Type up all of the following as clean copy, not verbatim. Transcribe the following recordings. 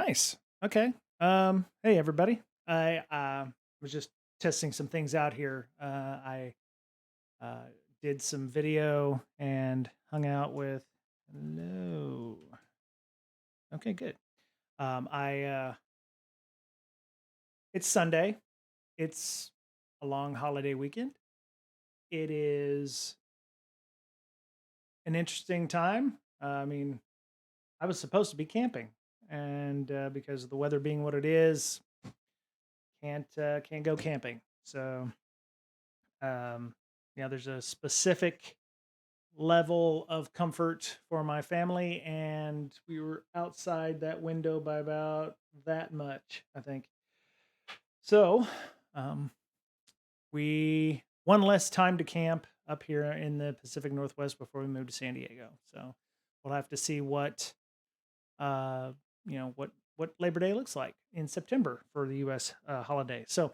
Nice. Okay. Hey everybody. I was just testing some things out here. I uh, did some video and hung out with. Hello. Okay, good. I It's Sunday. It's a long holiday weekend. It is an interesting time. I was supposed to be camping, and because of the weather being what it is, can't go camping. So Um, there's a specific level of comfort for my family, and we were outside that window by about that much, I think. So, um, we one less time to camp up here in the Pacific Northwest before we move to San Diego. So, we'll have to see uh, what Labor Day looks like in September for the U.S. Holiday. So,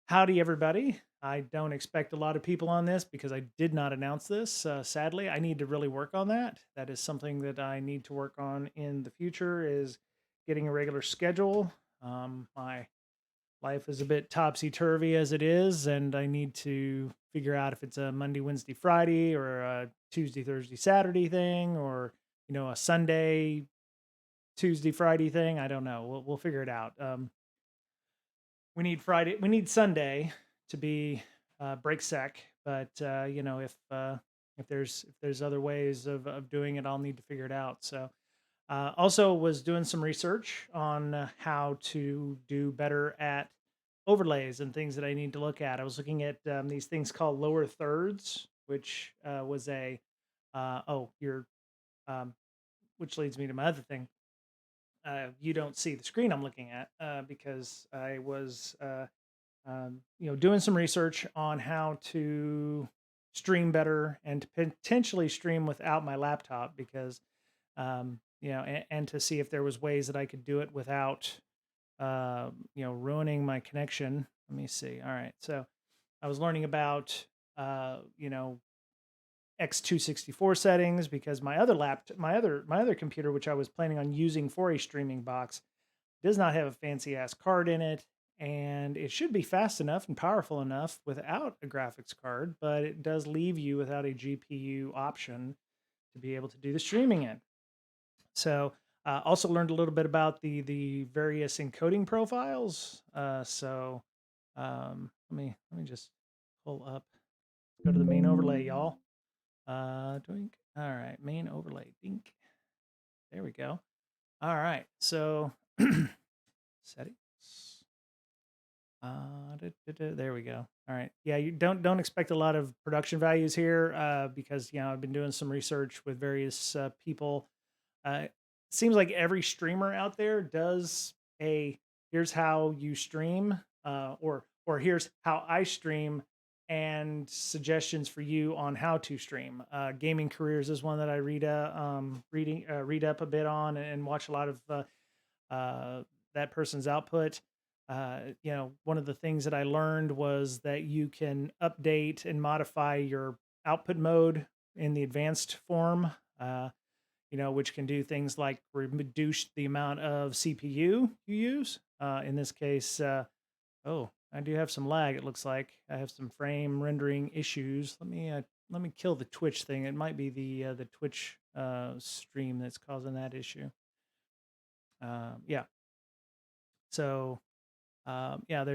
howdy, everybody. I don't expect a lot of people on this because I did not announce this. Sadly, I need to really work on that. That is something that I need to work on in the future is getting a regular schedule. My life is a bit topsy-turvy as it is, and I need to figure out if it's a Monday, Wednesday, Friday, or a Tuesday, Thursday, Saturday thing, or a Sunday, Tuesday, Friday thing. I don't know. We'll figure it out. We need Sunday to be break sec, but if there's other ways of doing it, I'll need to figure it out. So also was doing some research on how to do better at overlays and things that I need to look at. I was looking at these things called lower thirds, which was a oh you're um, which leads me to my other thing. You don't see the screen I'm looking at because I was doing some research on how to stream better and to potentially stream without my laptop because, and to see if there was ways that I could do it without, ruining my connection. Let me see. All right. So I was learning about, uh, you know, X264 settings because my other computer, which I was planning on using for a streaming box, does not have a fancy ass card in it, and it should be fast enough and powerful enough without a graphics card, but it does leave you without a GPU option to be able to do the streaming in. So, also learned a little bit about the various encoding profiles. Let me just pull up, go to the main overlay, y'all. Doink. All right, main overlay. Dink. There we go. All right, so settings. There we go. All right. Yeah, you don't expect a lot of production values here because I've been doing some research with various people. Seems like every streamer out there does a here's how you stream, or here's how I stream, and suggestions for you on how to stream. Gaming careers is one that I read up a bit on and watch a lot of that person's output. One of the things that I learned was that you can update and modify your output mode in the advanced form, which can do things like reduce the amount of CPU you use. In this case, oh, I do have some lag. It looks like I have some frame rendering issues. Let me kill the Twitch thing. It might be the Twitch stream that's causing that issue. Yeah. So yeah,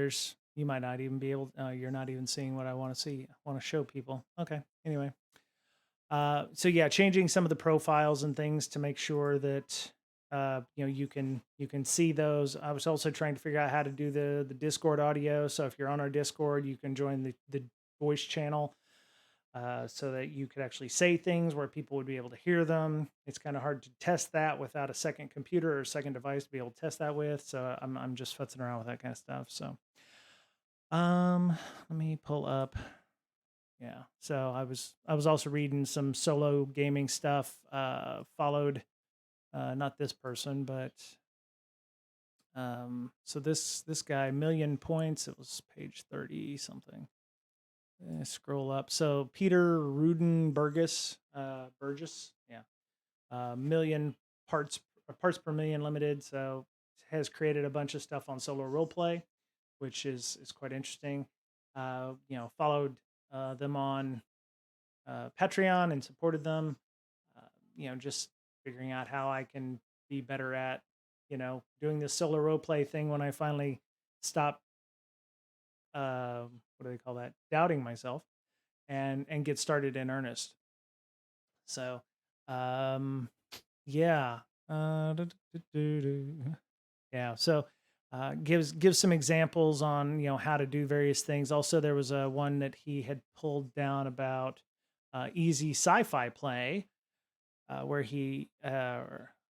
you might not even be able. You're not even seeing what I want to see. I want to show people. Okay. Anyway, so yeah, changing some of the profiles and things to make sure that you can see those. I was also trying to figure out how to do the Discord audio. So if you're on our Discord, you can join the voice channel. So that you could actually say things where people would be able to hear them. It's kind of hard to test that without a second computer or a second device to be able to test that with. So I'm just futzing around with that kind of stuff. So let me pull up. Yeah. So I was also reading some solo gaming stuff. Followed not this person, but so this guy, million points. It was page 30 something. Scroll up. So Peter Ruden Burgess, yeah, million parts per million limited. So has created a bunch of stuff on solo roleplay, which is quite interesting. Followed them on Patreon and supported them. Uh, just figuring out how I can be better at, doing this solo roleplay thing when I finally stop. What do they call that? Doubting myself and get started in earnest. So, um, yeah. Yeah. So, gives some examples on how to do various things. Also, there was a one that he had pulled down about easy sci-fi play, where he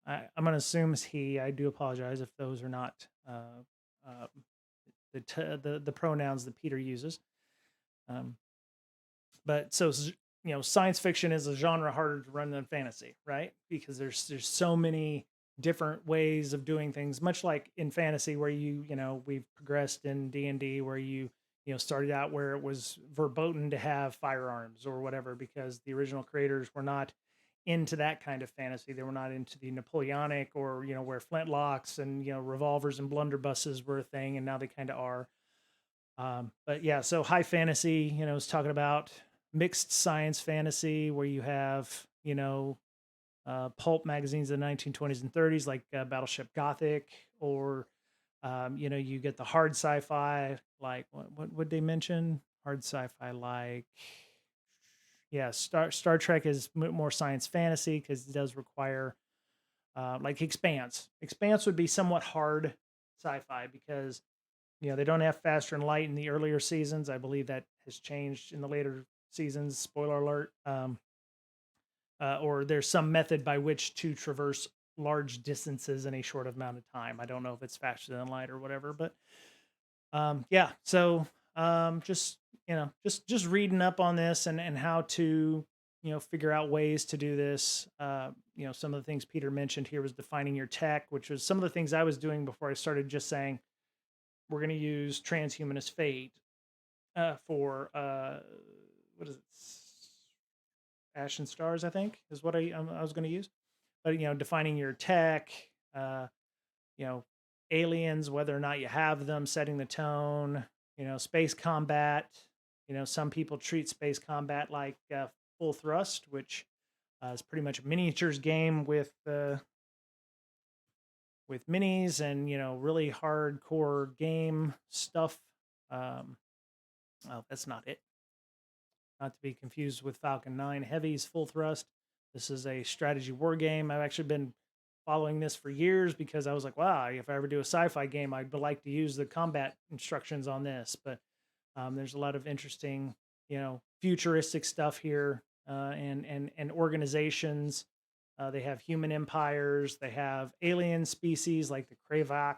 I'm going to assume it's he. I do apologize if those are not uh, the pronouns that Peter uses. Um, but so science fiction is a genre harder to run than fantasy, right? Because there's so many different ways of doing things, much like in fantasy where we've progressed in D&D where started out where it was verboten to have firearms or whatever because the original creators were not into that kind of fantasy. They were not into the Napoleonic or where flintlocks and revolvers and blunderbusses were a thing, and now they kind of are. But yeah, so high fantasy, is talking about mixed science fantasy where you have, pulp magazines in the 1920s and 30s like Battleship Gothic, or you get the hard sci-fi like what would they mention? Hard sci-fi like yeah, Star Trek is more science fantasy because it does require like Expanse. Expanse would be somewhat hard sci-fi because they don't have faster and light in the earlier seasons. I believe that has changed in the later seasons. Spoiler alert. Or there's some method by which to traverse large distances in a short amount of time. I don't know if it's faster than light or whatever, but yeah. So just just reading up on this and how to figure out ways to do this. Some of the things Peter mentioned here was defining your tech, which was some of the things I was doing before I started just saying we're going to use transhumanist fate for what is it? Ashen Stars, I think, is what I was going to use. But defining your tech, uh, you know, aliens, whether or not you have them, setting the tone. Space combat. Some people treat space combat like full thrust, which is pretty much a miniatures game with minis and really hardcore game stuff. Um, well, that's not it. Not to be confused with Falcon 9 Heavy's Full Thrust. This is a strategy war game. I've actually been following this for years because I was like, wow, if I ever do a sci-fi game, I'd like to use the combat instructions on this. But there's a lot of interesting, futuristic stuff here, and organizations. They have human empires. They have alien species like the Kravak.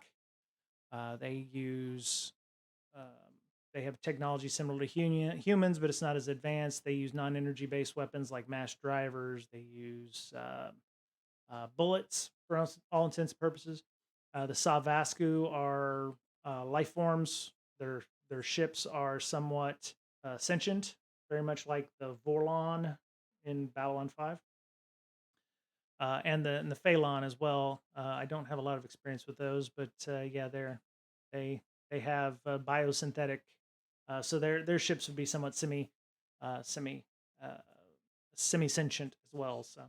They use um, they have technology similar to humans, but it's not as advanced. They use non-energy based weapons like mass drivers. They use bullets for all intents and purposes. The Savasku are life forms. Their ships are somewhat sentient, very much like the Vorlon in Babylon 5. And the Phalon as well. I don't have a lot of experience with those, but yeah, they they have biosynthetic, so their ships would be somewhat semi uh, semi sentient as well. So,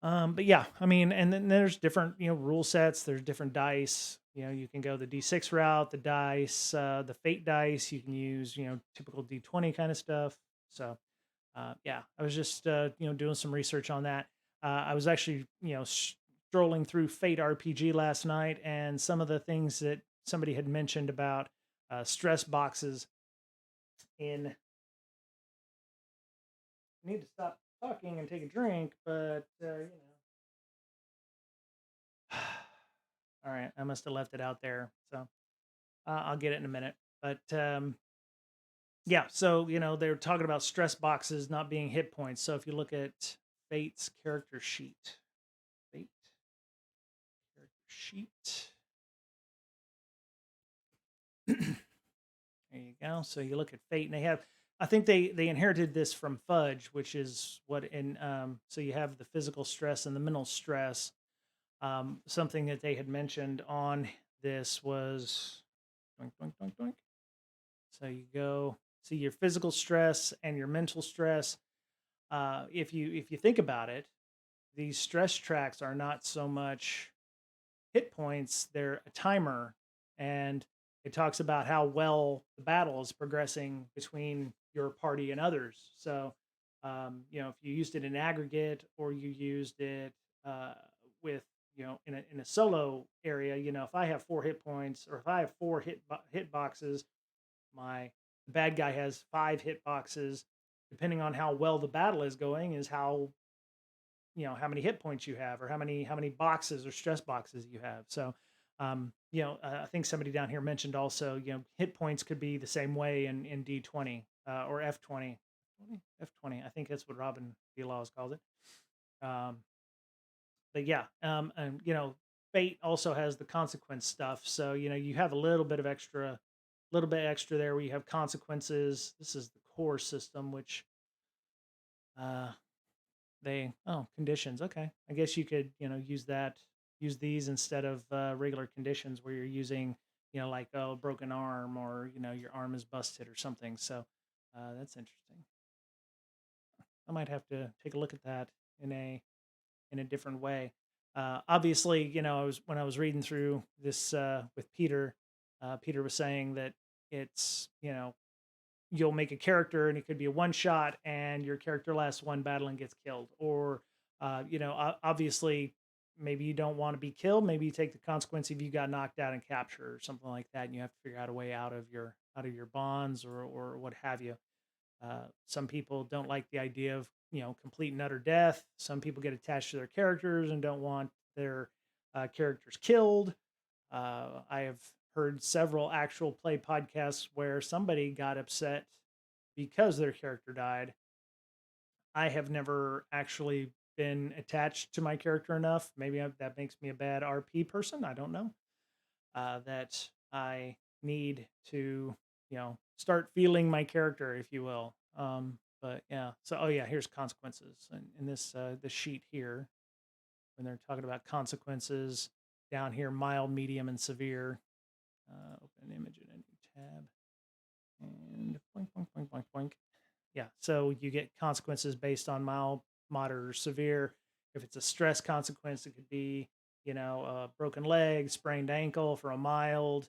but yeah, I mean, and then there's different rule sets. There's different dice. You can go the D6 route, the dice, the fate dice. You can use typical D20 kind of stuff. So yeah, I was just doing some research on that. I was actually strolling through Fate RPG last night, and some of the things that somebody had mentioned about stress boxes in. I need to stop talking and take a drink, but all right, I must have left it out there, so I'll get it in a minute. But yeah, so they're talking about stress boxes not being hit points. So if you look at Fate's character sheet, Fate character sheet. There you go. So you look at Fate, and they have. I think they inherited this from Fudge, which is what in. So you have the physical stress and the mental stress. Something that they had mentioned on this was doink, doink, doink, doink. So you go see your physical stress and your mental stress. If you think about it, these stress tracks are not so much hit points; they're a timer, and it talks about how well the battle is progressing between your party and others. So, if you used it in aggregate or you used it uh, with in a solo area, if I have 4 hit points or if I have four hit boxes, my the bad guy has 5 hit boxes. Depending on how well the battle is going, is how many hit points you have or how many boxes or stress boxes you have. So I think somebody down here mentioned also, hit points could be the same way in D20 or F20. F20, I think that's what Robin D. Laws calls it. But yeah, and fate also has the consequence stuff, so you have a little bit extra there where you have consequences. This is the core system, which uh conditions. Okay, I guess you could use these instead of regular conditions where you're using like a broken arm or your arm is busted or something. So that's interesting. I might have to take a look at that in a different way. Obviously, I was when I was reading through this with Peter. Peter was saying that it's you'll make a character and it could be a one shot and your character lasts one battle and gets killed, or obviously maybe you don't want to be killed, maybe you take the consequence if you got knocked out and captured or something like that, and you have to figure out a way out of your bonds or what have you. Some people don't like the idea of complete and utter death. Some people get attached to their characters and don't want their characters killed. I have heard several actual play podcasts where somebody got upset because their character died. I have never actually been attached to my character enough. Maybe that makes me a bad RP person. I don't know. That I need to, start feeling my character, if you will. But yeah. So, oh yeah, here's consequences in this sheet here when they're talking about consequences down here: mild, medium, and severe. Open an image in a new tab and boink, boink, boink, boink, boink. Yeah. So you get consequences based on mild, moderate, or severe. If it's a stress consequence, it could be, a broken leg, sprained ankle for a mild,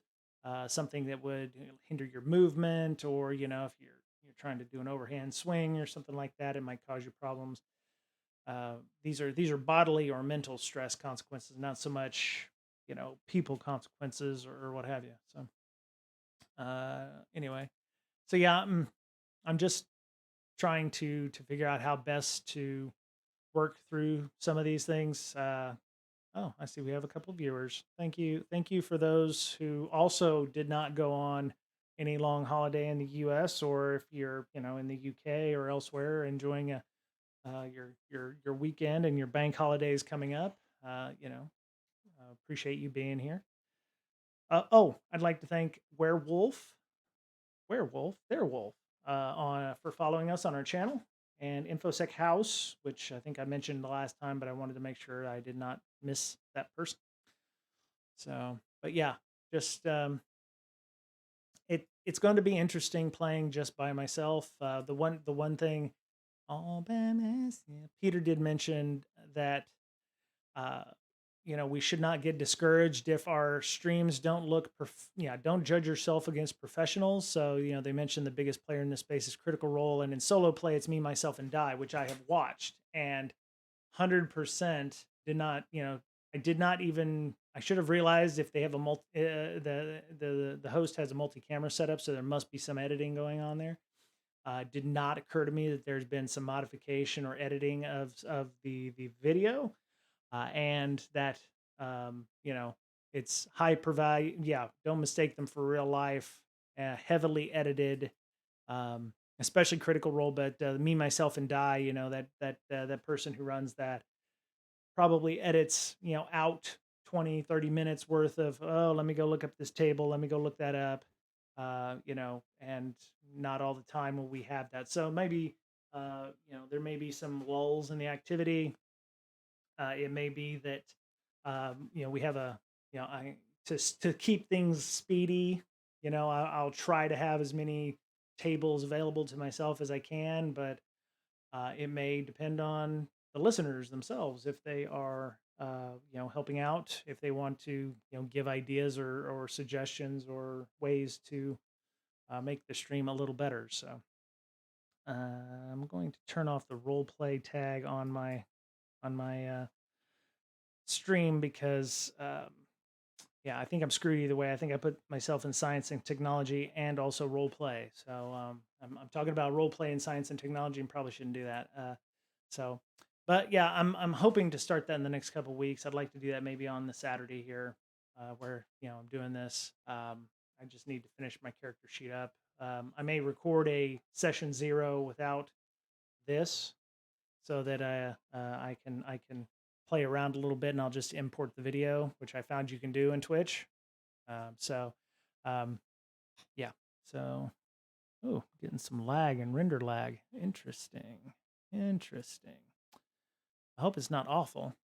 something that would hinder your movement, or if you're trying to do an overhand swing or something like that, it might cause you problems. These are bodily or mental stress consequences, not so much people consequences or what have you. So anyway, so yeah, I'm just trying to figure out how best to work through some of these things. Oh, I see we have a couple viewers. Thank you for those who also did not go on any long holiday in the U.S. or if you're in the U.K. or elsewhere enjoying your weekend and your bank holidays coming up. Appreciate you being here. I'd like to thank their wolf, on for following us on our channel, and InfoSec House, which I think I mentioned the last time, but I wanted to make sure I did not miss that person. So, but yeah, just it's going to be interesting playing just by myself. The one thing, all by myself. Peter did mention that uh, we should not get discouraged if our streams don't don't judge yourself against professionals. So, they mentioned the biggest player in this space is Critical Role. And in solo play, it's me, myself, and Die, which I have watched and 100% did not, I did not even, I should have realized if they have the host has a multi-camera setup. So there must be some editing going on there. Did not occur to me that there's been some modification or editing of the video, and that it's hyper value. Yeah, don't mistake them for real life. Heavily edited, especially Critical Role. But me, myself, and Die. That person who runs that probably edits out 20-30 minutes worth of, oh, let me go look up this table, let me go look that up, and not all the time will we have that. So maybe there may be some lulls in the activity. It may be that We have I to keep things speedy. I'll try to have as many tables available to myself as I can, but it may depend on the listeners themselves if they are, helping out, if they want to, give ideas or suggestions or ways to make the stream a little better. So I'm going to turn off the role play tag on my stream because yeah, I think I'm screwed either way. I think I put myself in science and technology and also role play. So I'm talking about role play in science and technology and probably shouldn't do that. So, but yeah, I'm hoping to start that in the next couple of weeks. I'd like to do that maybe on the Saturday here, where I'm doing this. I just need to finish my character sheet up. I may record a session 0 without this, so that I can play around a little bit, and I'll just import the video, which I found you can do in Twitch. So, um, yeah. So, oh, getting some lag and render lag. Interesting. Interesting. I hope it's not awful.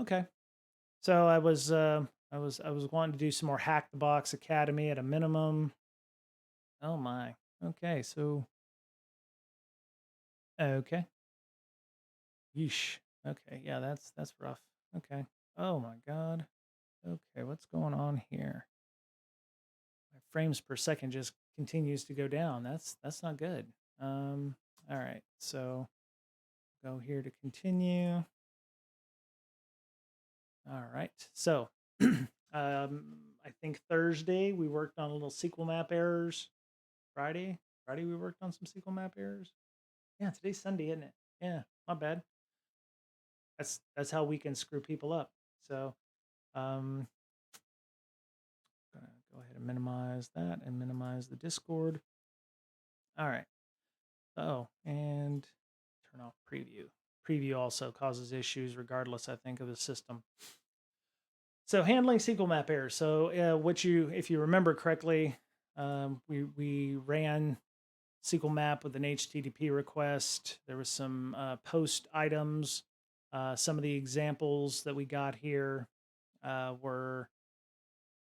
Okay. So I was wanting to do some more Hack the Box Academy at a minimum. Oh my. Okay. So okay. Yeesh. Okay. Yeah, that's rough. Okay. Oh my God. Okay, what's going on here? My frames per second just continues to go down. That's not good. All right. So go here to continue. All right. So I think Thursday we worked on a little SQL map errors. Friday we worked on some SQL map errors. Yeah, today's Sunday, isn't it? Yeah, not bad. That's how we can screw people up. So gonna go ahead and minimize that and minimize the Discord. All right. Oh, and turn off preview. Preview also causes issues regardless, I think, of the system. So handling SQL map errors. So if you remember correctly, we ran SQL map with an HTTP request. There was some post items. Some of the examples that we got here were,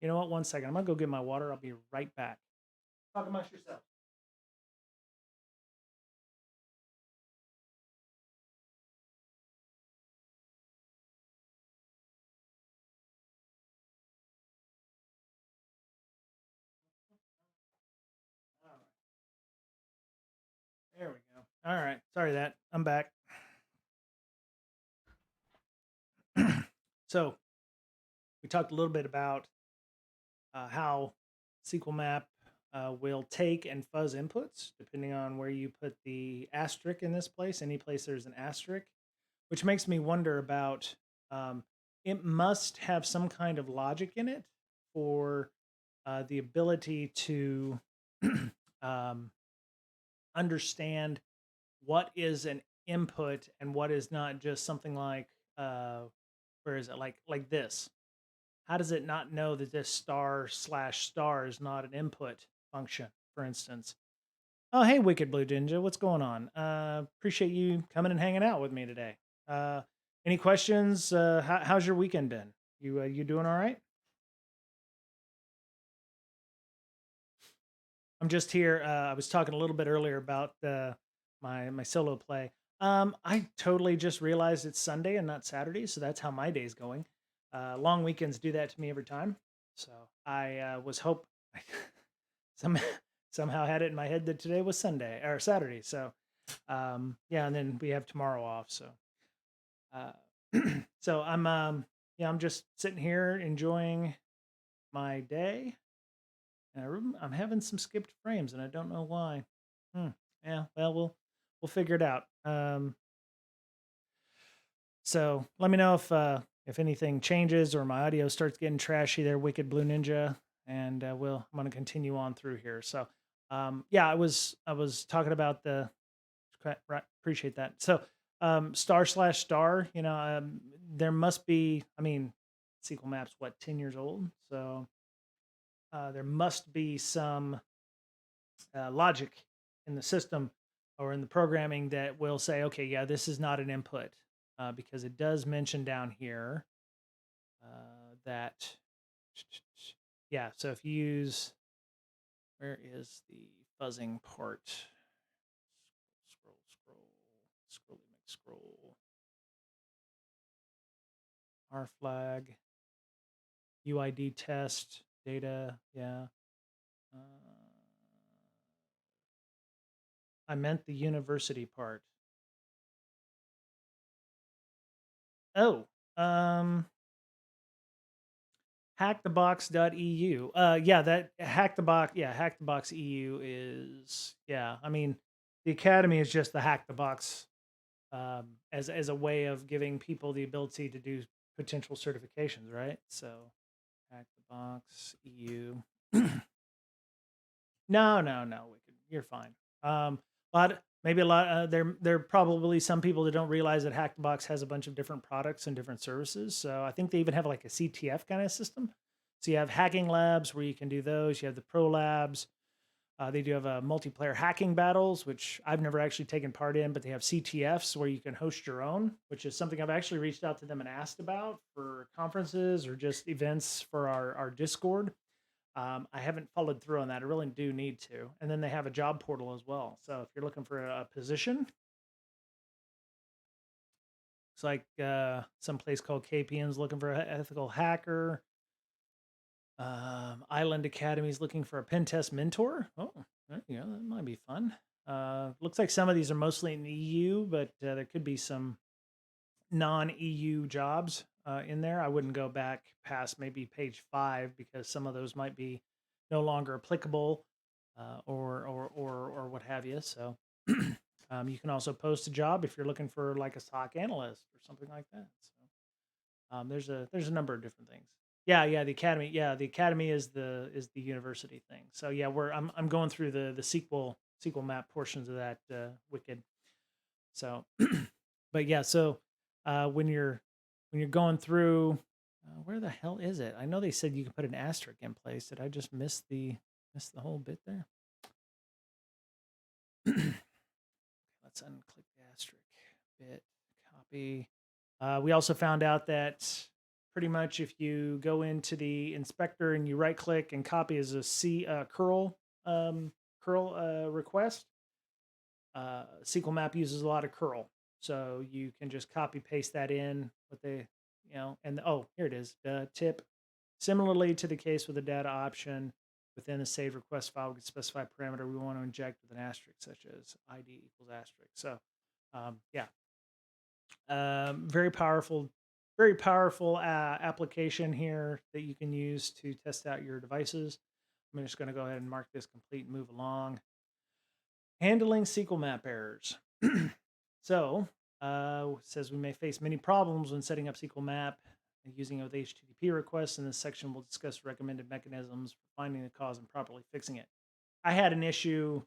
you know what? One second, I'm gonna go get my water. I'll be right back. Talk amongst yourself. All right, there we go. All right, sorry that I'm back. So we talked a little bit about how SQL Map will take and fuzz inputs depending on where you put the asterisk in this place. Any place there's an asterisk, which makes me wonder about um, it must have some kind of logic in it for the ability to um, understand what is an input and what is not, just something like where is it, like this. How does it not know that this star slash star is not an input function, for instance? Oh, hey, Wicked Blue Ninja, what's going on? Appreciate you coming and hanging out with me today. Uh, any questions? How's your weekend been? You doing all right? I'm just here. I was talking a little bit earlier about my solo play. I totally just realized it's Sunday and not Saturday, so that's how my day's going. Long weekends do that to me every time. So I was hope some somehow had it in my head that today was Sunday or Saturday. So yeah, and then we have tomorrow off. So so I'm just sitting here enjoying my day. And I'm having some skipped frames, and I don't know why. Hmm. Yeah. Well, we'll figure it out. So let me know if anything changes or my audio starts getting trashy there, Wicked Blue Ninja, and I'm going to continue on through here. So yeah, I was talking about right, appreciate that. So star slash star, there must be. I mean, SQL Maps what 10 years old, so there must be some logic in the system or in the programming that will say, okay, yeah, this is not an input. because it does mention down here that, yeah, so if you use, where is the fuzzing part? Scroll. R flag, UID test, data, yeah. Uh, I meant the university part. Oh, hackthebox.eu. Yeah, that hackthebox. Yeah, hackthebox EU is, yeah. I mean, the academy is just the hack the box as a way of giving people the ability to do potential certifications, right? So hackthebox EU. No, Wicked. You're fine. Maybe a lot. There are probably some people that don't realize that Hackbox has a bunch of different products and different services. So I think they even have like a CTF kind of system. So you have hacking labs where you can do those. You have the pro labs. They do have multiplayer hacking battles, which I've never actually taken part in, but they have CTFs where you can host your own, which is something I've actually reached out to them and asked about for conferences or just events for our Discord. I haven't followed through on that. I really do need to. And then they have a job portal as well. So if you're looking for a position, it's like some place called KPN's looking for an ethical hacker. Island Academy is looking for a pen test mentor. Oh, you know, that might be fun. Looks like some of these are mostly in the EU, but there could be some non-EU jobs in there. I wouldn't go back past maybe page 5 because some of those might be no longer applicable or what have you. So you can also post a job if you're looking for like a SOC analyst or something like that. So there's a number of different things. Yeah, the academy. Yeah, the academy is the university thing. So yeah, I'm going through the SQL map portions of that Wicked. So, but yeah, so when you're going through, where the hell is it? I know they said you can put an asterisk in place. Did I just miss the whole bit there? Let's unclick the asterisk bit. Copy. We also found out that pretty much if you go into the inspector and you right click and copy as a curl request, SQL map uses a lot of curl. So you can just copy paste that in with the, and oh, here it is. The tip. Similarly to the case with the data option, within the saved request file, we can specify parameter we want to inject with an asterisk, such as ID equals asterisk. So, yeah, very powerful application here that you can use to test out your devices. I'm just going to go ahead and mark this complete and move along. Handling SQL map errors. So, says we may face many problems when setting up SQL map using it with HTTP requests. In this section, we'll discuss recommended mechanisms for finding the cause and properly fixing it. I had an issue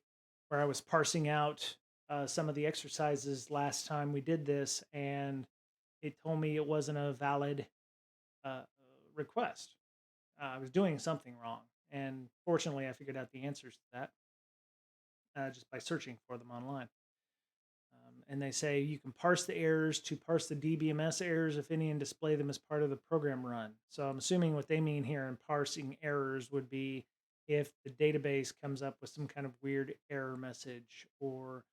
where I was parsing out some of the exercises last time we did this, and it told me it wasn't a valid uh, request. I was doing something wrong. And fortunately, I figured out the answers to that just by searching for them online. And they say you can parse the errors to parse the DBMS errors, if any, and display them as part of the program run. So I'm assuming what they mean here in parsing errors would be if the database comes up with some kind of weird error message, or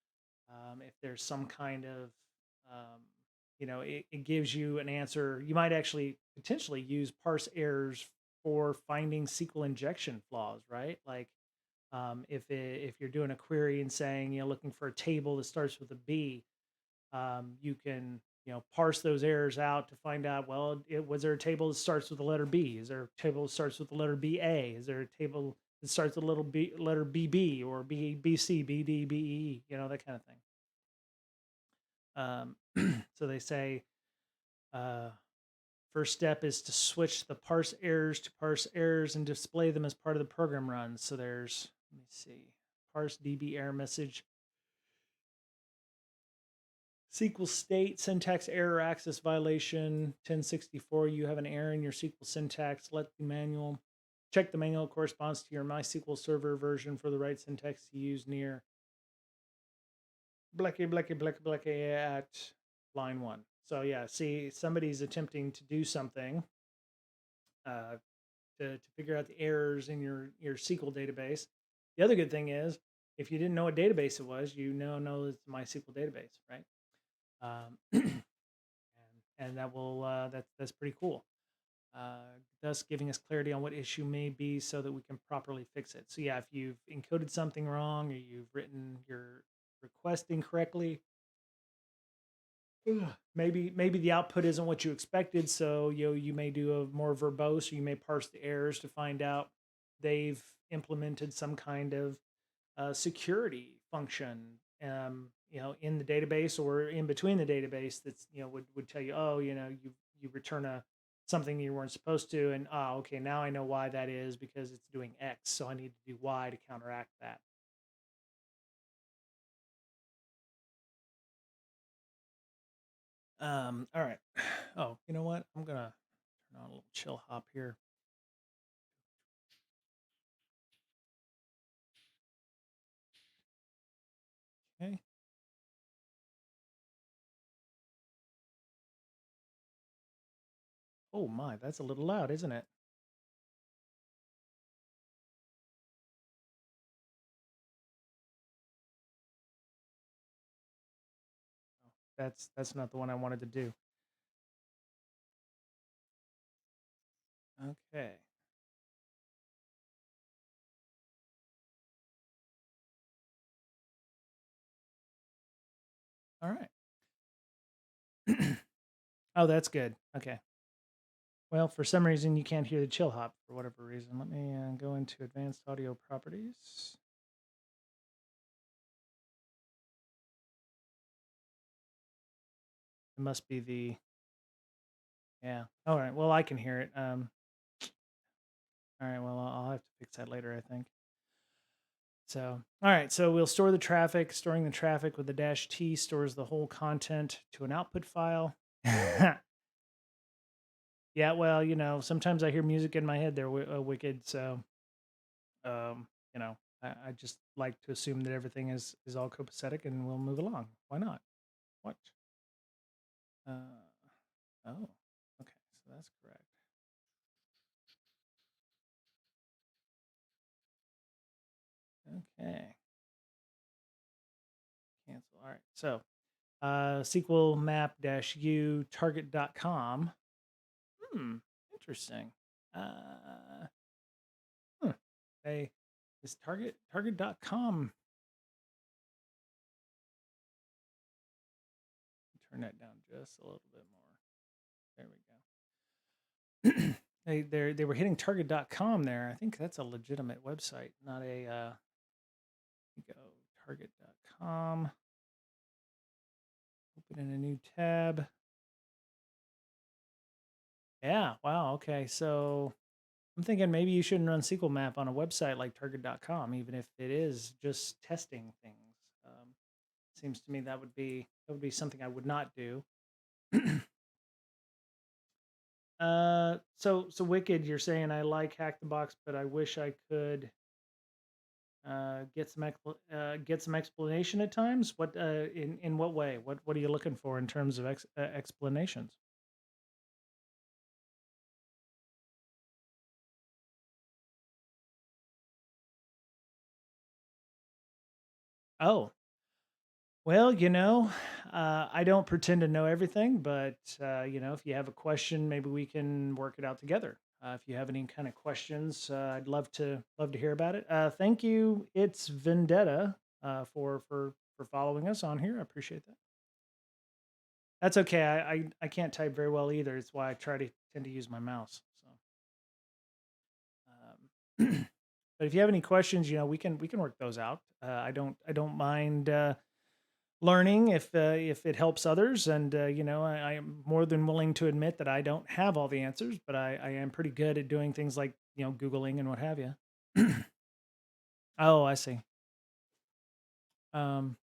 if there's some kind of, it gives you an answer. You might actually potentially use parse errors for finding SQL injection flaws, right? Like if you're doing a query and saying, looking for a table that starts with a B, you can, parse those errors out to find out, well, was there a table that starts with the letter B? Is there a table that starts with the letter BA? Is there a table that starts with letter BB or BC, BD, BE, that kind of thing. So they say, first step is to switch the parse errors to parse errors and display them as part of the program run. So there's, let me see, parse DB error message, SQL state, syntax error, access violation, 1064. You have an error in your SQL syntax. Check the manual corresponds to your MySQL server version for the right syntax to use near blecky at line 1. So yeah, see, somebody's attempting to do something uh, to figure out the errors in your SQL database. The other good thing is, if you didn't know what database it was, you now know it's a MySQL database, right? And that will that's pretty cool. Thus giving us clarity on what issue may be so that we can properly fix it. So yeah, if you've encoded something wrong or you've written your request incorrectly, maybe the output isn't what you expected. So you may do a more verbose, or you may parse the errors to find out they've implemented some kind of security function, in the database or in between the database that's would tell you, oh, you return a something you weren't supposed to, and okay, now I know why that is because it's doing X, so I need to do Y to counteract that. All right. Oh, you know what? I'm gonna turn on a little chill hop here. Okay. Oh my, that's a little loud, isn't it? That's not the one I wanted to do. Okay. All right. Oh, that's good. Okay. Well, for some reason you can't hear the chill hop for whatever reason. Let me go into advanced audio properties. It must be the yeah. All right. Well, I can hear it. All right. Well, I'll have to fix that later, I think. So, all right. So we'll store the traffic. Storing the traffic with the dash T stores the whole content to an output file. Yeah. Well, sometimes I hear music in my head. They're wicked. So, um, I just like to assume that everything is all copacetic, and we'll move along. Why not? What? Uh, oh, okay. So that's correct. Okay. Cancel. All right. So, SQL map dash u target.com. Interesting. Uh, hmm. They, is target.com. Turn that down just a little bit more. There we go. They were hitting target.com there. I think that's a legitimate website, not a go target.com. Open in a new tab. Yeah, wow, okay. So I'm thinking maybe you shouldn't run SQL map on a website like target.com, even if it is just testing things. Seems to me that would be something I would not do. So Wicked, you're saying I like Hack the Box, but I wish I could get some explanation at times. What in what way? What are you looking for in terms of explanations? Oh, well, I don't pretend to know everything, but if you have a question, maybe we can work it out together. If you have any kind of questions, I'd love to hear about it. Thank you. It's Vendetta for following us on here. I appreciate that. That's okay. I can't type very well either. It's why I tend to use my mouse. So, but if you have any questions, we can work those out. I don't mind learning if it helps others, and I am more than willing to admit that I don't have all the answers, but I am pretty good at doing things like Googling and what have you. Oh, I see. Um,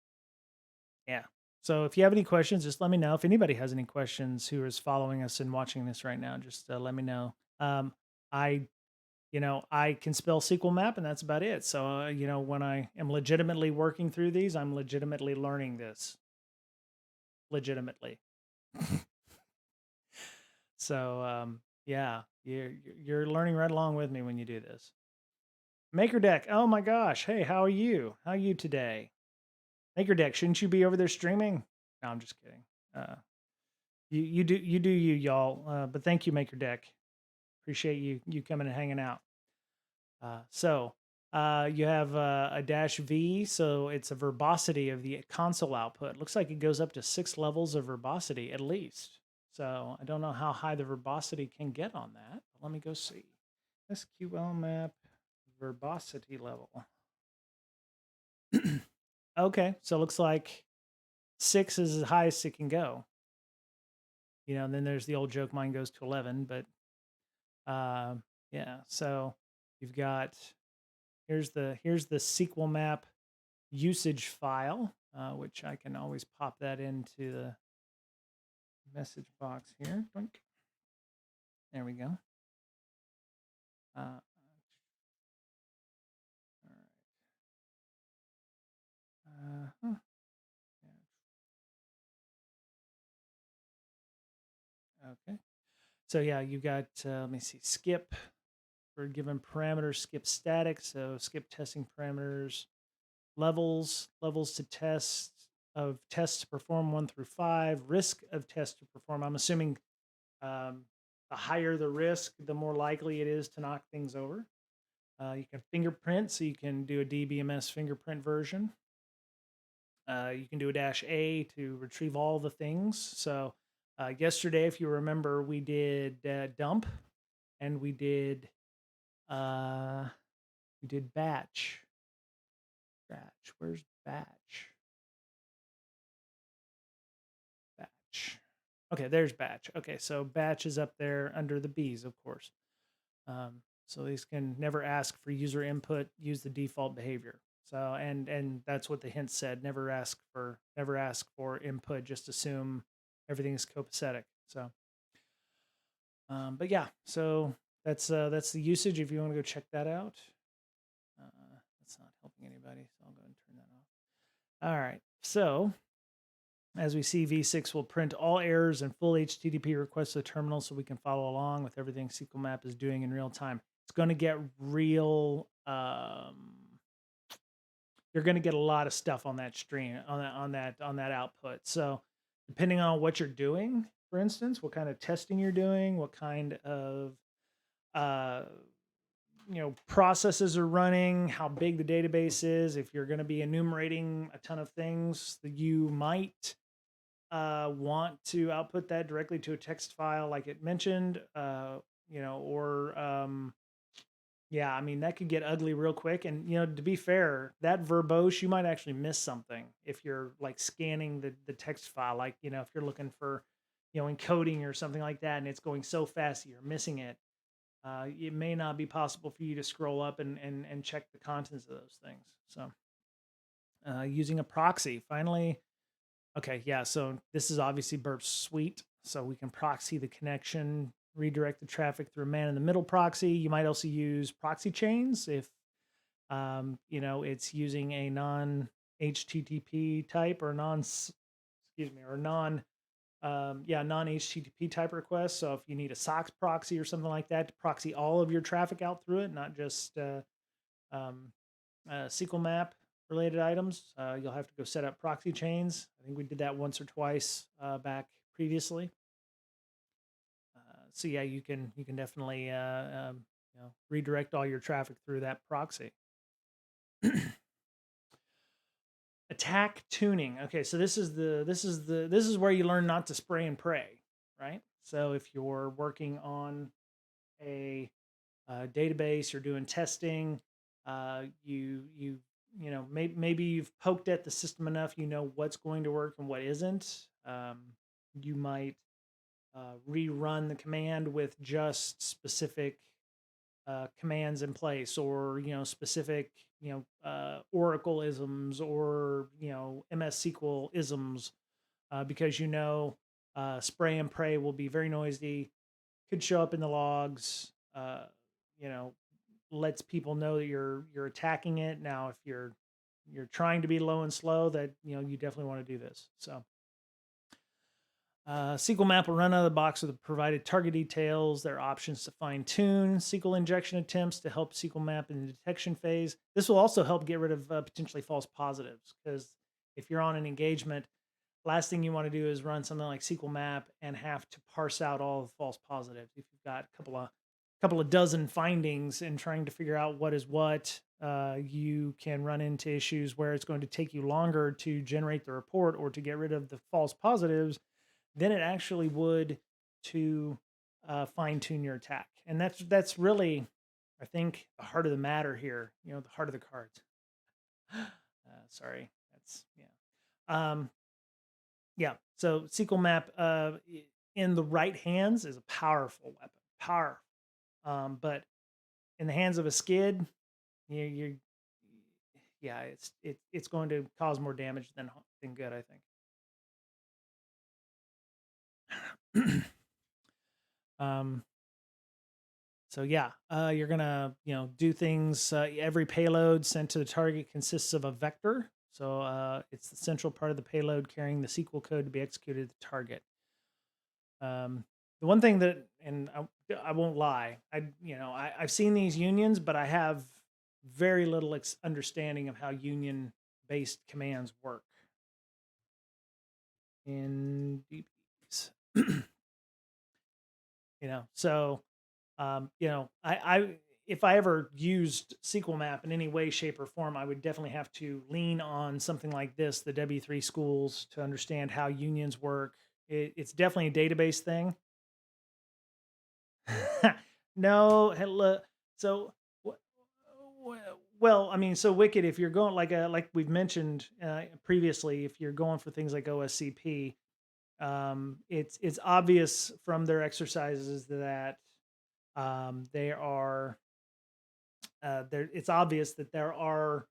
yeah. So if you have any questions, just let me know. If anybody has any questions who is following us and watching this right now, just let me know. I I can spell SQL map, and that's about it. So, when I am legitimately working through these, I'm legitimately learning this legitimately. So yeah, you're learning right along with me when you do this. Maker Deck. Oh my gosh. Hey, how are you? How are you today? Maker Deck, shouldn't you be over there streaming? No, I'm just kidding. Uh, you do you y'all. But thank you, Maker Deck. Appreciate you coming and hanging out. You have a dash V, so it's a verbosity of the console output. Looks like it goes up to 6 levels of verbosity at least. So I don't know how high the verbosity can get on that. But let me go see. SQL map verbosity level. Okay, so it looks like 6 is as high as it can go. You know, and then there's the old joke, mine goes to 11, but yeah, so you've got here's the SQL map usage file, which I can always pop that into the message box here. Boink. There we go. All right. Huh. Okay. So yeah, you got, let me see, skip for given parameters, skip static. So skip testing parameters, levels to test of tests to perform 1 through 5, risk of test to perform. I'm assuming the higher the risk, the more likely it is to knock things over. You can fingerprint, so you can do a DBMS fingerprint version. You can do a dash A to retrieve all the things. So yesterday, if you remember, we did dump, and uh, we did batch. Batch. Where's batch? Batch. Okay, there's batch. Okay, so batch is up there under the B's, of course. So these can never ask for user input, use the default behavior. So and that's what the hint said. Never ask for input. Just assume everything is copacetic. So, but yeah, so that's the usage. If you want to go check that out, that's not helping anybody. So I'll go and turn that off. All right. So as we see, V6 will print all errors and full HTTP requests to the terminal so we can follow along with everything SQL Map is doing in real time. It's going to get real. You're going to get a lot of stuff on that stream, on that output. So depending on what you're doing, for instance, what kind of testing you're doing, what kind of uh, processes are running, how big the database is, if you're going to be enumerating a ton of things, that you might want to output that directly to a text file like it mentioned, or yeah, I mean, that could get ugly real quick. And, to be fair, that verbose, you might actually miss something if you're like scanning the text file. Like, if you're looking for, encoding or something like that, and it's going so fast that you're missing it, it may not be possible for you to scroll up and check the contents of those things. So, using a proxy, finally. Okay, yeah, so this is obviously Burp's suite. So we can proxy the connection, redirect the traffic through a man-in-the-middle proxy. You might also use proxy chains if it's using a non-HTTP type or non-HTTP type request. So if you need a SOX proxy or something like that to proxy all of your traffic out through it, not just um, SQL map related items, you'll have to go set up proxy chains. I think we did that once or twice back previously. So yeah, you can definitely redirect all your traffic through that proxy. Attack tuning. Okay, so this is where you learn not to spray and pray, right? So if you're working on a database, you're doing testing, maybe you've poked at the system enough, you know what's going to work and what isn't. You might rerun the command with just specific commands in place, or specific Oracle isms, or MS SQL isms, because spray and pray will be very noisy, could show up in the logs, you know lets people know that you're attacking it. Now if you're trying to be low and slow, that you definitely want to do this. So SQL map will run out of the box with the provided target details. There are options to fine tune SQL injection attempts to help SQL map in the detection phase. This will also help get rid of potentially false positives because if you're on an engagement, last thing you want to do is run something like SQL map and have to parse out all the false positives. If you've got a couple of dozen findings and trying to figure out what is what, you can run into issues where it's going to take you longer to generate the report or to get rid of the false positives than it actually would to fine tune your attack. And that's really, I think, the heart of the matter here. You know, the heart of the cards. Sorry, that's yeah. Yeah. So SQL map in the right hands is a powerful weapon. Powerful. But in the hands of a skid, you yeah, it's going to cause more damage than good, I think. um, so yeah, you're gonna do things. Every payload sent to the target consists of a vector. So it's the central part of the payload carrying the SQL code to be executed at the target. The one thing that, and I won't lie, I've seen these unions, but I have very little understanding of how union-based commands work in DBs. So I if I ever used SQL Map in any way, shape, or form, I would definitely have to lean on something like this, the W3 schools, to understand how unions work. It's definitely a database thing. No, hello. So, well, I mean, so Wicked, if you're going like we've mentioned previously, if you're going for things like OSCP, it's obvious from their exercises that they are there. It's obvious that there are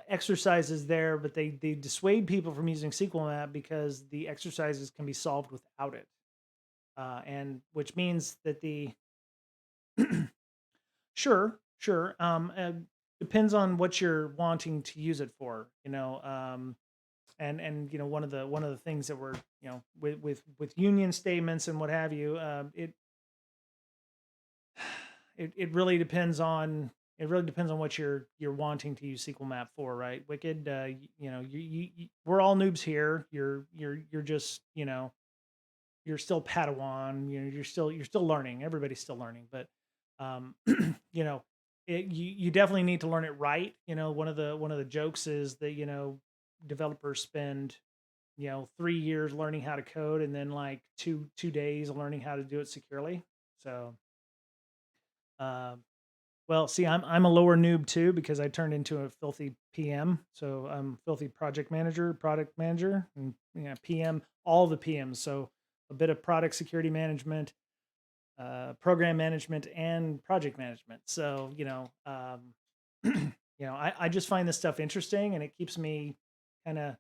exercises there, but they dissuade people from using SQL Map because the exercises can be solved without it, and which means that the sure, sure. Depends on what you're wanting to use it for, and one of the things that we're with union statements and what have you, it really depends on what you're wanting to use SQL Map for, right? Wicked, we're all noobs here. You're just you're still Padawan. You're still learning. Everybody's still learning, but um, you know, you definitely need to learn it right. One of the jokes is that developers spend 3 years learning how to code, and then like two days learning how to do it securely. So, uh, well, see, I'm a lower noob too because I turned into a filthy PM. So I'm filthy project manager, product manager, and PM, all the PMs. So a bit of product security management, program management, and project management. So I just find this stuff interesting, and it keeps me kind of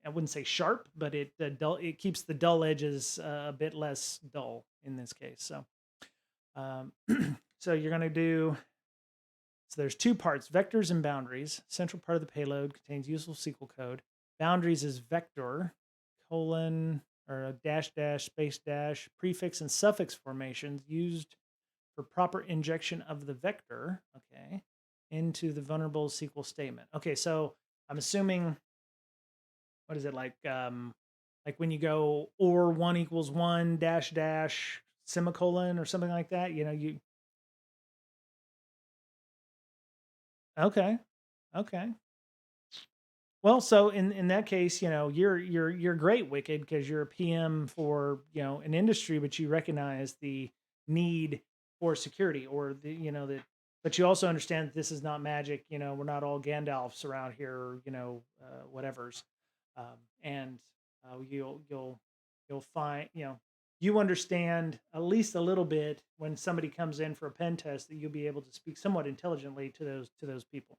I wouldn't say sharp, but it keeps the dull edges a bit less dull in this case. So um, so you're going to do so there's two parts, vectors and boundaries. Central part of the payload contains useful SQL code. Boundaries is vector, colon, or a dash dash, space dash, prefix and suffix formations used for proper injection of the vector, okay, into the vulnerable SQL statement. Okay, so I'm assuming, what is it like when you go or one equals one dash dash semicolon or something like that, you okay. Okay. Well, so in that case, you're great, Wicked, because you're a PM for an industry, but you recognize the need for security, or that, but you also understand that this is not magic. We're not all Gandalfs around here, or whatever's, and you'll find you understand at least a little bit when somebody comes in for a pen test that you'll be able to speak somewhat intelligently to those people.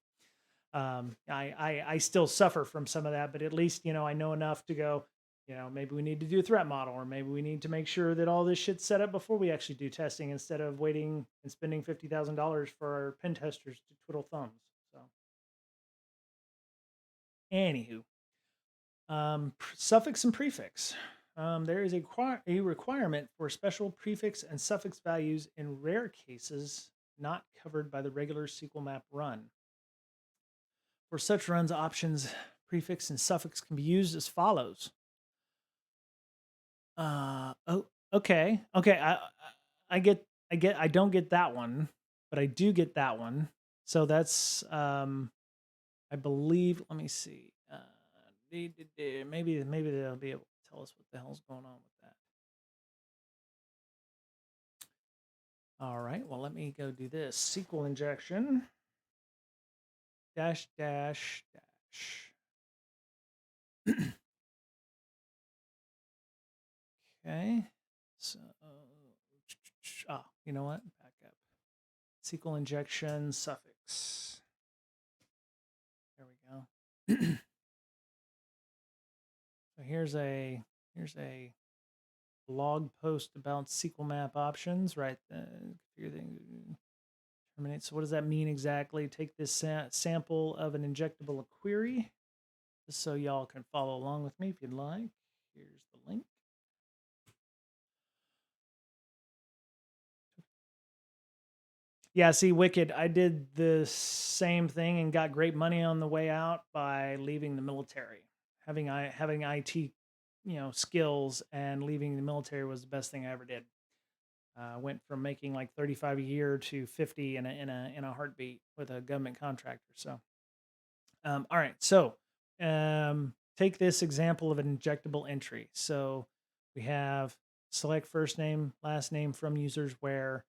I still suffer from some of that, but at least I know enough to go. Maybe we need to do a threat model, or maybe we need to make sure that all this shit's set up before we actually do testing, instead of waiting and spending $50,000 for our pen testers to twiddle thumbs. So, anywho, suffix and prefix. There is a requirement for special prefix and suffix values in rare cases not covered by the regular SQL map run. For such runs, options prefix and suffix can be used as follows. Oh, okay. Okay, I don't get that one, but I do get that one. So that's I believe, let me see. Maybe they'll be able to tell us what the hell's going on with that. All right, well, let me go do this. SQL injection dash dash dash. Okay. So, you know what? Back up. SQL injection suffix. There we go. So here's a blog post about SQL map options, right? Terminate. So what does that mean exactly? Take this sample of an injectable query, just so y'all can follow along with me if you'd like. Here's the link. Yeah, see, Wicked, I did the same thing and got great money on the way out by leaving the military. Having IT, skills and leaving the military was the best thing I ever did. Went from making like 35 a year to 50 in a heartbeat with a government contractor. So, all right. So, take this example of an injectable entry. So, we have select first name, last name from users where.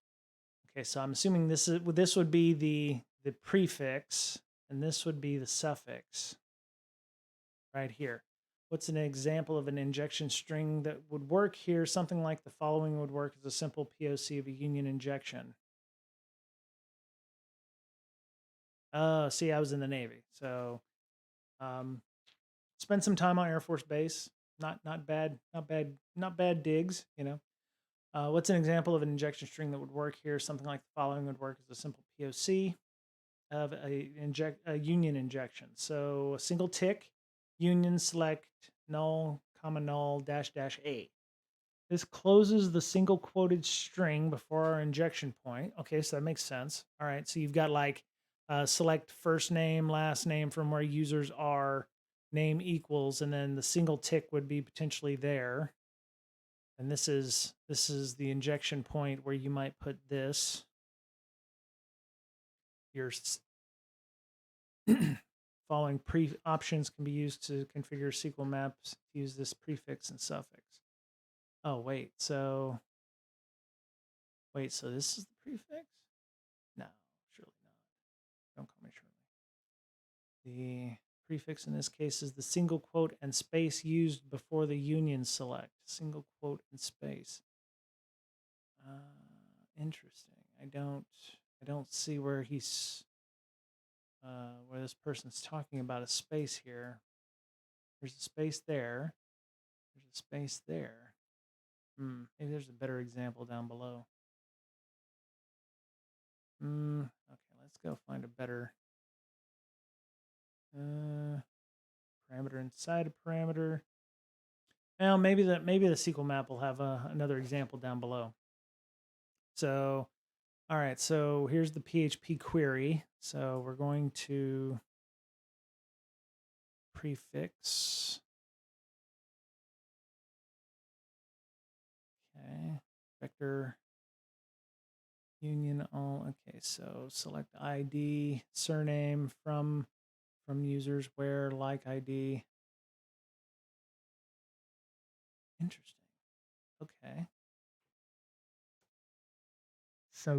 Okay, so I'm assuming this would be the prefix, and this would be the suffix right here. What's an example of an injection string that would work here? Something like the following would work as a simple POC of a union injection. See, I was in the Navy, so spent some time on Air Force Base. Not bad digs. What's an example of an injection string that would work here? Something like the following would work as a simple POC of a union injection. So a single tick, union select null, comma null, dash dash A. This closes the single quoted string before our injection point. Okay, so that makes sense. All right, so you've got like select first name, last name from where users are, name equals, and then the single tick would be potentially there. And this is the injection point where you might put this. Your following options can be used to configure SQL maps to use this prefix and suffix. Oh, wait, so this is the prefix? No, surely not. Don't call me Shirley. The prefix in this case is the single quote and space used before the union select. Single quote and space. Interesting. I don't see where where this person's talking about a space here. There's a space there. There's a space there. Maybe there's a better example down below. Okay, let's go find a better parameter inside a parameter. Well, maybe the SQL map will have another example down below. So, all right, so here's the PHP query. So we're going to prefix. Okay, vector union all. Okay, so select ID, surname from users where like ID. Interesting. Okay. So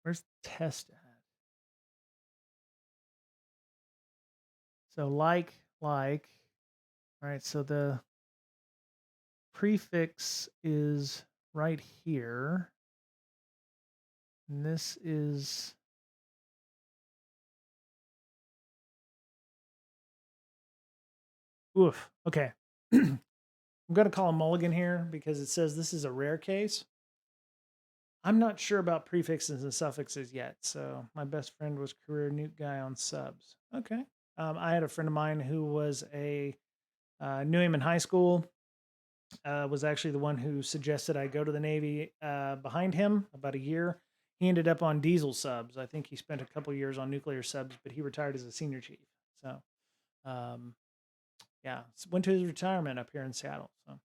where's test at? So like, all right, so the prefix is right here. And this is oof. Okay. I'm going to call a mulligan here because it says this is a rare case. I'm not sure about prefixes and suffixes yet. So my best friend was career newt guy on subs. Okay. I had a friend of mine who was a Knew him in high school. Was actually the one who suggested I go to the Navy behind him about a year. He ended up on diesel subs. I think he spent a couple years on nuclear subs, but he retired as a senior chief. So, um, yeah, went to his retirement up here in Seattle. So,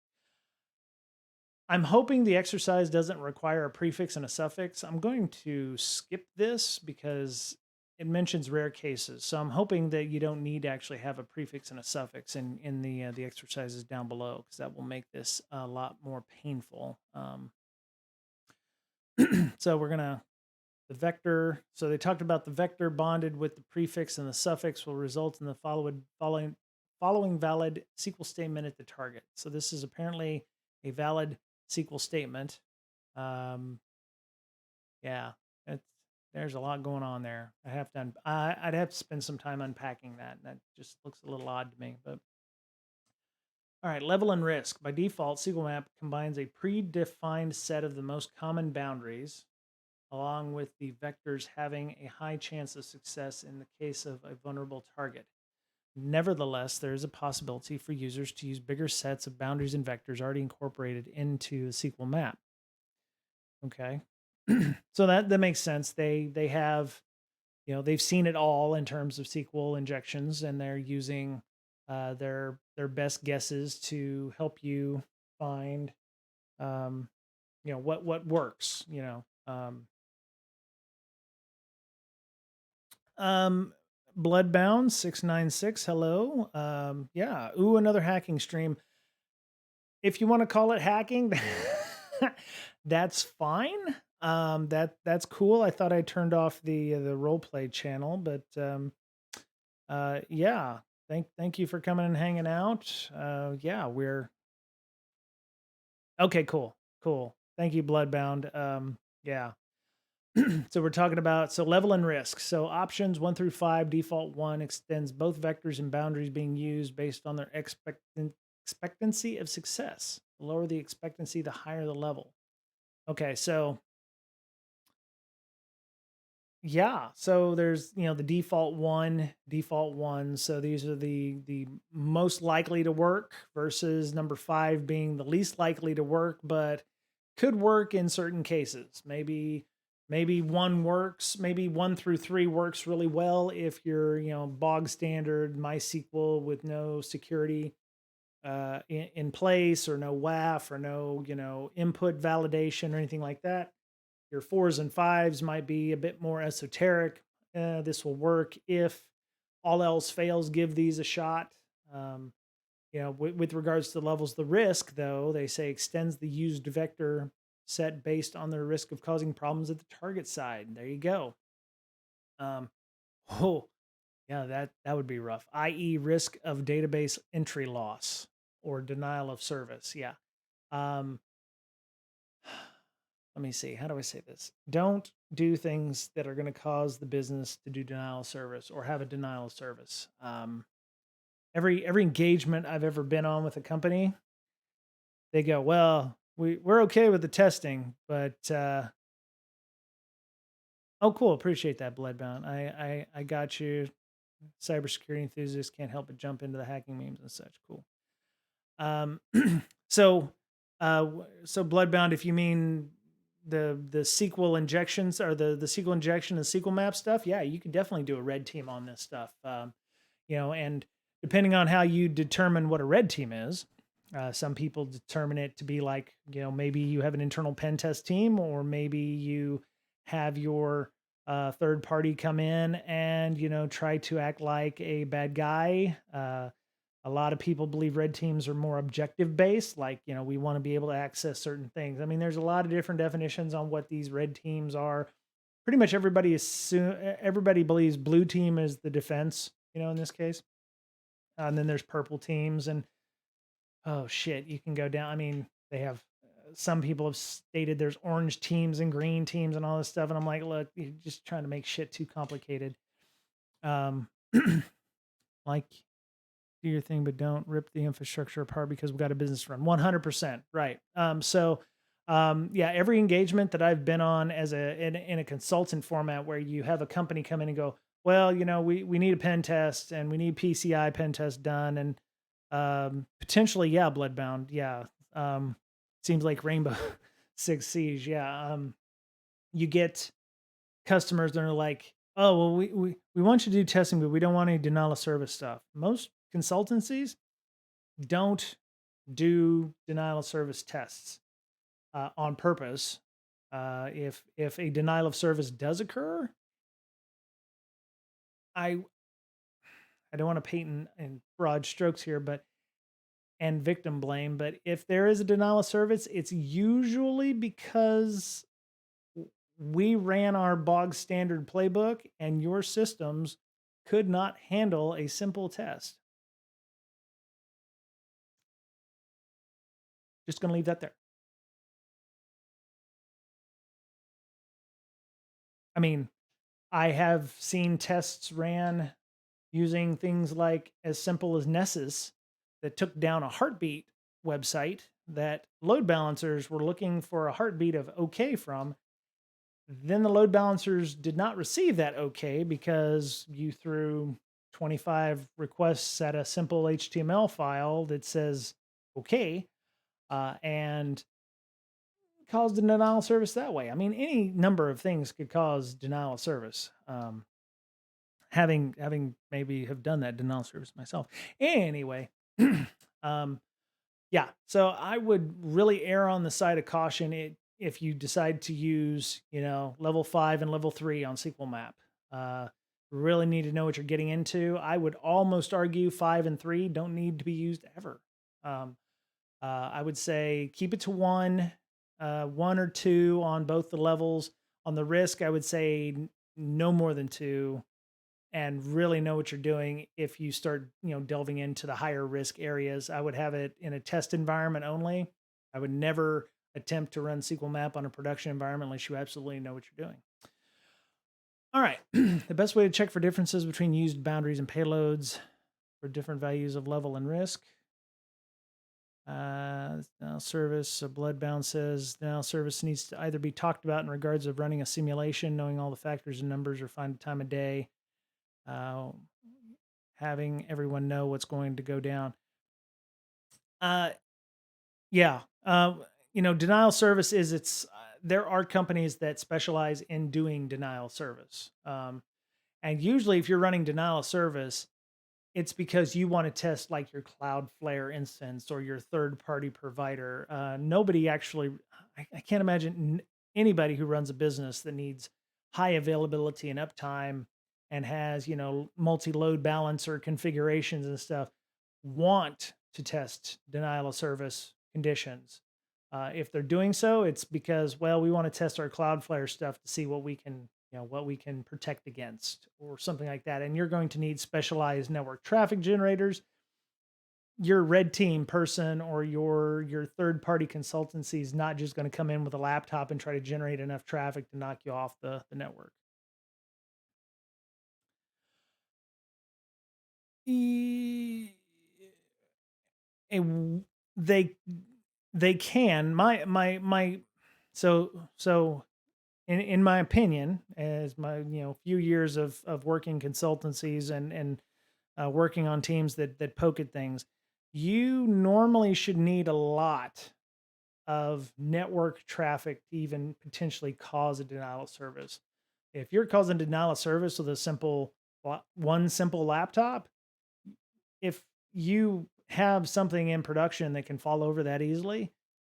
I'm hoping the exercise doesn't require a prefix and a suffix. I'm going to skip this because it mentions rare cases. So I'm hoping that you don't need to actually have a prefix and a suffix in the exercises down below, because that will make this a lot more painful. So we're gonna the vector. So they talked about the vector bonded with the prefix and the suffix will result in the following valid SQL statement at the target. So this is apparently a valid SQL statement. Yeah, it's there's a lot going on there. I'd have to spend some time unpacking that. That just looks a little odd to me. But all right, level and risk. By default, SQL Map combines a predefined set of the most common boundaries, along with the vectors having a high chance of success in the case of a vulnerable target. Nevertheless, there is a possibility for users to use bigger sets of boundaries and vectors already incorporated into the SQL map. Okay. So that makes sense. They have, they've seen it all in terms of SQL injections, and they're using their best guesses to help you find what works. Um, Bloodbound 696. Hello. Yeah. Ooh, another hacking stream. If you want to call it hacking, that's fine. That's cool. I thought I turned off the role play channel, but yeah. Thank you for coming and hanging out. Yeah, we're okay. Cool. Thank you, Bloodbound. Yeah. So we're talking about level and risk. So options 1 through 5, default 1 extends both vectors and boundaries being used based on their expectancy of success. The lower the expectancy, the higher the level. Okay, so yeah, so there's the default one. So these are the most likely to work versus number 5 being the least likely to work, but could work in certain cases. Maybe one works, maybe 1 through 3 works really well if you're, bog standard MySQL with no security in place, or no WAF, or no, input validation or anything like that. Your 4s and 5s might be a bit more esoteric. This will work if all else fails. Give these a shot. With regards to the levels of the risk, though, they say extends the used vector set based on the risk of causing problems at the target side. There you go. Um, oh, yeah, that would be rough. I.e., risk of database entry loss or denial of service. Yeah. Um, let me see. How do I say this? Don't do things that are going to cause the business to do denial of service or have a denial of service. Every engagement I've ever been on with a company, they go, well, we're okay with the testing, but oh, cool, appreciate that, Bloodbound. I got you. Cybersecurity enthusiasts can't help but jump into the hacking memes and such. Cool. Um, so so Bloodbound, if you mean the SQL injections, or the SQL injection and SQL map stuff, yeah, you can definitely do a red team on this stuff. And depending on how you determine what a red team is, some people determine it to be like, maybe you have an internal pen test team, or maybe you have your third party come in and, try to act like a bad guy. A lot of people believe red teams are more objective based, like, we want to be able to access certain things. I mean, there's a lot of different definitions on what these red teams are. Pretty much everybody believes blue team is the defense, in this case. And then there's purple teams, and oh shit, you can go down. I mean, they have some people have stated there's orange teams and green teams and all this stuff. And I'm like, look, you're just trying to make shit too complicated. Like, do your thing, but don't rip the infrastructure apart because we've got a business to run. 100%. Right. Yeah, every engagement that I've been on in a consultant format, where you have a company come in and go, well, we need a pen test and we need PCI pen test done. And Potentially, yeah, Bloodbound, yeah. Um, Seems like Rainbow Six Siege, yeah. You get customers that are like, "Oh, well, we want you to do testing, but we don't want any denial of service stuff." Most consultancies don't do denial of service tests on purpose. If a denial of service does occur, I I don't want to paint in broad strokes here, but and victim blame, but if there is a denial of service, it's usually because we ran our bog standard playbook and your systems could not handle a simple test. Just going to leave that there. I mean, I have seen tests ran using things like as simple as Nessus that took down a heartbeat website that load balancers were looking for a heartbeat of okay from. Then the load balancers did not receive that okay because you threw 25 requests at a simple HTML file that says okay, and caused a denial of service that way. I mean, any number of things could cause denial of service. Having maybe have done that denial of service myself. Anyway, um, yeah. So I would really err on the side of caution if you decide to use, level 5 and level 3 on SQL Map. Uh, really need to know what you're getting into. I would almost argue 5 and 3 don't need to be used ever. Um, I would say keep it to one or two on both the levels. On the risk, I would say no more than two, and really know what you're doing. If you start, delving into the higher risk areas, I would have it in a test environment only. I would never attempt to run SQL Map on a production environment unless you absolutely know what you're doing. All right. The best way to check for differences between used boundaries and payloads for different values of level and risk. Now service, Bloodbound says now service needs to either be talked about in regards of running a simulation, knowing all the factors and numbers, or find a time of day. Having everyone know what's going to go down. Uh, yeah. Denial service is there are companies that specialize in doing denial service. And usually if you're running denial of service, it's because you want to test like your Cloudflare instance or your third party provider. Nobody actually, I can't imagine anybody who runs a business that needs high availability and uptime and has, multi load balancer configurations and stuff want to test denial of service conditions. If they're doing so, it's because, well, we want to test our Cloudflare stuff to see what we can, what we can protect against or something like that. And you're going to need specialized network traffic generators. Your red team person or your third party consultancy is not just going to come in with a laptop and try to generate enough traffic to knock you off the network. E- a- they they can my so in my opinion, as my few years of working consultancies and working on teams that poke at things, you normally should need a lot of network traffic to even potentially cause a denial of service. If you're causing denial of service with a one simple laptop, if you have something in production that can fall over that easily,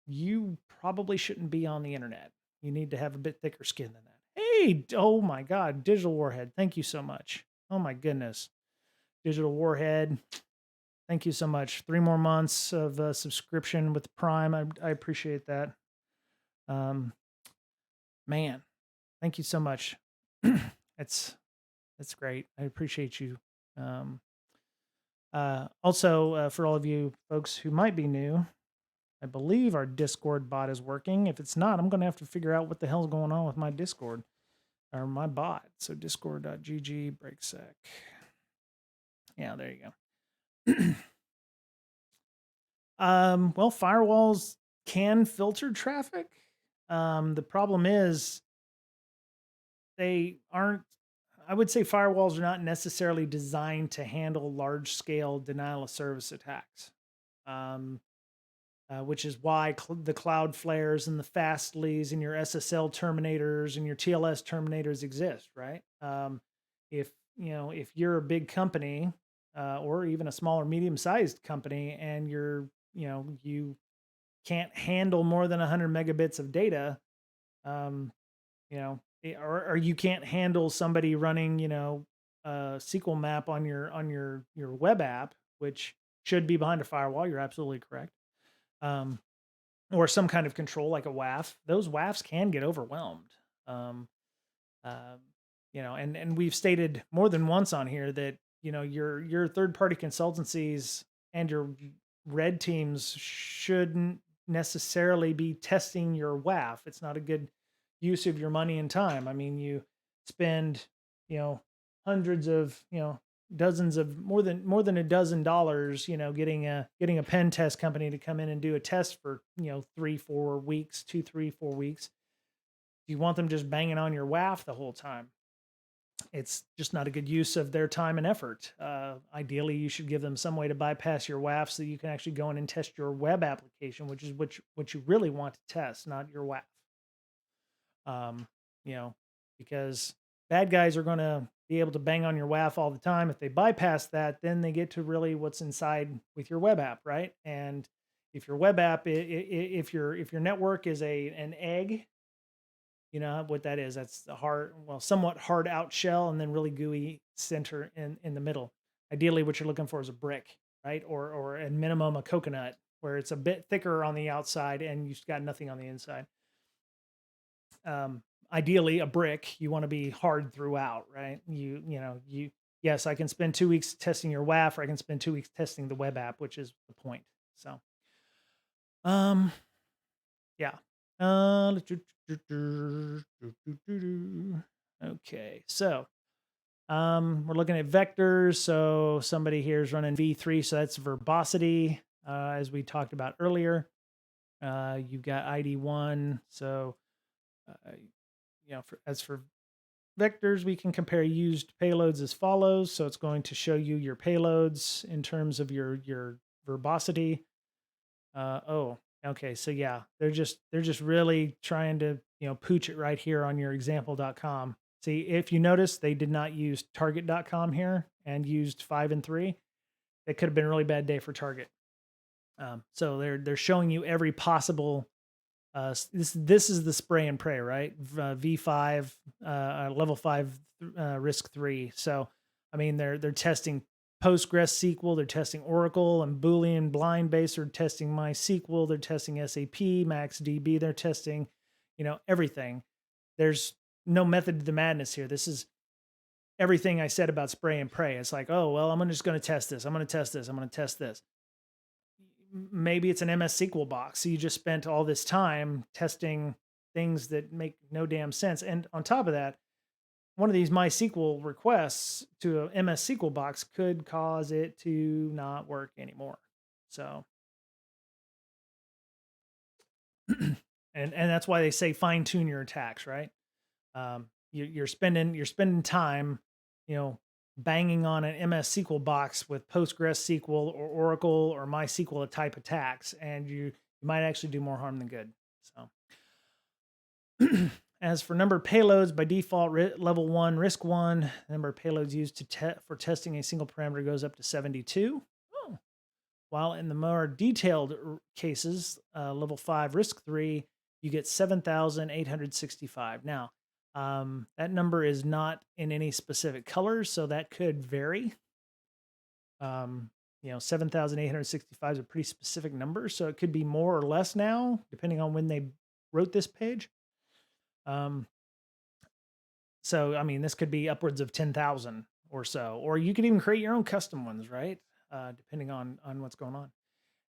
you probably shouldn't be on the internet. You need to have a bit thicker skin than that. Hey, oh my God, Digital Warhead, thank you so much. Oh my goodness, Digital Warhead, thank you so much. 3 more months of subscription with Prime. I appreciate that. Um, Man, thank you so much. It's that's great. I appreciate you. Um, Also, for all of you folks who might be new, I believe our Discord bot is working. If it's not, I'm going to have to figure out what the hell's going on with my Discord or my bot. So discord.gg breaksec. Yeah, there you go. Well, firewalls can filter traffic. The problem is they aren't. I would say firewalls are not necessarily designed to handle large scale denial of service attacks. Um, which is why the Cloudflares and the Fastleys and your SSL terminators and your TLS terminators exist, right? If if you're a big company or even a small or medium-sized company, and you can't handle more than 100 megabits of data, um, or you can't handle somebody running, a SQL map on your web app, which should be behind a firewall. You're absolutely correct. Um, or some kind of control like a WAF. Those WAFs can get overwhelmed. Um, um, and we've stated more than once on here that your third party consultancies and your red teams shouldn't necessarily be testing your WAF. It's not a good use of your money and time. I mean, you spend you know hundreds of dozens of more than a dozen dollars, getting a pen test company to come in and do a test for 3 4 weeks, 2 3 4 weeks. You want them just banging on your WAF the whole time. It's just not a good use of their time and effort. Ideally, you should give them some way to bypass your WAF so you can actually go in and test your web application, which is what you really want to test, not your WAF. Um, you know, because bad guys are going to be able to bang on your WAF all the time. If they bypass that, then they get to really what's inside with your web app, right? And if your web app, if your network is an egg, you know what that is. That's the hard, well, somewhat hard out shell, and then really gooey center in the middle. Ideally, what you're looking for is a brick, right? Or at minimum a coconut, where it's a bit thicker on the outside and you've got nothing on the inside. Ideally a brick, you want to be hard throughout, right? Yes, I can spend 2 weeks testing your WAF, or I can spend 2 weeks testing the web app, which is the point. So um yeah. Okay, so we're looking at vectors. So somebody here is running v3, so that's verbosity, as we talked about earlier. You've got ID1. So as for vectors, we can compare used payloads as follows. So it's going to show you your payloads in terms of your verbosity. Okay. So yeah, they're just really trying to pooch it right here on your example.com. See, if you notice, they did not use target.com here and used 5 and 3. It could have been a really bad day for Target. So they're showing you every possible. This is the spray and pray, right? V5, level 5, risk 3. So, I mean, they're testing PostgreSQL, they're testing Oracle and Boolean blind base, they're testing MySQL, they're testing SAP, MaxDB, they're testing, everything. There's no method to the madness here. This is everything I said about spray and pray. It's like, oh, well, I'm just going to test this. I'm going to test this. I'm going to test this. Maybe it's an MS SQL box. So you just spent all this time testing things that make no damn sense. And on top of that, one of these MySQL requests to a MS SQL box could cause it to not work anymore. So, and that's why they say fine tune your attacks, right? You're spending time, banging on an MS SQL box with PostgreSQL or Oracle or MySQL type attacks, and you might actually do more harm than good. So, as for number of payloads, by default, level 1, risk 1, number of payloads used for testing a single parameter goes up to 72. Oh. While in the more detailed cases, level 5, risk 3, you get 7,865. Now, that number is not in any specific colors, so that could vary. 7,865 is a pretty specific number, so it could be more or less now, depending on when they wrote this page. So, I mean, this could be upwards of 10,000 or so, or you could even create your own custom ones, right? Depending on what's going on.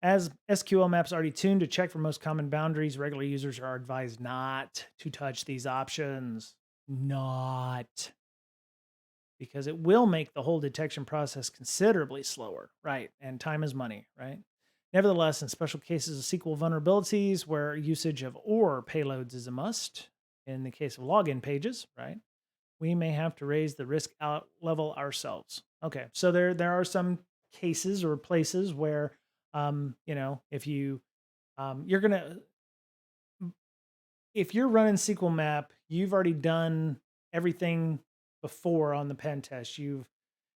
As SQL maps already tuned to check for most common boundaries, regular users are advised not to touch these options. Not. Because it will make the whole detection process considerably slower, right? And time is money, right? Nevertheless, in special cases of SQL vulnerabilities where usage of OR payloads is a must, in the case of login pages, right? we may have to raise the risk out level ourselves. Okay, so there are some cases or places where, if you're gonna if you're running SQL map, you've already done everything before on the pen test. You've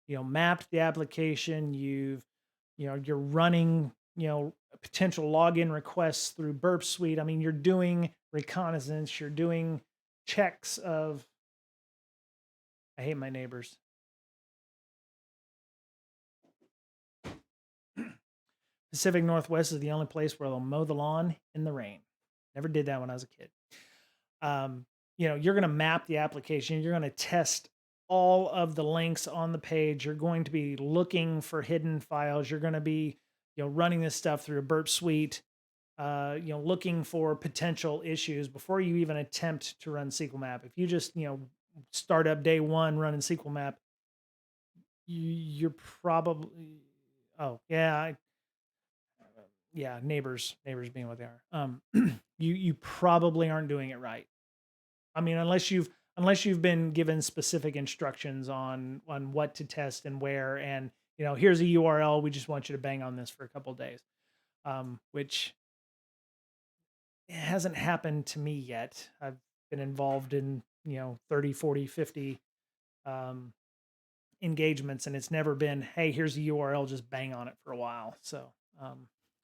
mapped the application. You're running potential login requests through Burp Suite. I mean, you're doing reconnaissance. You're doing checks of. I hate my neighbors. Pacific Northwest is the only place where they'll mow the lawn in the rain. Never did that when I was a kid. You're going to map the application. You're going to test all of the links on the page. You're going to be looking for hidden files. You're going to be, running this stuff through a Burp Suite. Looking for potential issues before you even attempt to run SQL Map. If you just, start up day one running SQL Map, you're probably, oh yeah, yeah, neighbors being what they are. You probably aren't doing it right. I mean, unless you've been given specific instructions on what to test and where, and here's a URL. We just want you to bang on this for a couple of days, which hasn't happened to me yet. I've been involved in 30, 40, 50 um, engagements, and it's never been, hey, here's a URL, just bang on it for a while. So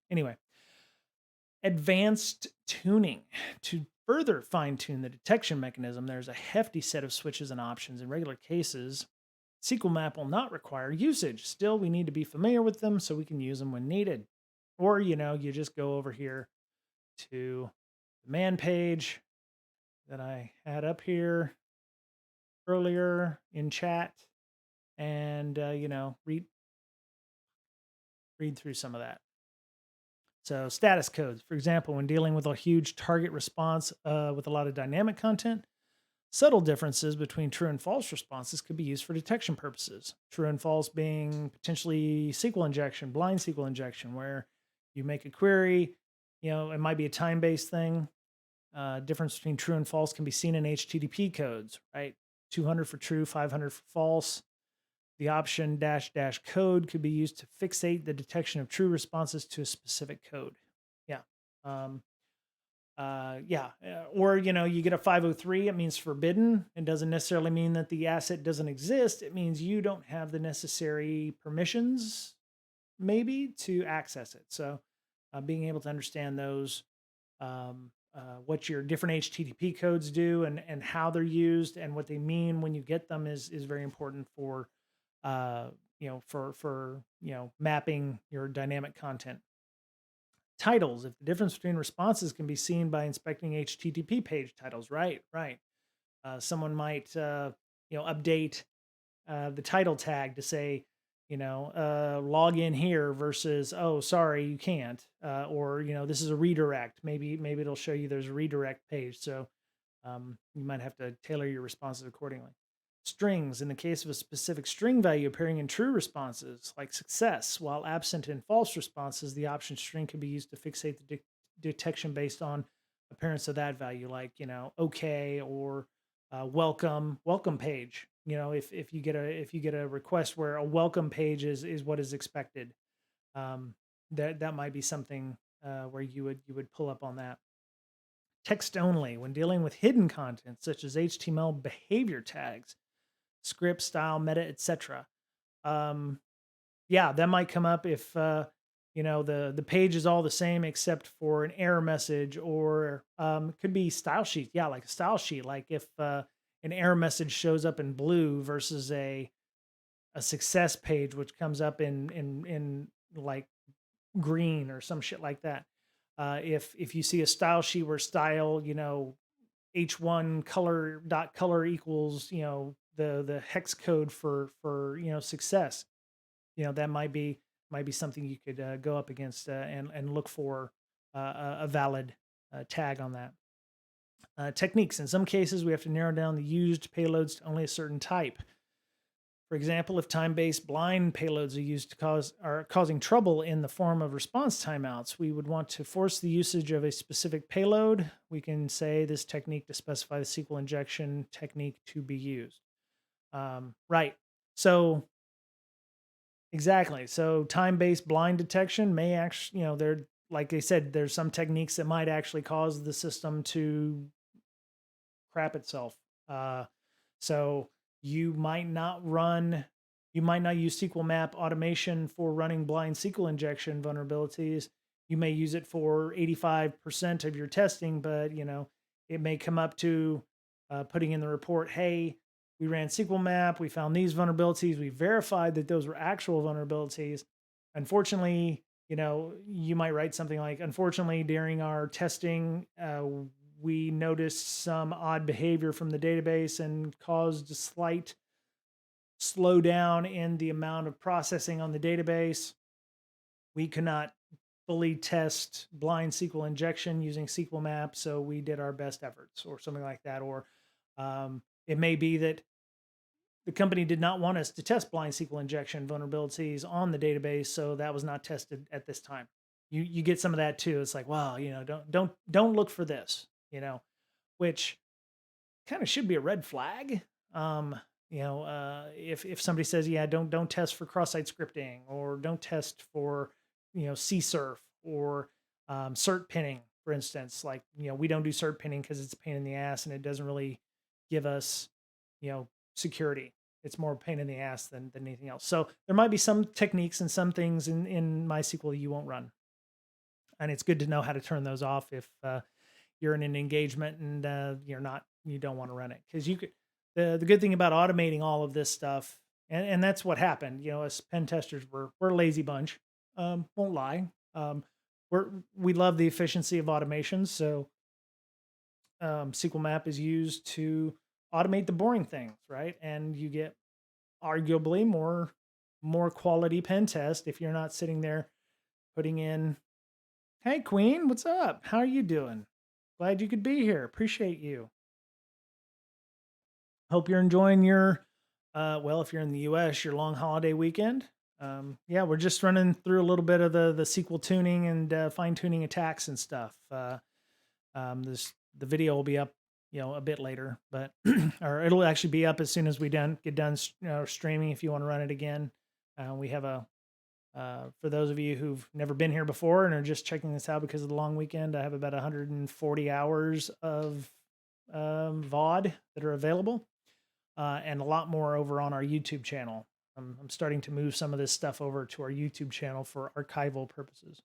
anyway. Advanced tuning. To further fine tune the detection mechanism, there's a hefty set of switches and options. In regular cases, SQL Map will not require usage. Still, we need to be familiar with them so we can use them when needed. Or, you just go over here to the man page that I had up here earlier in chat and, read through some of that. So status codes, for example, when dealing with a huge target response with a lot of dynamic content, subtle differences between true and false responses could be used for detection purposes. True and false being potentially SQL injection, blind SQL injection, where you make a query, it might be a time-based thing. Difference between true and false can be seen in HTTP codes, right? 200 for true, 500 for false. The option dash dash code could be used to fixate the detection of true responses to a specific code. Yeah. Or, you get a 503, it means forbidden. It doesn't necessarily mean that the asset doesn't exist. It means you don't have the necessary permissions, maybe, to access it. So being able to understand those, what your different HTTP codes do and how they're used and what they mean when you get them is very important for mapping your dynamic content. Titles. If the difference between responses can be seen by inspecting HTTP page titles, right. Someone might update the title tag to say log in here versus, oh, sorry, you can't, or this is a redirect. Maybe it'll show you there's a redirect page, so you might have to tailor your responses accordingly. Strings. In the case of a specific string value appearing in true responses, like success, while absent in false responses, the option string can be used to fixate the detection based on appearance of that value, like, okay, or welcome page. If you get a request where a welcome page is what is expected, that might be something where you would pull up on that. Text only. When dealing with hidden content such as HTML behavior tags, script, style, meta, etc. That might come up if the page is all the same except for an error message, or it could be style sheet. Yeah, like a style sheet. Like if an error message shows up in blue versus a success page which comes up in like green or some shit like that. If you see a style sheet where style, h1 color equals the hex code for success, that might be something you could go up against and look for a valid tag on that. Techniques. In some cases, we have to narrow down the used payloads to only a certain type. For example, if time-based blind payloads are causing trouble in the form of response timeouts, we would want to force the usage of a specific payload. We can say this technique to specify the SQL injection technique to be used. Right. So exactly. So time-based blind detection may actually, there, like they said, there's some techniques that might actually cause the system to crap itself. Uh, so you might not run, you might not use SQL map automation for running blind SQL injection vulnerabilities. You may use it for 85% of your testing, but it may come up to putting in the report, hey, we ran SQL map, we found these vulnerabilities, we verified that those were actual vulnerabilities. Unfortunately, you might write something like, unfortunately, during our testing, we noticed some odd behavior from the database and caused a slight slowdown in the amount of processing on the database. We could not fully test blind SQL injection using SQL map, so we did our best efforts, or something like that. Or it may be that the company did not want us to test blind SQL injection vulnerabilities on the database, so that was not tested at this time. You get some of that too. It's like, wow, don't look for this, which kind of should be a red flag. If somebody says, yeah, don't test for cross-site scripting, or don't test for CSRF or cert pinning, for instance. Like, we don't do cert pinning because it's a pain in the ass and it doesn't really give us security. It's more pain in the ass than anything else. So there might be some techniques and some things in MySQL you won't run, and it's good to know how to turn those off if you're in an engagement and you don't want to run it, because you could. The good thing about automating all of this stuff, and that's what happened. As pen testers, we're a lazy bunch. Won't lie. We love the efficiency of automation, so SQL Map is used to automate the boring things, right? And you get arguably more quality pen test if you're not sitting there putting in, "Hey Queen, what's up? How are you doing? Glad you could be here. Appreciate you. Hope you're enjoying your well, if you're in the US, your long holiday weekend." Yeah, we're just running through a little bit of the SQL tuning and fine tuning attacks and stuff. The video will be up, a bit later, but or it'll actually be up as soon as we get done streaming. If you want to run it again, we have for those of you who've never been here before and are just checking this out because of the long weekend, I have about 140 hours of VOD that are available, and a lot more over on our YouTube channel. I'm starting to move some of this stuff over to our YouTube channel for archival purposes.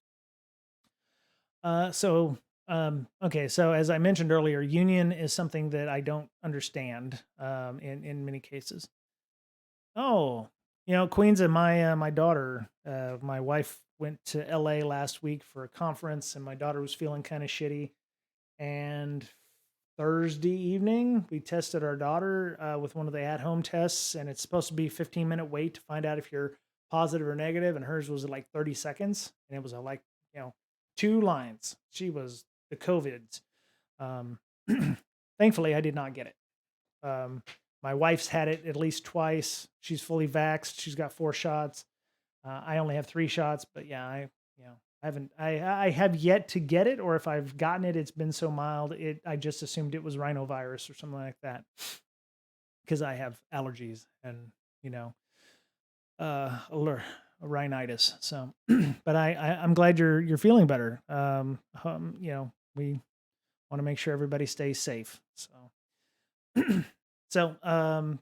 Okay, so as I mentioned earlier, union is something that I don't understand in many cases. Oh, Queens and my daughter, my wife went to LA last week for a conference, and my daughter was feeling kind of shitty. And Thursday evening, we tested our daughter with one of the at-home tests, and it's supposed to be a 15-minute wait to find out if you're positive or negative, and hers was like 30 seconds, and it was like 2 lines. She was the COVIDs. Thankfully, I did not get it. My wife's had it at least twice. She's fully vaxxed. She's got 4 shots. I only have 3 shots, but yeah, I have yet to get it, or if I've gotten it, it's been so mild. I just assumed it was rhinovirus or something like that, because I have allergies and rhinitis. So, but I'm glad you're feeling better. We want to make sure everybody stays safe. So,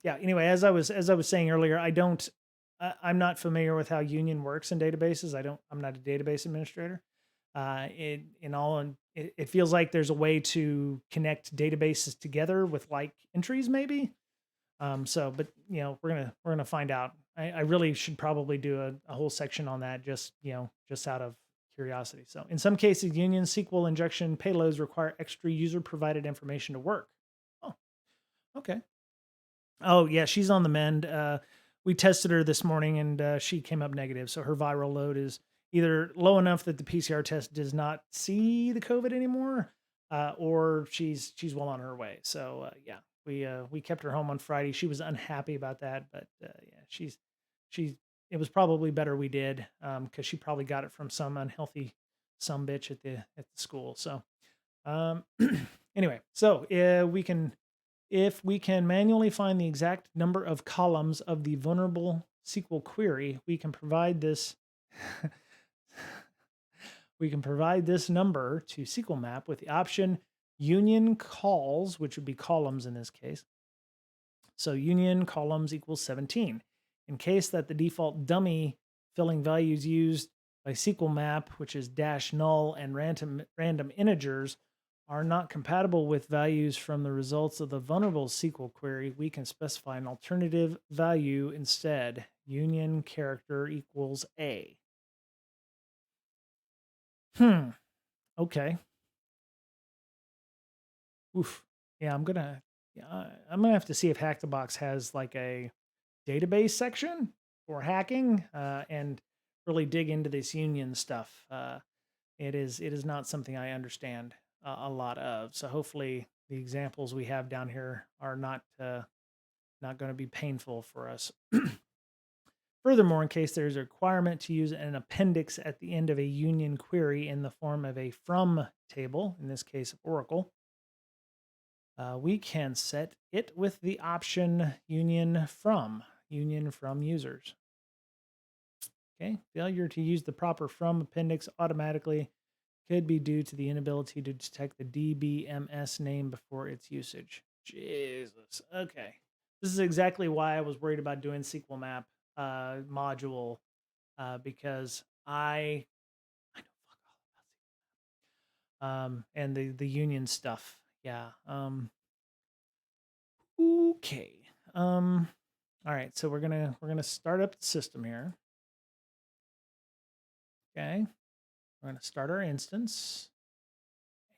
yeah. Anyway, as I was saying earlier, I'm not familiar with how union works in databases. I'm not a database administrator. It feels like there's a way to connect databases together with like entries, maybe. But we're gonna find out. I really should probably do a whole section on that, just out of curiosity. So in some cases, union SQL injection payloads require extra user provided information to work. Oh, okay. Oh yeah, she's on the mend. We tested her this morning, and she came up negative. So her viral load is either low enough that the PCR test does not see the COVID anymore, or she's well on her way. So yeah, We kept her home on Friday. She was unhappy about that, but yeah, she it was probably better we did, because she probably got it from some unhealthy some bitch at the school. So um, anyway, so we can if we can manually find the exact number of columns of the vulnerable SQL query, we can provide this we can provide this number to SQL map with the option union calls, which would be columns in this case. So union columns equals 17. In case that the default dummy filling values used by SQL map, which is dash null and random integers, are not compatible with values from the results of the vulnerable SQL query, we can specify an alternative value instead. Union character equals A. Okay. Oof. Yeah, I'm gonna have to see if hackthebox has like a database section for hacking, and really dig into this union stuff. It is not something I understand a lot of. So hopefully the examples we have down here are not going to be painful for us. Furthermore, in case there's a requirement to use an appendix at the end of a union query in the form of a from table, in this case Oracle, we can set it with the option union from users. Okay, failure to use the proper from appendix automatically could be due to the inability to detect the DBMS name before its usage. Jesus. Okay. This is exactly why I was worried about doing SQL map module, because I know fuck all about SQL. And the union stuff. Yeah. Okay. All right, so we're gonna start up the system here. Okay. We're gonna start our instance.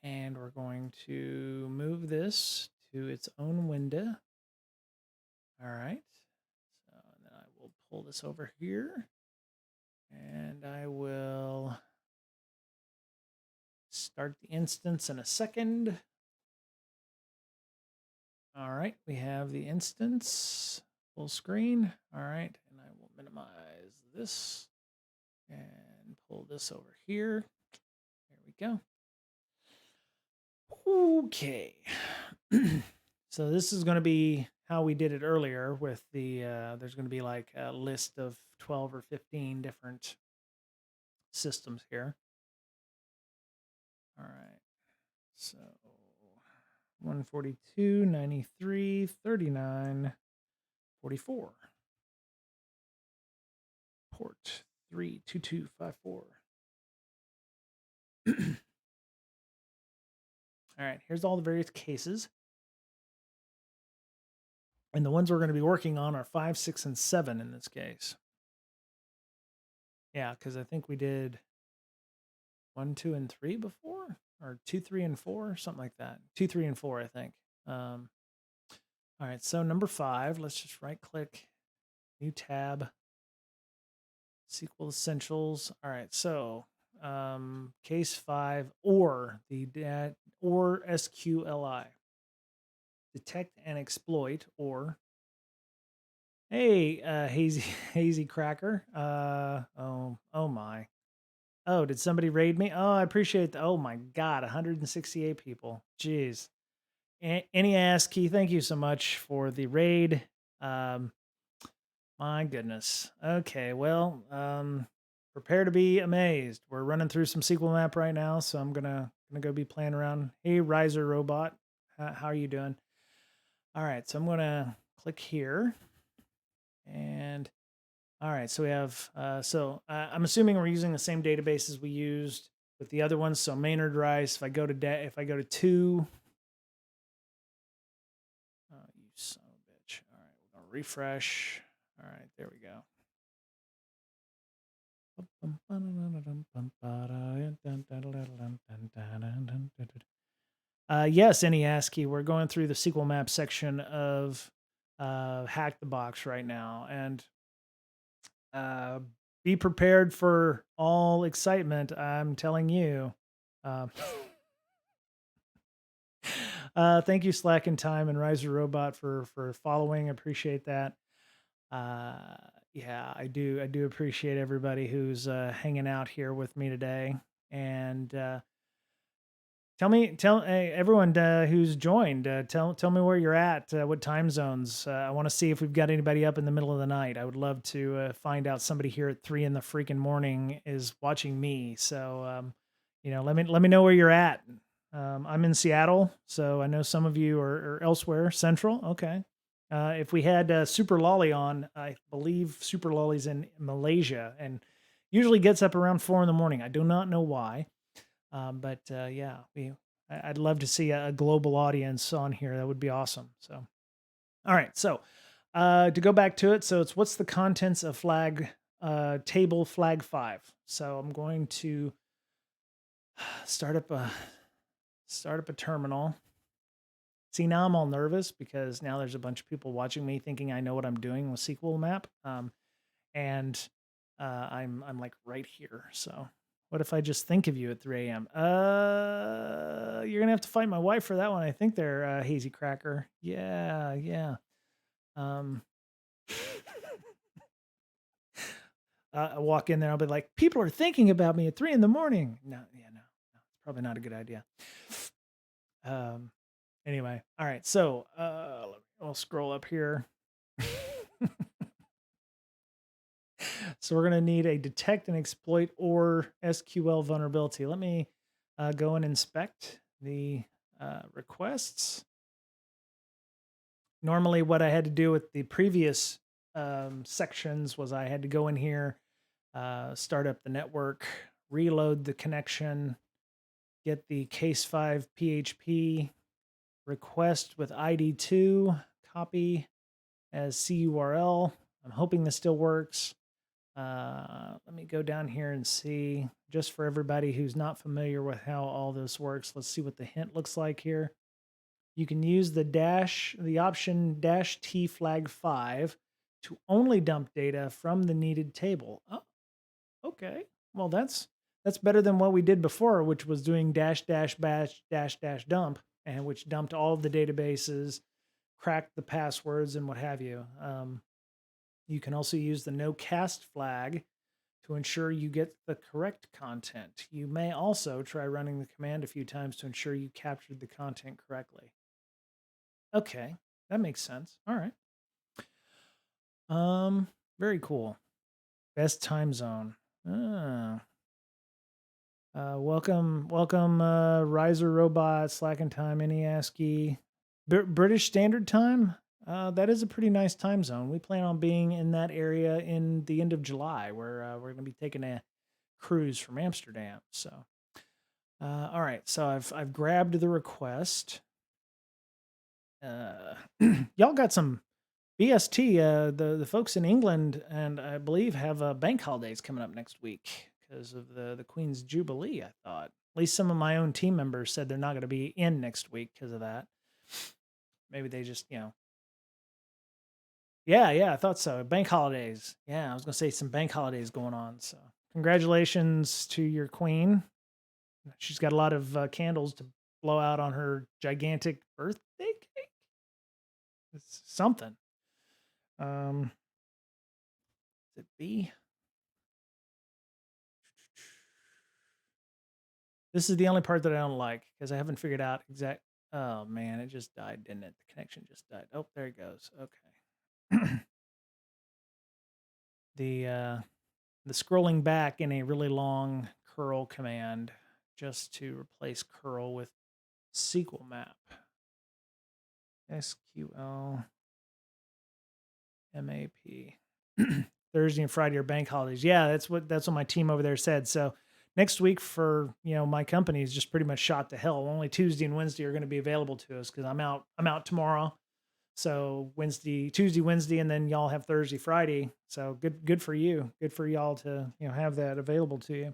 And we're going to move this to its own window. All right. So then I will pull this over here. And I will start the instance in a second. All right, we have the instance full screen. All right, and I will minimize this and pull this over here. There we go. Okay. So this is going to be how we did it earlier with the, there's going to be like a list of 12 or 15 different systems here. All right. So 142, 93, 39, 44. Port 32254. All right, here's all the various cases. And the ones we're going to be working on are 5, 6, and 7 in this case. Yeah, because I think we did 1, 2, and 3 before, or 2, 3, and 4, something like that. 2, 3, and 4, I think. All right, so number 5, let's just right click, new tab, SQL Essentials. All right, so case 5, or SQLI. Detect and exploit, or hey, hazy cracker. Oh my. Oh, did somebody raid me? Oh, I appreciate oh my God, 168 people. Jeez. Any ASCII, thank you so much for the raid. My goodness. Okay, well, prepare to be amazed. We're running through some SQL map right now, so I'm gonna go be playing around. Hey, Riser Robot, how are you doing? All right, so I'm gonna click here, and all right, so we have I'm assuming we're using the same database as we used with the other ones. So Maynard Rice. If I go to 2, you son of a bitch. All right, we're gonna refresh. All right, there we go. Yes, any ASCII. We're going through the SQL map section of Hack the Box right now, and be prepared for all excitement. I'm telling you. Thank you, Slack and Time and Riser Robot for following. Appreciate that. Uh, yeah, I do appreciate everybody who's hanging out here with me today. And tell everyone who's joined. Tell me where you're at. What time zones? I want to see if we've got anybody up in the middle of the night. I would love to find out somebody here at 3 in the freaking morning is watching me. So, let me know where you're at. I'm in Seattle, so I know some of you are elsewhere. Central, okay. If we had Super Lolly on, I believe Super Lolly's in Malaysia and usually gets up around 4 in the morning. I do not know why. But yeah, I'd love to see a global audience on here. That would be awesome. So, all right. So, to go back to it, so it's what's the contents of table flag 5. So I'm going to start up a terminal. See, now I'm all nervous because now there's a bunch of people watching me thinking I know what I'm doing with SQL map. And I'm like right here. So what if I just think of you at 3 a.m.? You're gonna have to fight my wife for that one. I think they're hazy cracker. Yeah, yeah. Um, I walk in there. I'll be like, people are thinking about me at 3 in the morning. No, yeah, no, it's probably not a good idea. Um, anyway, all right. So I'll scroll up here. So we're going to need a detect and exploit or SQL vulnerability. Let me go and inspect the requests. Normally what I had to do with the previous sections was I had to go in here, start up the network, reload the connection, get the case 5 PHP request with ID2, copy as CURL. I'm hoping this still works. Let me go down here and see, just for everybody who's not familiar with how all this works. Let's see what the hint looks like here. You can use the option -t flag 5 to only dump data from the needed table. Oh, okay. Well, that's better than what we did before, which was doing -bash -dump, and which dumped all of the databases, cracked the passwords, and what have you. You can also use the no cast flag to ensure you get the correct content. You may also try running the command a few times to ensure you captured the content correctly. Okay, that makes sense. All right. Very cool. Best time zone. Ah. Welcome, Riser Robot, Slack and Time, any ASCII. British Standard Time. That is a pretty nice time zone. We plan on being in that area in the end of July, where we're going to be taking a cruise from Amsterdam. So, all right. So I've grabbed the request. Y'all got some BST. The folks in England and I believe have bank holidays coming up next week because of the Queen's Jubilee. I thought at least some of my own team members said they're not going to be in next week because of that. Maybe they just yeah, I thought so. Bank holidays. Yeah, I was gonna say some bank holidays going on. So congratulations to your queen. She's got a lot of candles to blow out on her gigantic birthday cake. It's something. Is it B? This is the only part that I don't like because I haven't figured out exact. Oh man, it just died, didn't it? The connection just died. Oh, there it goes. Okay. The scrolling back in a really long curl command just to replace curl with SQL map. SQL MAP. Thursday and Friday are bank holidays. Yeah, that's what my team over there said. So next week for my company is just pretty much shot to hell. Only Tuesday and Wednesday are going to be available to us because I'm out tomorrow. So Tuesday, Wednesday, and then y'all have Thursday, Friday. So good for you. Good for y'all to have that available to you.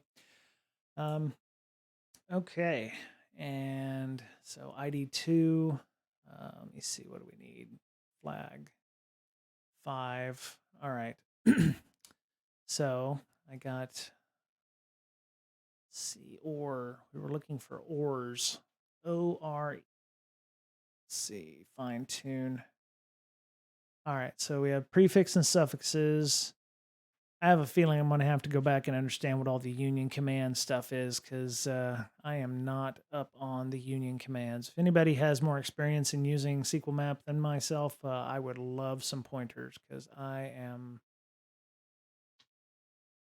Okay, and so ID2. Let me see. What do we need? Flag 5. All right. So I got. Let's see, we were looking for ors. OR see, fine tune. All right, so we have prefix and suffixes. I have a feeling I'm going to have to go back and understand what all the union command stuff is because I am not up on the union commands. If anybody has more experience in using SQL Map than myself, I would love some pointers because I am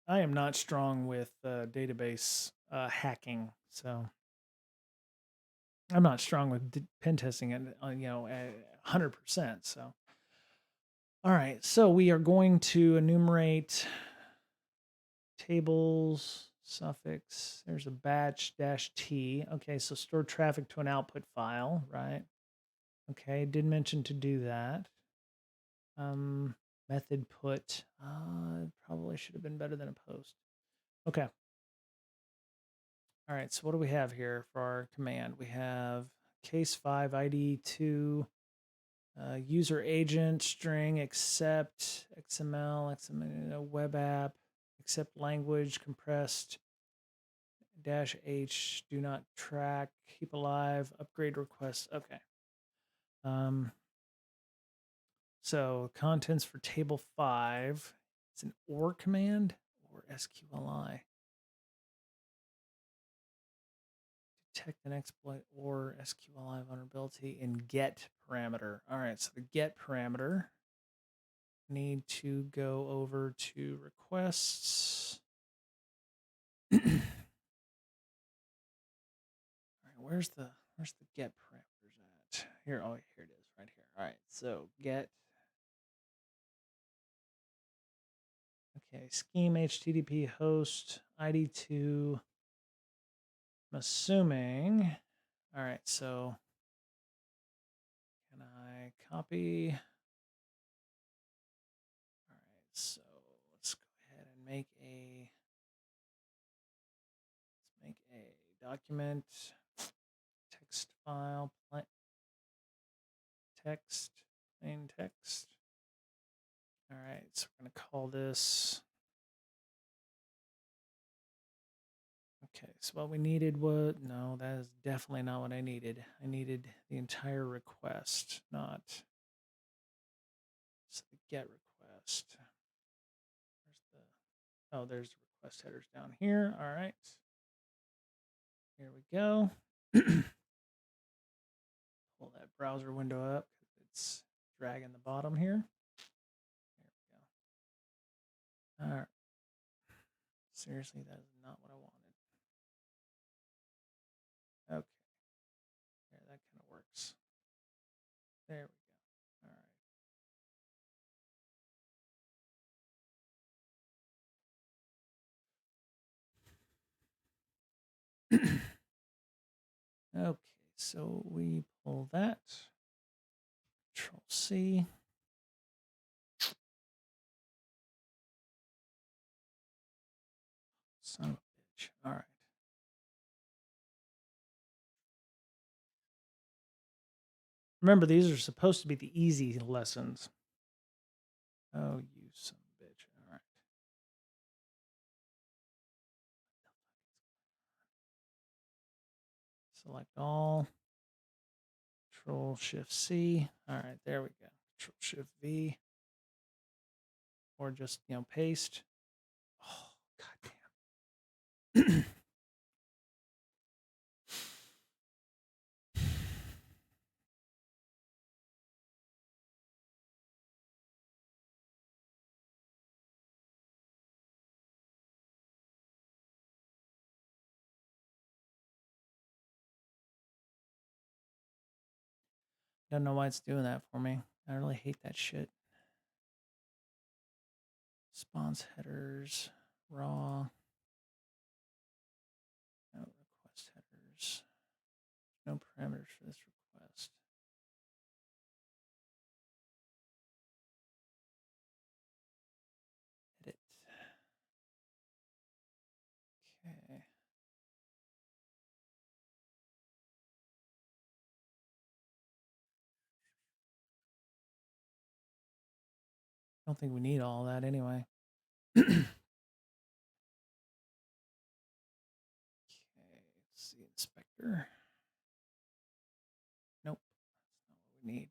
not strong with database hacking, so I'm not strong with pen testing at 100%. So, all right, so we are going to enumerate tables, suffix. There's a batch dash T. Okay, so store traffic to an output file, right? Okay, did mention to do that. Method put. Probably should have been better than a post. Okay. All right, so what do we have here for our command? We have case 5 ID 2 user agent string accept XML web app accept language compressed dash H do not track keep alive upgrade requests. Okay. So contents for table 5. It's an or command or SQLI. Detect an exploit or SQLI vulnerability in get parameter. All right, so the get parameter need to go over to requests. All right, where's the get parameters at? Here, oh, here it is, right here. All right, so get. Okay, scheme HTTP host ID2. I'm assuming. All right, so can I copy? All right, so let's go ahead and make a document text file text plain text. All right, so we're going to call this. Okay, so what we needed was, no, that is definitely not what I needed. I needed the entire request, not so the get request. There's the request headers down here. All right. Here we go. Pull that browser window up. It's dragging the bottom here. There we go. All right. Seriously, that is not what I wanted. Okay. Yeah, that kind of works. There we go. All right. Okay, so we pull that. Control C. Son of a bitch. All right. Remember, these are supposed to be the easy lessons. Oh, you son of a bitch. All right. Select all. Control Shift C. All right, there we go. Control Shift V. Or just, paste. Oh, goddamn. Don't know why it's doing that for me. I really hate that shit. Response headers, raw. No request headers. No parameters for this request. Edit. Okay. I don't think we need all that anyway. Okay, let's see, inspector. Nope, need.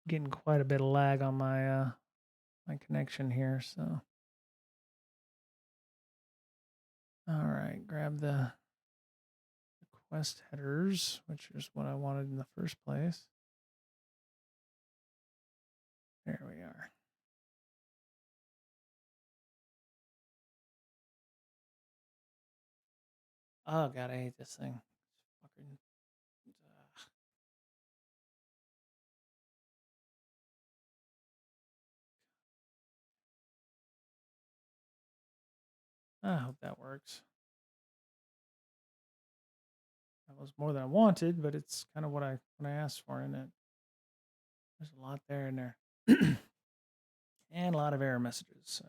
Getting quite a bit of lag on my connection here, so. All right, grab the request headers, which is what I wanted in the first place. There we are. Oh god, I hate this thing. Fucking. I hope that works. That was more than I wanted, but it's kind of what I asked for in it. There's a lot there in there, and a lot of error messages. So,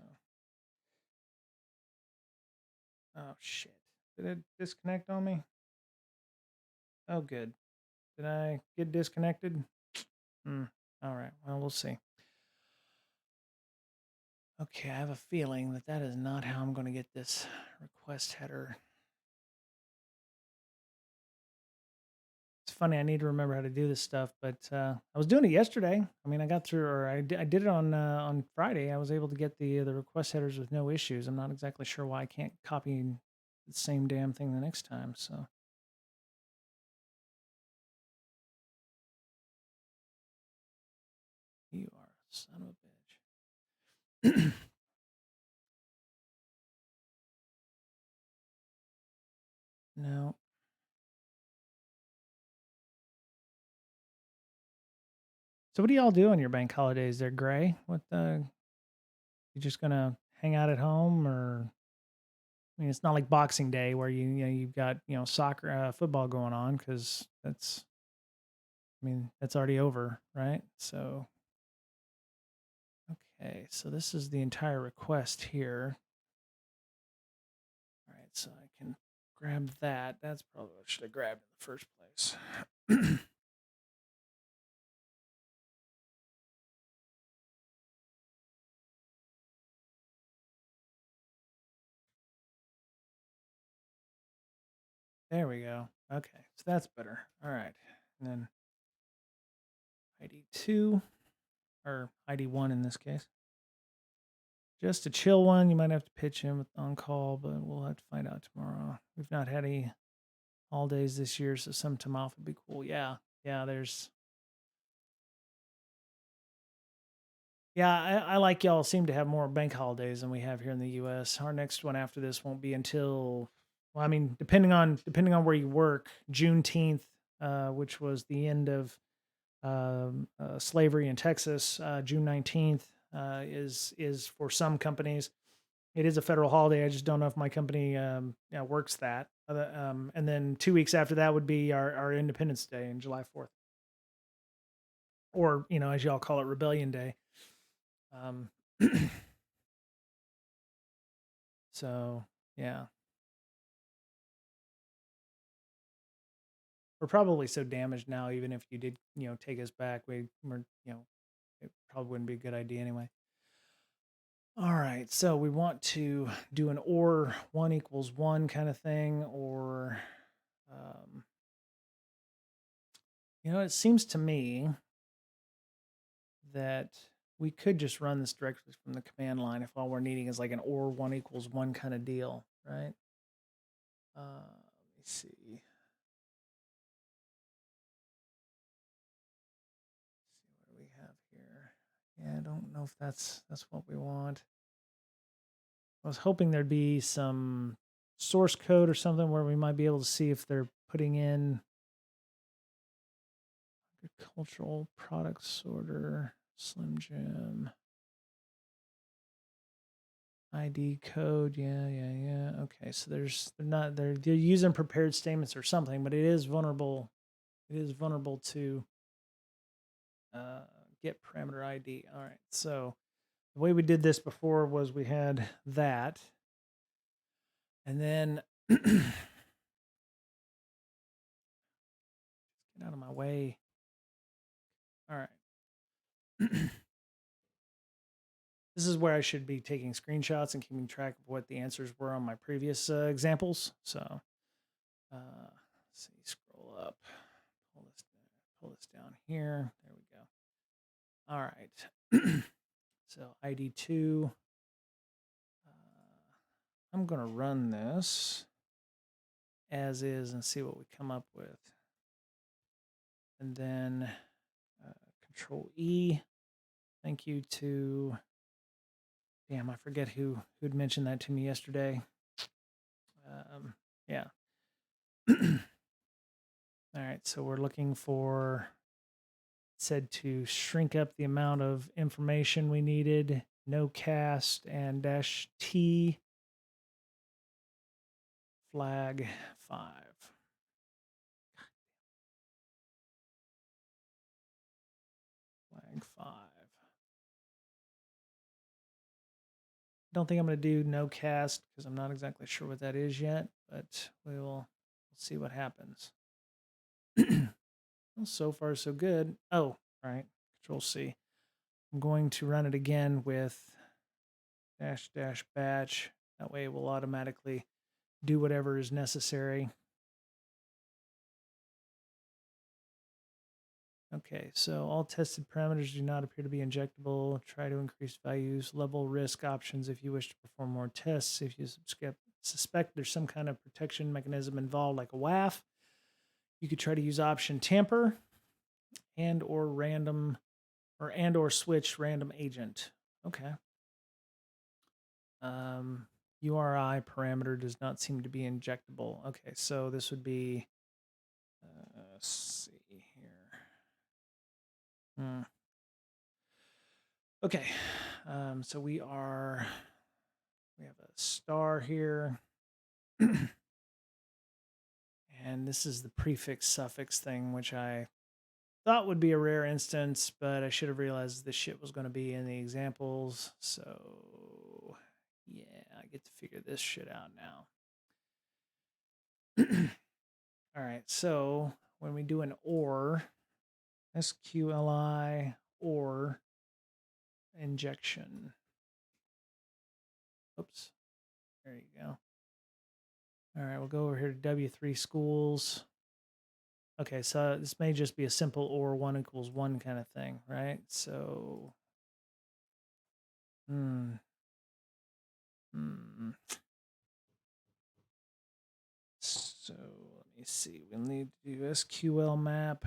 oh shit, did it disconnect on me? Oh good. Did I get disconnected? All right. Well, we'll see. Okay, I have a feeling that that is not how I'm going to get this request header. It's funny, I need to remember how to do this stuff, but I was doing it yesterday. I mean, I got through, or I did it on Friday. I was able to get the request headers with no issues. I'm not exactly sure why I can't copy the same damn thing the next time. So you are a son of a bitch. No. So what do y'all do on your bank holidays? They're gray. What the? You just gonna hang out at home, or I mean, it's not like Boxing Day where you've got soccer, football going on, because that's, I mean, that's already over, right? So okay, so this is the entire request here. All right, so I can grab that. That's probably what I should have grabbed in the first place. There we go. Okay, so that's better. All right, and then ID2, or ID1 in this case. Just a chill one. You might have to pitch in with on call, but we'll have to find out tomorrow. We've not had any all days this year, so some time off would be cool. Yeah, yeah. I like y'all seem to have more bank holidays than we have here in the U.S. Our next one after this won't be until, well, I mean, depending on where you work, Juneteenth, which was the end of slavery in Texas. June 19th is for some companies. It is a federal holiday. I just don't know if my company works that. And then 2 weeks after that would be our Independence Day in July 4th, or as y'all call it, Rebellion Day. Um, so yeah, we're probably so damaged now. Even if you did, take us back, we're, it probably wouldn't be a good idea anyway. All right, so we want to do an or 1 = 1 kind of thing, or um, it seems to me that we could just run this directly from the command line if all we're needing is like an or 1 = 1 kind of deal, right? Let me see. See what do we have here. Yeah, I don't know if that's what we want. I was hoping there'd be some source code or something where we might be able to see if they're putting in agricultural product sorter, Slim Jim, ID code. Yeah. Okay, so they're using prepared statements or something, but it is vulnerable. It is vulnerable to get parameter ID. All right, so the way we did this before was we had that, and then get out of my way. All right. This is where I should be taking screenshots and keeping track of what the answers were on my previous examples. So let's see, scroll up, pull this down here. There we go. All right. So ID2. I'm going to run this as is and see what we come up with. And then Control E. Thank you to, damn, I forget who'd mentioned that to me yesterday. Yeah. All right, so we're looking for, said to shrink up the amount of information we needed, no cast, and -T, flag 5. Flag 5. Don't think I'm going to do no cast because I'm not exactly sure what that is yet, but we'll see what happens. Well, so far, so good. Oh, all right. Control C. I'm going to run it again with --batch. That way it will automatically do whatever is necessary. Okay, so all tested parameters do not appear to be injectable. Try to increase values. Level risk options if you wish to perform more tests. If you suspect there's some kind of protection mechanism involved, like a WAF, you could try to use option tamper and or switch random agent. Okay. URI parameter does not seem to be injectable. Okay, so this would be, let's see here. Okay, so we have a star here. And this is the prefix suffix thing, which I thought would be a rare instance, but I should have realized this shit was going to be in the examples. So yeah, I get to figure this shit out now. All right, so when we do an OR, SQLI OR injection. Oops, there you go. All right, we'll go over here to W3 schools. Okay, so this may just be a simple OR 1 = 1 kind of thing, right? So, So let me see. We'll need to do SQL map.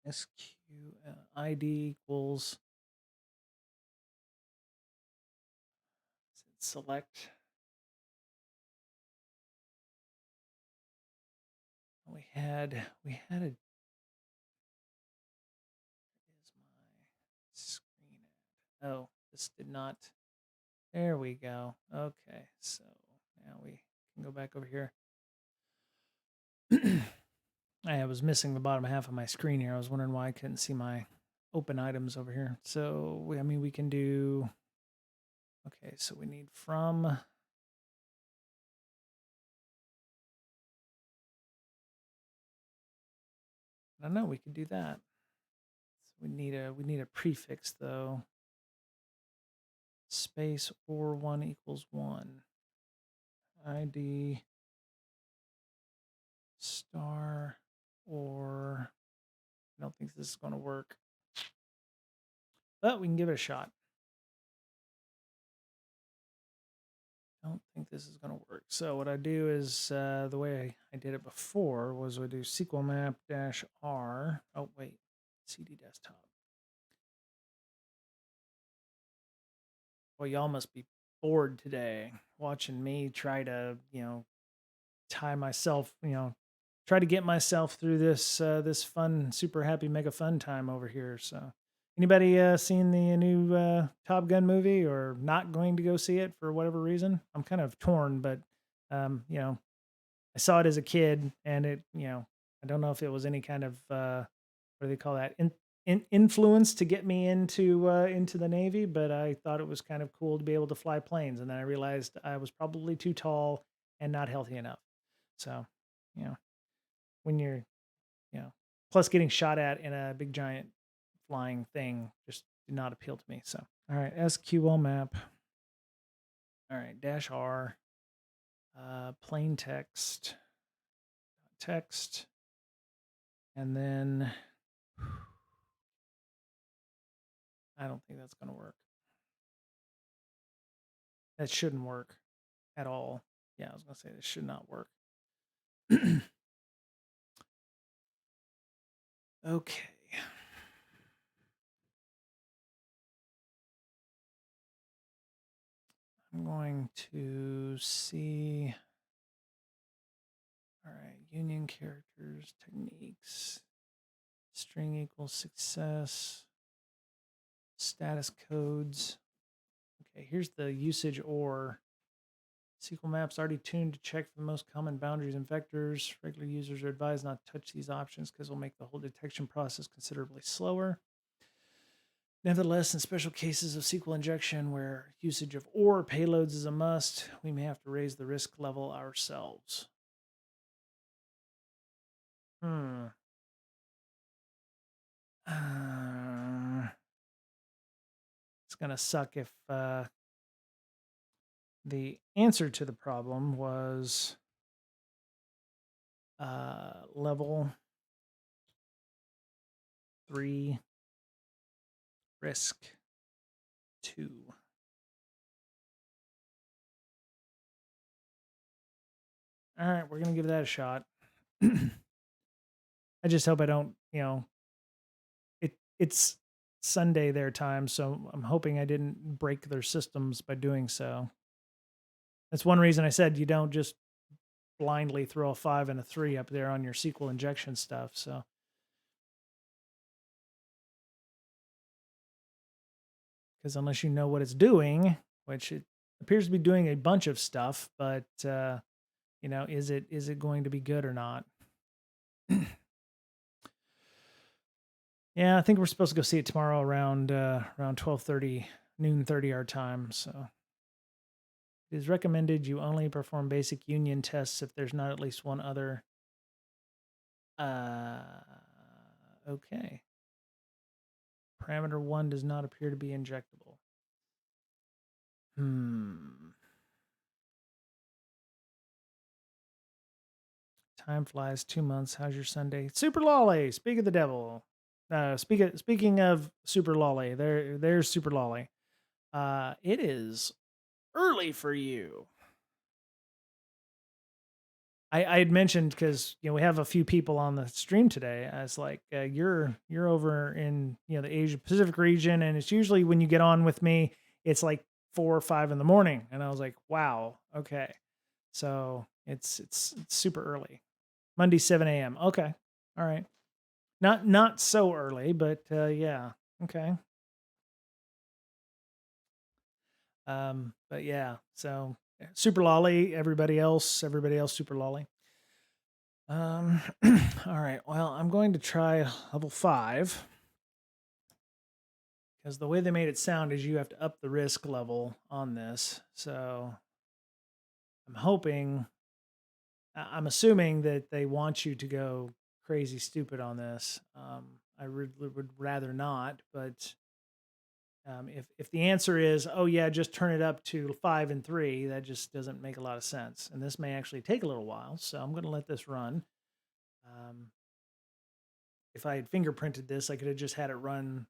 SQL ID equals select. We had a, is my screen at? Oh, this did not. There we go. Okay, so now we can go back over here. I was missing the bottom half of my screen here. I was wondering why I couldn't see my open items over here. So we can do. Okay, so we need from. I don't know. We could do that. So we need a prefix though. Space or 1 = 1. ID star or. I don't think this is going to work, but we can give it a shot. I don't think this is going to work. So what I do is the way I did it before was we do SQL map -R. Oh, wait, CD desktop. Well, y'all must be bored today watching me try to, tie myself, try to get myself through this this fun, super happy, mega fun time over here. So anybody seen the new Top Gun movie or not going to go see it for whatever reason? I'm kind of torn, but I saw it as a kid and I don't know if it was any kind of what do they call that? Influence to get me into the Navy, but I thought it was kind of cool to be able to fly planes, and then I realized I was probably too tall and not healthy enough. So, you know, when you're, plus getting shot at in a big giant flying thing just did not appeal to me. So, all right, SQL map. All right, dash R, plain text, text, and then I don't think that's going to work. That shouldn't work at all. Yeah, I was going to say this should not work. Okay. I'm going to see. All right, union characters, techniques, string equals success, status codes. Okay, here's the usage or. SQL maps already tuned to check for the most common boundaries and vectors. Regular users are advised not to touch these options because it'll make the whole detection process considerably slower. Nevertheless, in special cases of SQL injection where usage of OR payloads is a must, we may have to raise the risk level ourselves. It's going to suck if the answer to the problem was level 3 risk 2. All right, we're going to give that a shot. I just hope I don't, it's Sunday their time, so I'm hoping I didn't break their systems by doing so. That's one reason I said you don't just blindly throw a 5 and a 3 up there on your SQL injection stuff. So, because unless you know what it's doing, which it appears to be doing a bunch of stuff, but is it going to be good or not? Yeah, I think we're supposed to go see it tomorrow around 12:30, noon 30 our time. So it is recommended you only perform basic union tests if there's not at least one other. Okay. Parameter 1 does not appear to be injectable. Time flies, 2 months. How's your Sunday? Super lolly. Speak of the devil. Speaking of super lolly, there's super lolly. It is early for you. I had mentioned because we have a few people on the stream today. I was like, you're over in the Asia Pacific region, and it's usually when you get on with me, it's like 4 or 5 in the morning, and I was like, wow, okay, so it's super early, Monday 7 a.m. Okay, all right, not so early, but yeah, okay. But yeah, so super lolly, everybody else super lolly. All right. Well, I'm going to try level 5 because the way they made it sound is you have to up the risk level on this. So I'm assuming that they want you to go crazy stupid on this. I would rather not, but if the answer is, oh yeah, just turn it up to 5 and 3, that just doesn't make a lot of sense. And this may actually take a little while, so I'm going to let this run. If I had fingerprinted this, I could have just had it run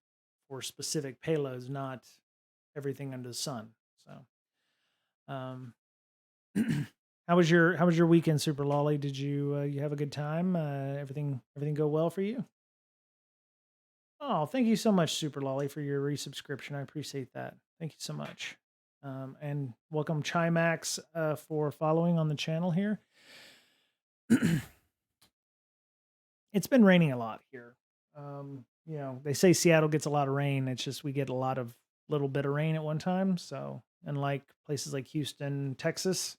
for specific payloads, not everything under the sun. So, how was your weekend, Super Lolly? Did you you have a good time? Everything go well for you? Oh, thank you so much, Super Lolly, for your resubscription. I appreciate that. Thank you so much. And welcome Chimax for following on the channel here. It's been raining a lot here. They say Seattle gets a lot of rain. It's just we get a lot of little bit of rain at one time. So, unlike places like Houston, Texas,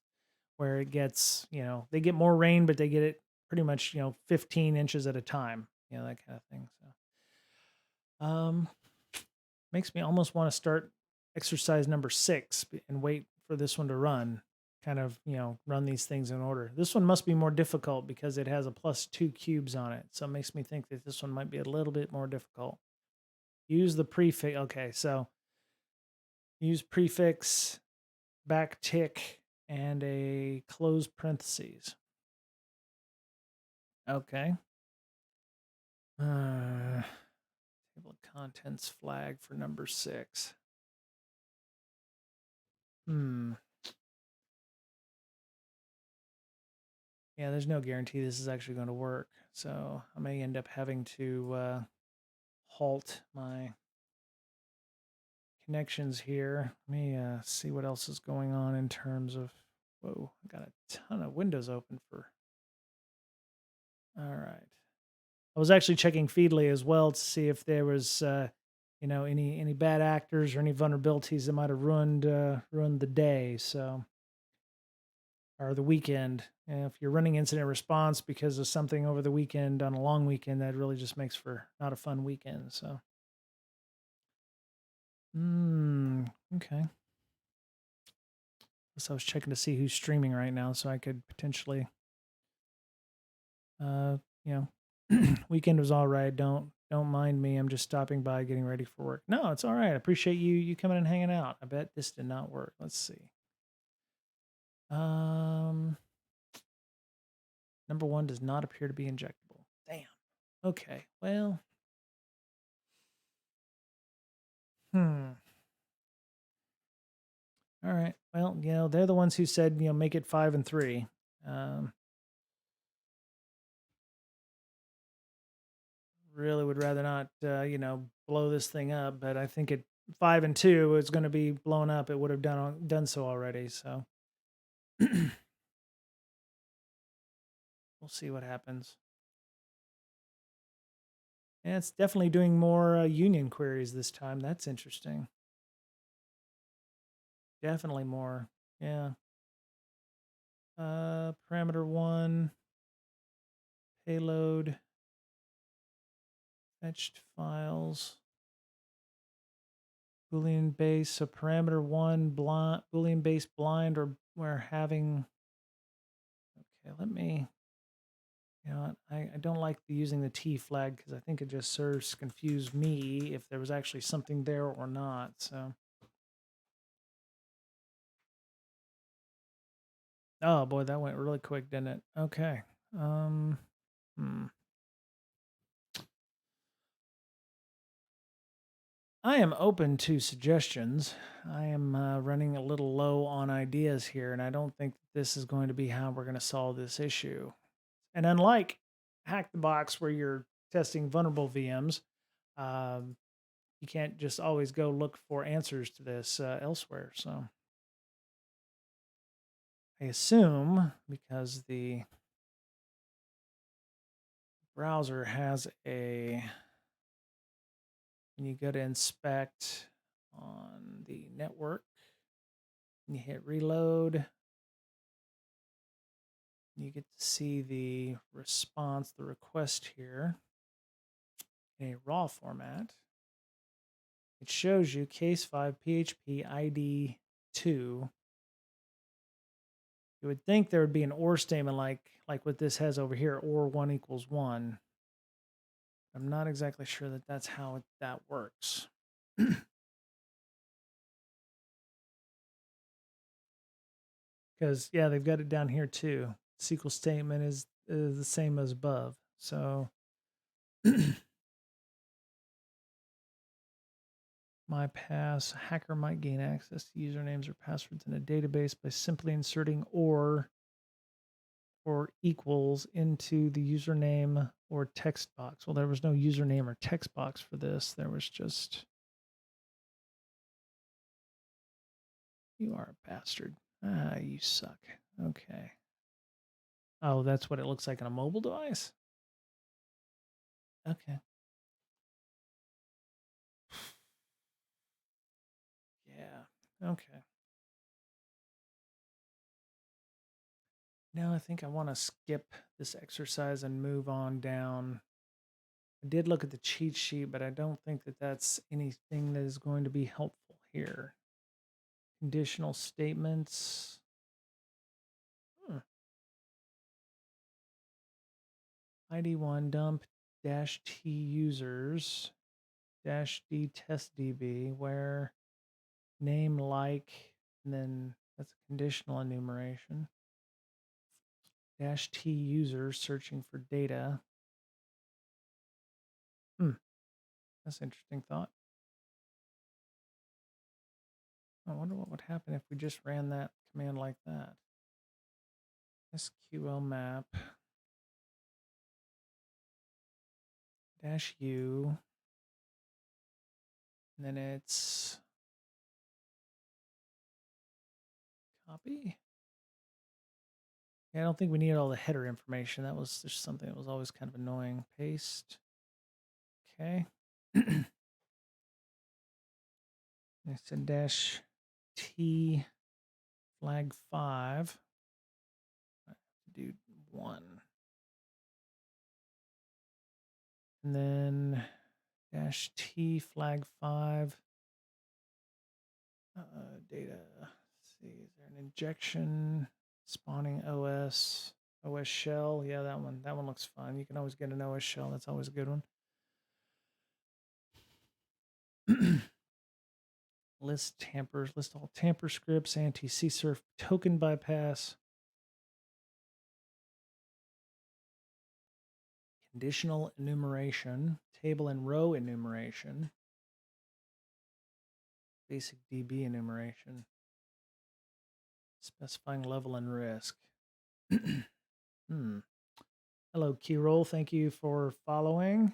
where it gets, they get more rain, but they get it pretty much, 15 inches at a time, that kind of thing. So, makes me almost want to start exercise number 6 and wait for this one to run. Kind of, run these things in order. This one must be more difficult because it has a +2 cubes on it. So it makes me think that this one might be a little bit more difficult. use the prefix. Okay, so use prefix, back tick, and a close parentheses. Okay. Table of contents flag for number 6. Yeah, there's no guarantee this is actually going to work. So I may end up having to halt my connections here. Let me see what else is going on in terms of, whoa, I got a ton of windows open for, all right. I was actually checking Feedly as well to see if there was, any bad actors or any vulnerabilities that might have ruined the day. So, or the weekend. And if you're running incident response because of something over the weekend on a long weekend, that really just makes for not a fun weekend. So, okay. So I was checking to see who's streaming right now, so I could potentially, uh, you know, weekend was all right. Don't mind me. I'm just stopping by, getting ready for work. No, it's all right. I appreciate you coming and hanging out. I bet this did not work. Let's see. Number 1 does not appear to be injectable. Damn. Okay. Well. All right. Well, they're the ones who said, make it 5 and 3. Really would rather not, blow this thing up, but I think at 5 and 2 is going to be blown up. It would have done so already. So we'll see what happens. And it's definitely doing more union queries this time. That's interesting. Definitely more. Yeah. Parameter 1, payload, fetched files, Boolean base. So parameter 1, Boolean base blind, or we're having. Okay, let me. I don't like using the T flag because I think it just serves to confuse me if there was actually something there or not. So. Oh boy, that went really quick, didn't it? Okay. I am open to suggestions. I am running a little low on ideas here, and I don't think this is going to be how we're going to solve this issue. And unlike Hack the Box, where you're testing vulnerable VMs, you can't just always go look for answers to this elsewhere. So I assume because the browser has when you go to inspect on the network, and you hit reload, you get to see the response, the request here in a raw format. It shows you case 5 PHP ID 2. You would think there would be an OR statement like what this has over here, OR 1 equals 1. I'm not exactly sure that that's how that works. Because, yeah, they've got it down here too. SQL statement is the same as above. So my pass, hacker might gain access to usernames or passwords in a database by simply inserting or equals into the username or text box. Well, there was no username or text box for this. There was just, you are a bastard. Ah, you suck. Okay. Oh, that's what it looks like on a mobile device? Okay. Yeah. Okay. No, I think I want to skip this exercise and move on down. I did look at the cheat sheet, but I don't think that that's anything that is going to be helpful here. Conditional statements. ID1 dump -t users. dash D test DB where name like, and then that's a conditional enumeration. Dash T user searching for data. That's an interesting thought. I wonder what would happen if we just ran that command like that. SQL map dash U, and then it's copy. Yeah, I don't think we needed all the header information. That was just something that was always kind of annoying. Paste. Okay. I said dash T flag 5. I have to do 1. And then dash T flag 5. Data. Let's see, is there an injection? Spawning OS shell. Yeah, that one looks fun. You can always get an OS shell. That's always a good one. List tampers, list all tamper scripts, anti-CSRF token bypass, conditional enumeration, table and row enumeration, basic DB enumeration, specifying level and risk. Hello, Keyroll. Thank you for following.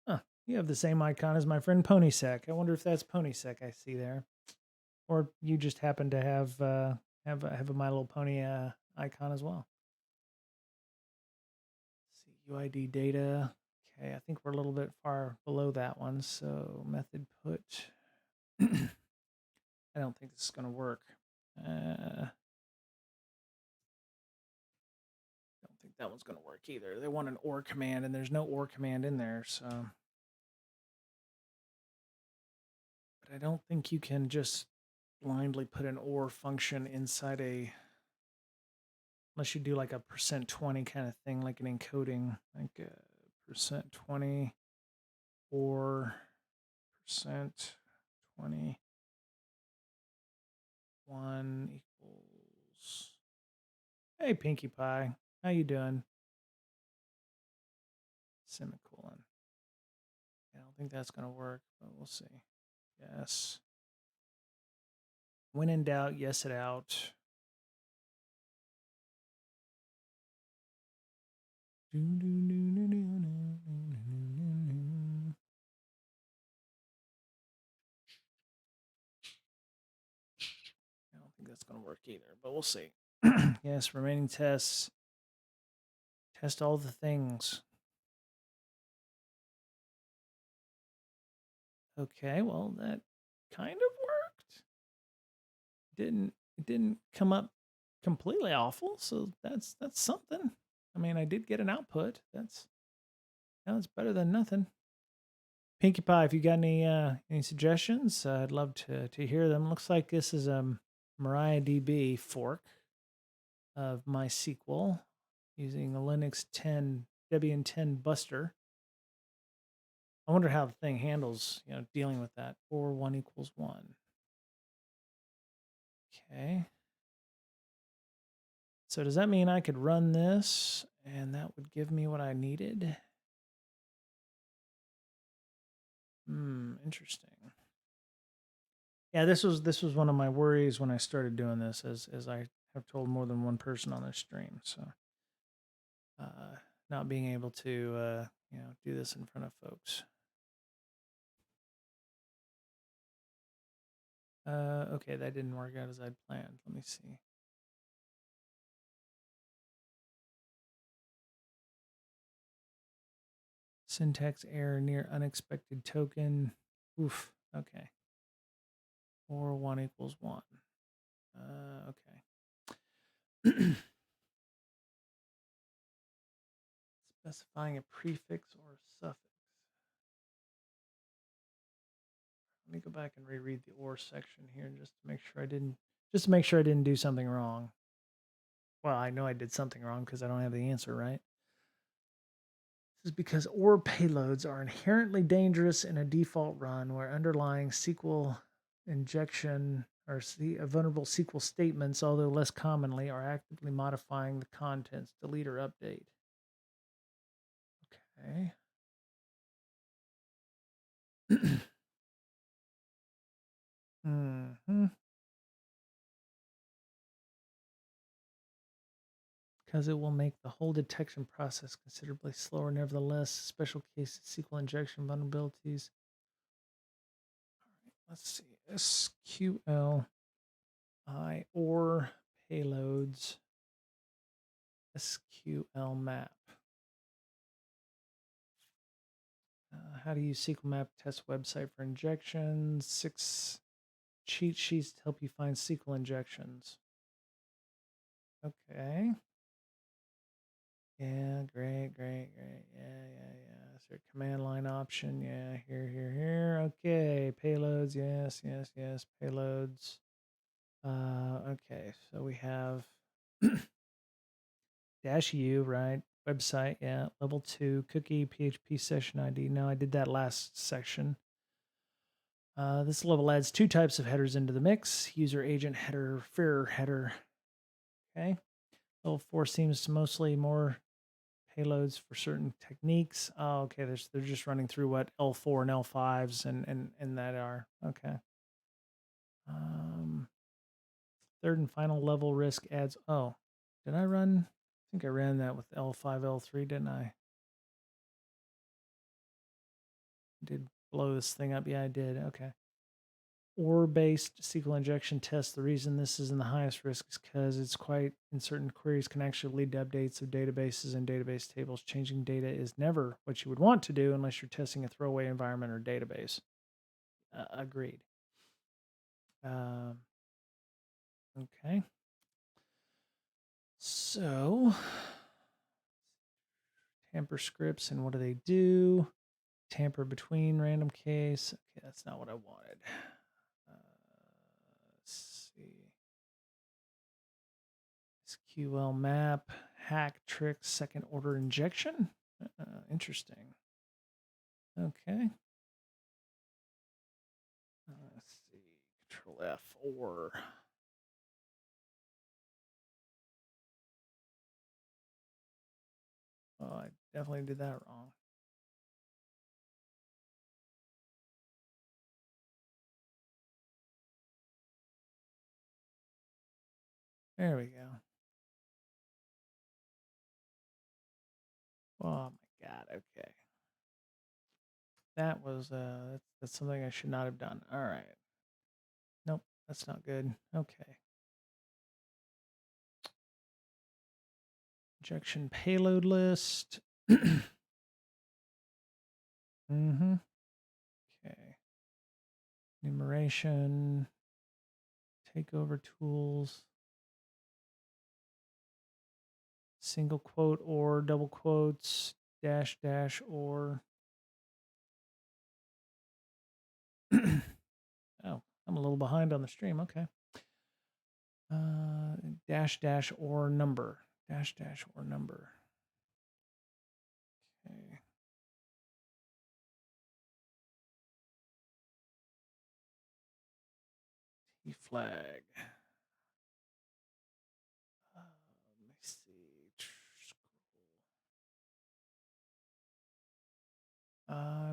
Huh, you have the same icon as my friend Ponysec. I wonder if that's Ponysec I see there, or you just happen to have a My Little Pony icon as well. Let's see, UID data. Okay, I think we're a little bit far below that one. So method put. I don't think this is going to work. Don't think that one's going to work either. They want an OR command, and there's no OR command in there. So, but I don't think you can just blindly put an OR function inside a, unless you do like a %20 kind of thing, like an encoding, like a %20 or %20 1 equals. Hey, Pinkie Pie, how you doing? Semicolon. I don't think that's gonna work, but we'll see. Yes. When in doubt, yes it out. I don't think that's gonna work either, but we'll see. Yes, remaining tests. Test all the things. Okay, well that kind of worked. It didn't come up completely awful, so that's something. I mean, I did get an output. That's better than nothing. Pinkie Pie, if you got any suggestions, I'd love to hear them. Looks like this is a MariaDB fork of MySQL using a Linux 10 Debian 10 Buster. I wonder how the thing handles, dealing with that. 4 1 equals 1. Okay. So does that mean I could run this and that would give me what I needed? Interesting. Yeah, this was one of my worries when I started doing this, as I have told more than one person on this stream. So, not being able to do this in front of folks. Okay, that didn't work out as I'd planned. Let me see. Syntax error near unexpected token. Oof. Okay. Or 1 equals 1. Okay. Specifying a prefix or a suffix. Let me go back and reread the or section here just to make sure I didn't do something wrong. Well, I know I did something wrong because I don't have the answer, right? is because OR payloads are inherently dangerous in a default run where underlying SQL injection or vulnerable SQL statements, although less commonly, are actively modifying the contents, delete or update. Okay. Mm-hmm. Because it will make the whole detection process considerably slower. Nevertheless, special cases, SQL injection vulnerabilities. Let's see. SQLi or payloads. SQL map. How to use SQL map test website for injections. 6 cheat sheets to help you find SQL injections. Okay. Yeah, great. Yeah. Is there a command line option? Yeah, here. Okay, payloads. Yes. Payloads. Okay, so we have -u, right? Website, yeah. Level 2, cookie, PHP session ID. No, I did that last section. This level adds 2 types of headers into the mix. User agent header, fir header. Okay. Level 4 seems to mostly more payloads for certain techniques. Oh, okay. They're just running through what L4 and L5s and that are. Okay. Third and final level risk adds. Oh, did I run? I think I ran that with L5, L3, didn't I? Did blow this thing up? Yeah, I did. Okay. OR-based SQL injection test. The reason this is in the highest risk is because it's quite in certain queries can actually lead to updates of databases and database tables. Changing data is never what you would want to do unless you're testing a throwaway environment or database. Agreed. Okay. So, tamper scripts and what do they do? Tamper between random case. Okay, that's not what I wanted. Let's see. SQL map, hack, trick, second order injection. Interesting. Okay. Let's see. Control F or. Oh, I definitely did that wrong. There we go. Oh my God. Okay. That was that's something I should not have done. All right. Nope, that's not good. Okay. Injection payload list. Mm-hmm. Okay. Enumeration. Takeover tools. Single quote or double quotes. Dash or. Oh, I'm a little behind on the stream. Okay. Dash or number. Dash or number. Okay. T flag. Let me see.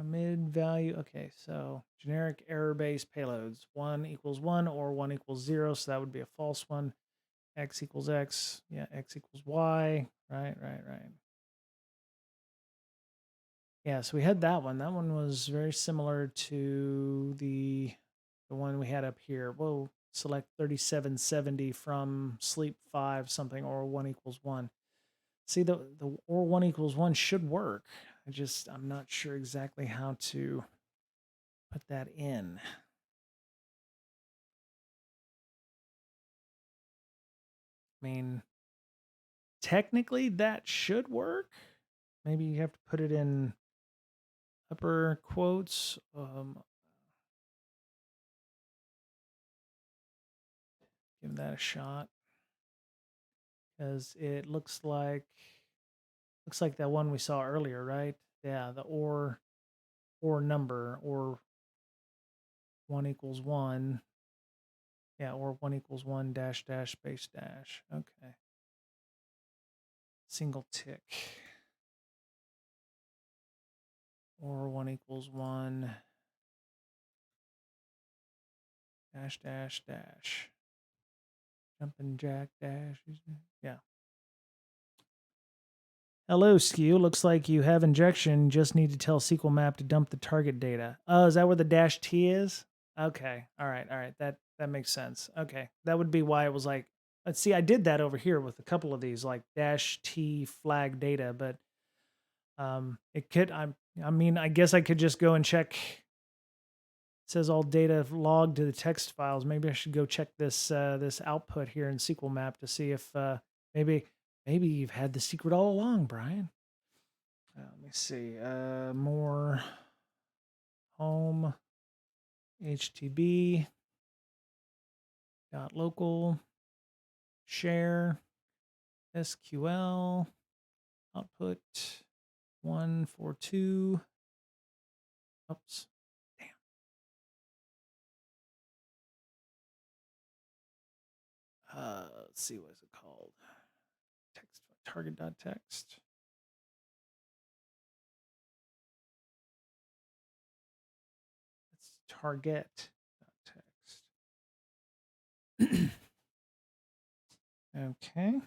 Mid value. Okay, so generic error-based payloads. 1 equals 1 or 1 equals 0. So that would be a false one. X equals X. Yeah, X equals Y. Right. Yeah, so we had that one. That one was very similar to the one we had up here. We'll select 3770 from sleep 5 something or 1 equals 1. See, the or 1 equals 1 should work. I'm not sure exactly how to put that in. I mean, technically that should work. Maybe you have to put it in upper quotes. Give that a shot because it looks like that one we saw earlier, right? Yeah, the or number, or 1 equals 1. Yeah, or 1 equals 1 dash dash space dash. Okay. Single tick. Or 1 equals 1 dash dash dash. Jumping jack dash. Yeah. Hello, SKU. Looks like you have injection. Just need to tell SQL map to dump the target data. Oh, is that where the dash T is? Okay. All right. All right. That makes sense. Okay. That would be why it was like, let's see, I did that over here with a couple of these, like dash T flag data, but it could, I mean, I guess I could just go and check. It says all data logged to the text files. Maybe I should go check this this output here in SQL map to see if maybe you've had the secret all along, Brian. Let me see. More home HTB dot local share SQL output 142. Oops. Damn. Let's see, what is it called? Text target.text. It's target.text. Okay.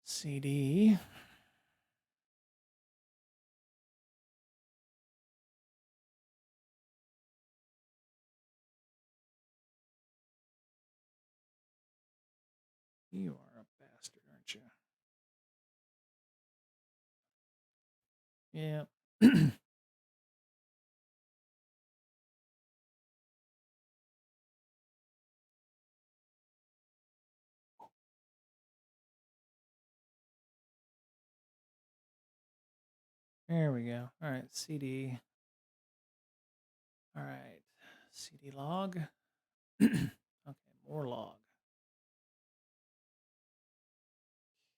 CD. You are a bastard, aren't you? Yeah. There we go. All right, CD. All right, CD log. Okay, more log.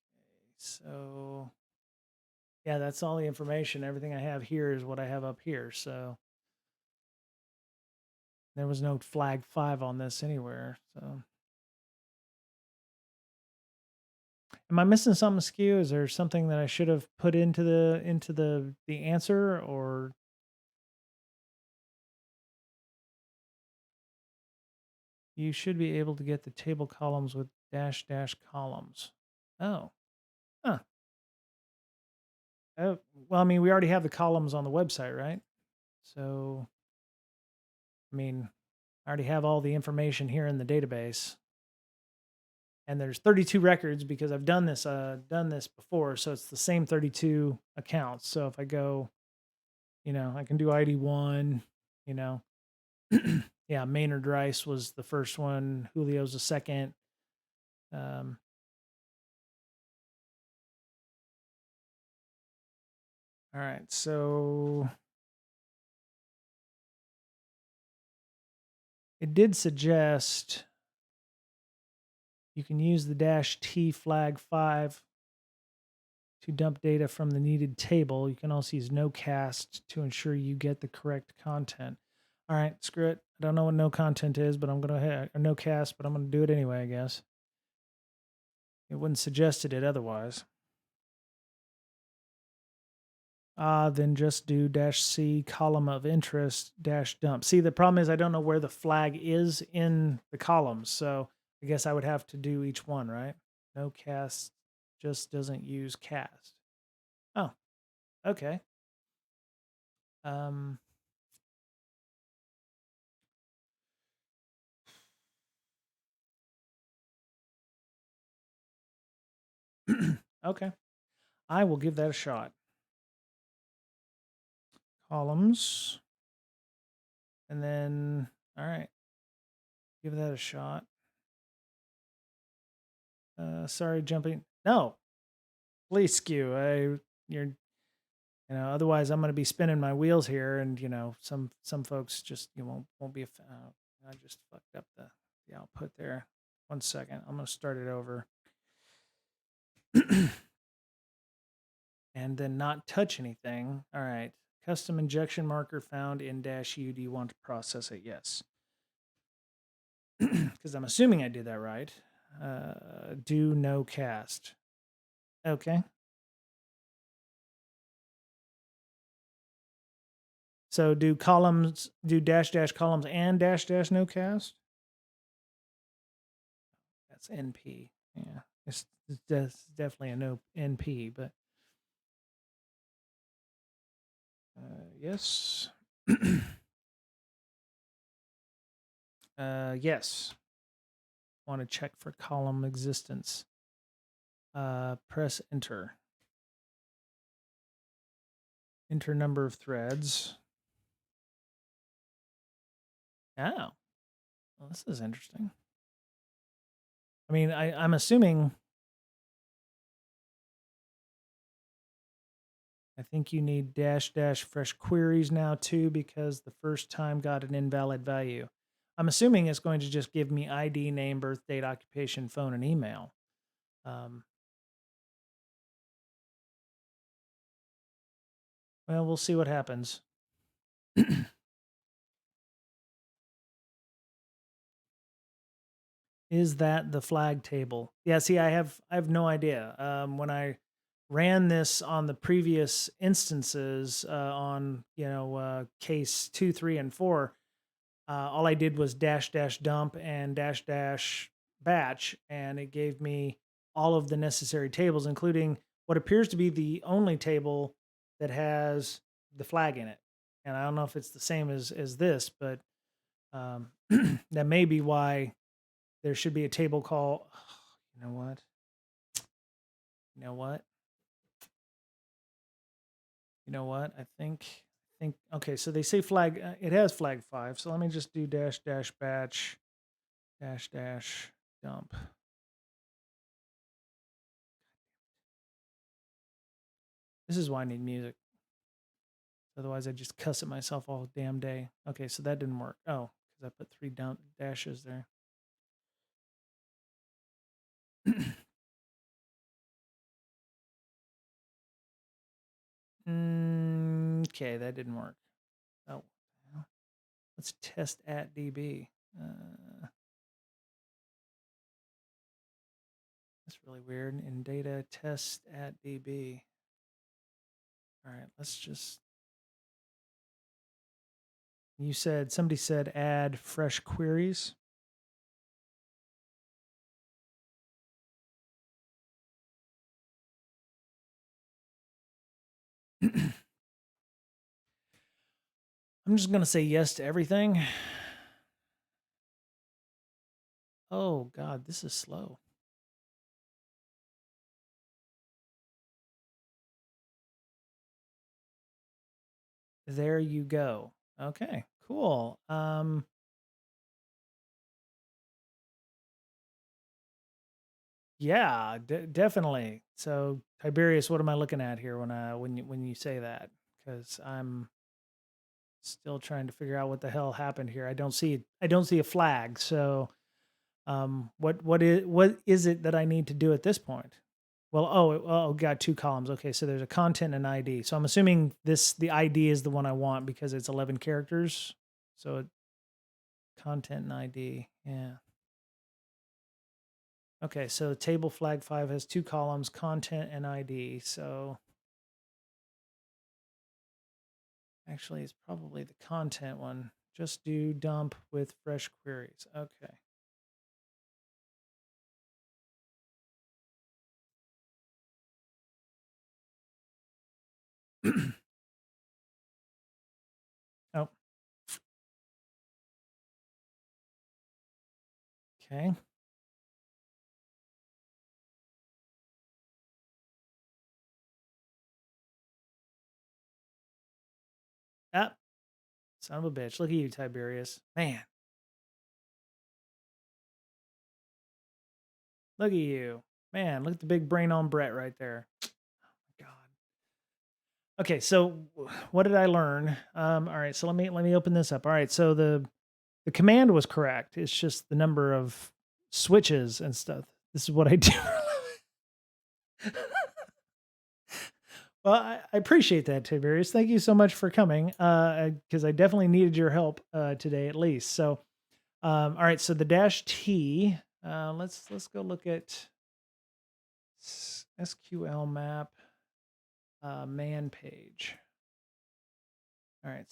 Okay, so yeah, that's all the information. Everything I have here is what I have up here. So there was no flag 5 on this anywhere. So am I missing something, SKU? Is there something that I should have put into the answer, or you should be able to get the table columns with dash dash columns? Oh, huh. Oh, well, I mean, we already have the columns on the website, right? So, I mean, I already have all the information here in the database, and there's 32 records because I've done this before, so it's the same 32 accounts. So if I go, I can do ID 1, you know, yeah, Maynard Rice was the first one, Julio's the second. Um, all right, so it did suggest you can use the dash T flag 5 to dump data from the needed table. You can also use no cast to ensure you get the correct content. All right, screw it. I don't know what no content is, but I'm going to hit no cast, but I'm going to do it anyway, I guess. It wouldn't suggested it otherwise. Then just do dash C column of interest dash dump. See, the problem is I don't know where the flag is in the columns. So I guess I would have to do each one, right? No cast just doesn't use cast. Oh, okay. Um, okay. I will give that a shot. Columns. And then, all right. Give that a shot. Sorry, jumping. No, please, SKU. Otherwise I'm going to be spinning my wheels here, and some folks just won't be a fan. I just fucked up the output there. 1 second. I'm going to start it over. and then not touch anything. All right. Custom injection marker found in -U. Do you want to process it? Yes. Because I'm assuming I did that right. Do no cast. Okay. So do columns, do dash dash columns and dash dash no cast? That's NP. Yeah. It's definitely a no NP, but yes. Yes. Want to check for column existence. Press enter. Enter number of threads. Oh, well, this is interesting. I mean, I'm assuming. I think you need dash dash fresh queries now too, because the first time got an invalid value. I'm assuming it's going to just give me ID, name, birth date, occupation, phone, and email. Well, we'll see what happens. Is that the flag table? Yeah, see, I have no idea. When I ran this on the previous instances on case 2, 3, and 4, all I did was dash dash dump and dash dash batch, and it gave me all of the necessary tables, including what appears to be the only table that has the flag in it. And I don't know if it's the same as this, but that may be why there should be a table call. You know what? You know what? You know what? I think okay, so they say flag it has flag 5. So let me just do dash dash batch dash dash dump. This is why I need music. Otherwise I just cuss at myself all damn day. Okay, so that didn't work. Oh, cuz I put 3 down dashes there. Okay, that didn't work. Oh, let's test at DB. That's really weird. In data, test at DB. All right, let's just. Somebody said add fresh queries. I'm just going to say yes to everything. Oh, God, this is slow. There you go. Okay, cool. Yeah, definitely. So, Tiberius, what am I looking at here when you say that? Because I'm still trying to figure out what the hell happened here. I don't see a flag. So, what is it that I need to do at this point? Well, got 2 columns. Okay, so there's a content and ID. So I'm assuming the ID is the one I want because it's 11 characters. So content and ID. Yeah. Okay, so table flag 5 has 2 columns, content and ID. So actually it's probably the content one. Just do dump with fresh queries. Okay. Oh. Okay. Ah, son of a bitch. Look at you, Tiberius. Man. Look at you. Man, look at the big brain on Brett right there. Oh my God. Okay, so what did I learn? All right, so let me open this up. All right, so the command was correct. It's just the number of switches and stuff. This is what I do. Well, I appreciate that, Tiberius. Thank you so much for coming, because I definitely needed your help today, at least. So, all right. So the dash T. Let's go look at SQL map man page. All right.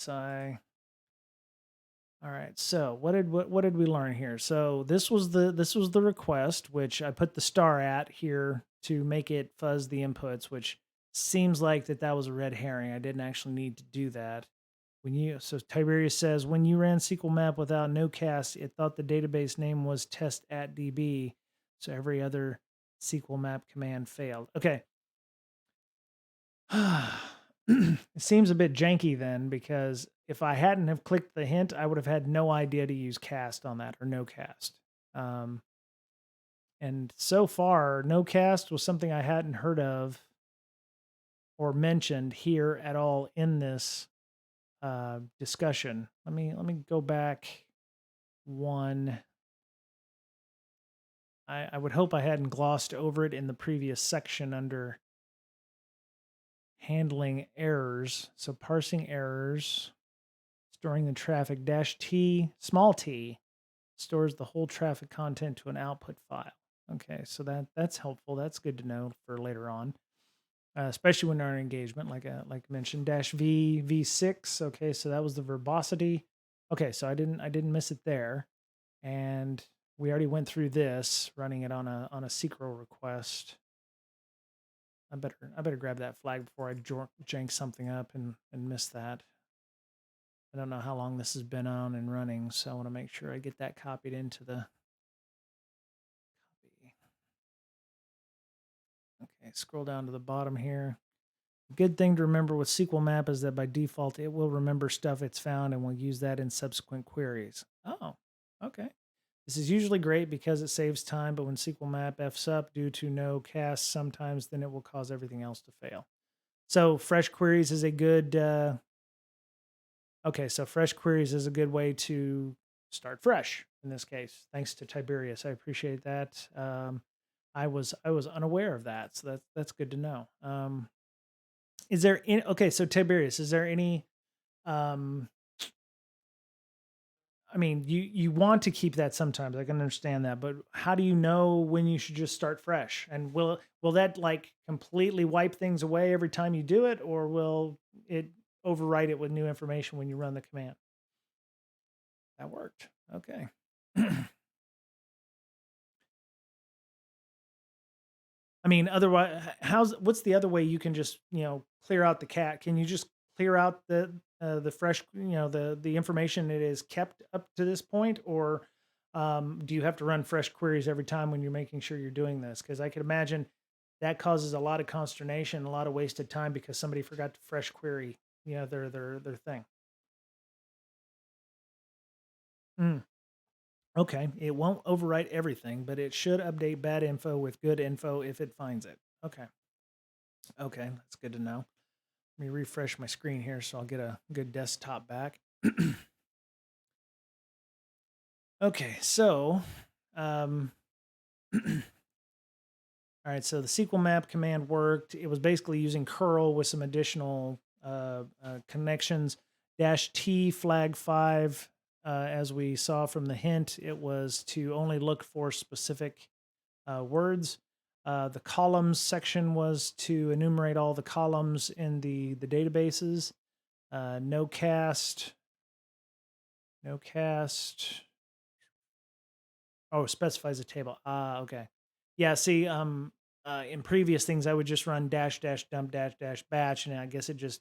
All right. So what did we learn here? So this was the request, which I put the star at here to make it fuzz the inputs, which seems like that was a red herring. I didn't actually need to do that. So Tiberius says when you ran SQL map without no cast, it thought the database name was test at DB, so every other SQL map command failed. Okay. It seems a bit janky then, because if I hadn't have clicked the hint, I would have had no idea to use cast on that, or no cast. Um, and so far, no cast was something I hadn't heard of or mentioned here at all in this discussion. Let me go back one. I would hope I hadn't glossed over it in the previous section under handling errors. So parsing errors, storing the traffic, dash T, small t, stores the whole traffic content to an output file. Okay, so that's helpful. That's good to know for later on, especially when our engagement, like mentioned, dash V V6. Okay, so that was the verbosity. Okay, so I didn't miss it there, and we already went through this, running it on a SQL request. I better grab that flag before I jank something up and miss that. I don't know how long this has been on and running, so I want to make sure I get that copied into the copy. Okay, scroll down to the bottom here. Good thing to remember with SQL Map is that by default it will remember stuff it's found and will use that in subsequent queries. Oh, okay. This is usually great because it saves time, but when SQL Map F's up due to no cast, sometimes then it will cause everything else to fail. So fresh queries is a good okay, so fresh queries is a good way to start fresh in this case. Thanks to Tiberius. I appreciate that. I was unaware of that, so that's good to know. Is there any, okay, so Tiberius, is there any um I mean, you want to keep that sometimes. I can understand that, but how do you know when you should just start fresh? And will that like completely wipe things away every time you do it, or will it overwrite it with new information when you run the command? That worked. Okay. I mean, otherwise, what's the other way you can just clear out the cat? Can you just clear out the fresh the information that is kept up to this point, or do you have to run fresh queries every time when you're making sure you're doing this? Because I could imagine that causes a lot of consternation, a lot of wasted time because somebody forgot to fresh query their thing. Mm, okay, it won't overwrite everything, but it should update bad info with good info if it finds it. Okay. Okay, that's good to know. Let me refresh my screen here so I'll get a good desktop back. Okay, so, um, all right, so the SQL map command worked. It was basically using curl with some additional connections. Dash T flag 5, as we saw from the hint, it was to only look for specific words. The columns section was to enumerate all the columns in the databases. No cast. No cast. Oh, specifies a table. Ah, okay. Yeah, see, in previous things, I would just run dash dash dump dash dash batch, and I guess it just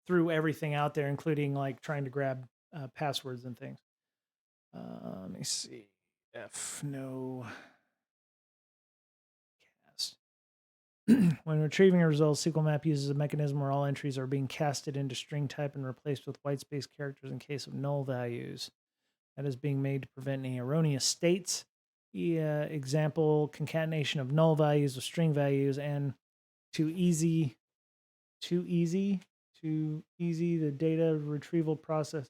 threw everything out there, including like trying to grab passwords and things. Let me see. F no cast. When retrieving a result, SQL Map uses a mechanism where all entries are being casted into string type and replaced with whitespace characters in case of null values. That is being made to prevent any erroneous states. Example, concatenation of null values with string values, and too easy, too easy, too easy the data retrieval process.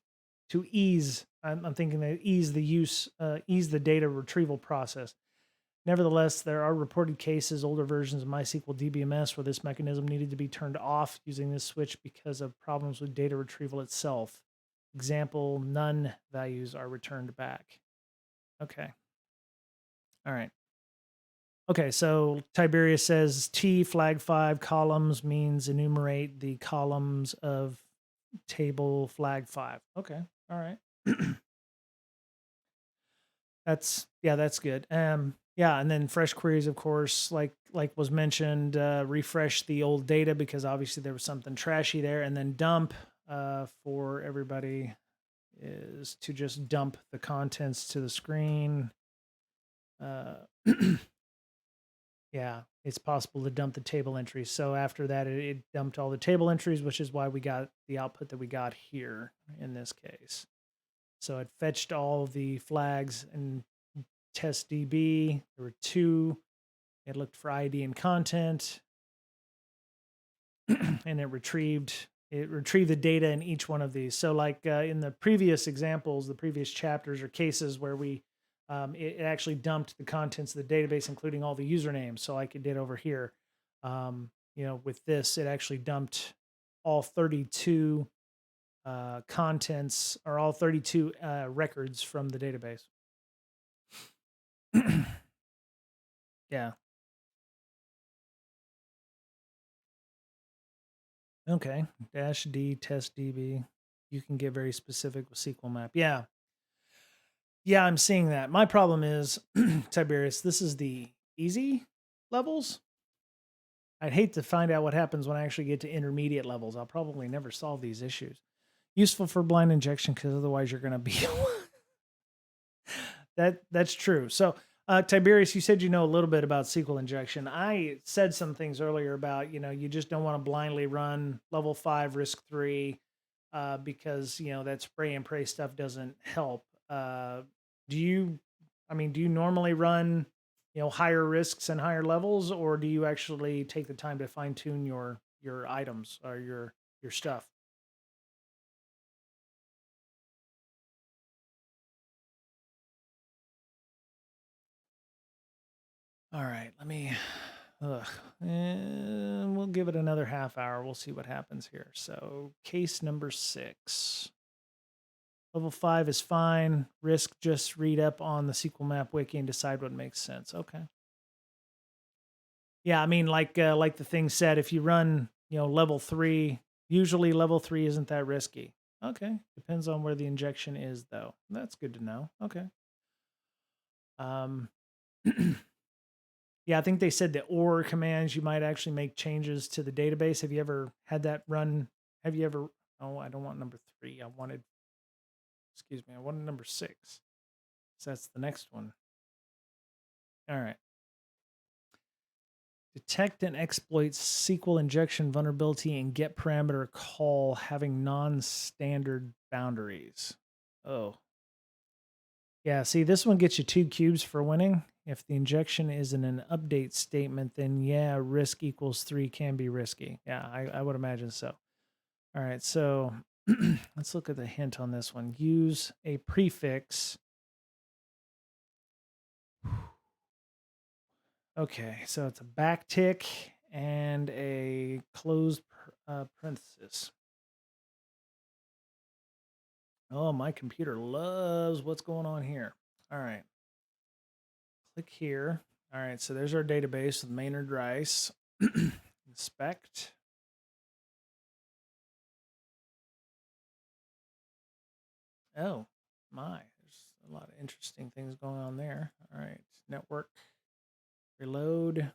To ease, I'm thinking that ease the use, ease the data retrieval process. Nevertheless, there are reported cases, older versions of MySQL DBMS, where this mechanism needed to be turned off using this switch because of problems with data retrieval itself. Example, none values are returned back. Okay. All right. Okay, so Tiberius says T flag 5 columns means enumerate the columns of table flag 5. Okay. All right. That's good. Yeah, and then fresh queries, of course, like was mentioned, refresh the old data because obviously there was something trashy there, and then dump for everybody is to just dump the contents to the screen. Yeah, it's possible to dump the table entries. So after that, it dumped all the table entries, which is why we got the output that we got here in this case. So it fetched all the flags and test DB. There were two. It looked for ID and content, and it retrieved the data in each one of these. So like in the previous examples, the previous chapters or cases where it actually dumped the contents of the database, including all the usernames. So like it did over here. With this, it actually dumped all 32 contents or all 32 records from the database. Yeah. Okay. -d test DB. You can get very specific with SQL map. Yeah. Yeah, I'm seeing that. My problem is, Tiberius, this is the easy levels. I'd hate to find out what happens when I actually get to intermediate levels. I'll probably never solve these issues. Useful for blind injection because otherwise you're going to be that's true. So, Tiberius, you said you know a little bit about SQL injection. I said some things earlier about you just don't want to blindly run level 5 risk 3 because that spray and pray stuff doesn't help. Do you? I mean, do you normally run higher risks and higher levels, or do you actually take the time to fine tune your items or your stuff? All right, let me. Ugh. And we'll give it another half hour. We'll see what happens here. So, case number 6. Level 5 is fine. Risk, just read up on the SQL Map wiki and decide what makes sense. Okay. Yeah, I mean, like the thing said, if you run, level 3, usually level 3 isn't that risky. Okay. Depends on where the injection is, though. That's good to know. Okay. Um, Yeah, I think they said the or commands, you might actually make changes to the database. Have you ever had that run? Have you ever? Oh, I don't want number 3. I wanted number 6. So that's the next one. All right. Detect and exploit SQL injection vulnerability and get parameter call having non-standard boundaries. Oh. Yeah, see, this one gets you 2 cubes for winning. If the injection is in an update statement, then yeah, risk equals 3 can be risky. Yeah, I would imagine so. All right, so let's look at the hint on this one. Use a prefix. Okay, so it's a backtick and a closed parenthesis. Oh, my computer loves what's going on here. All right. Click here. All right, so there's our database with Maynard Rice. Inspect. Oh, my. There's a lot of interesting things going on there. All right, network. Reload.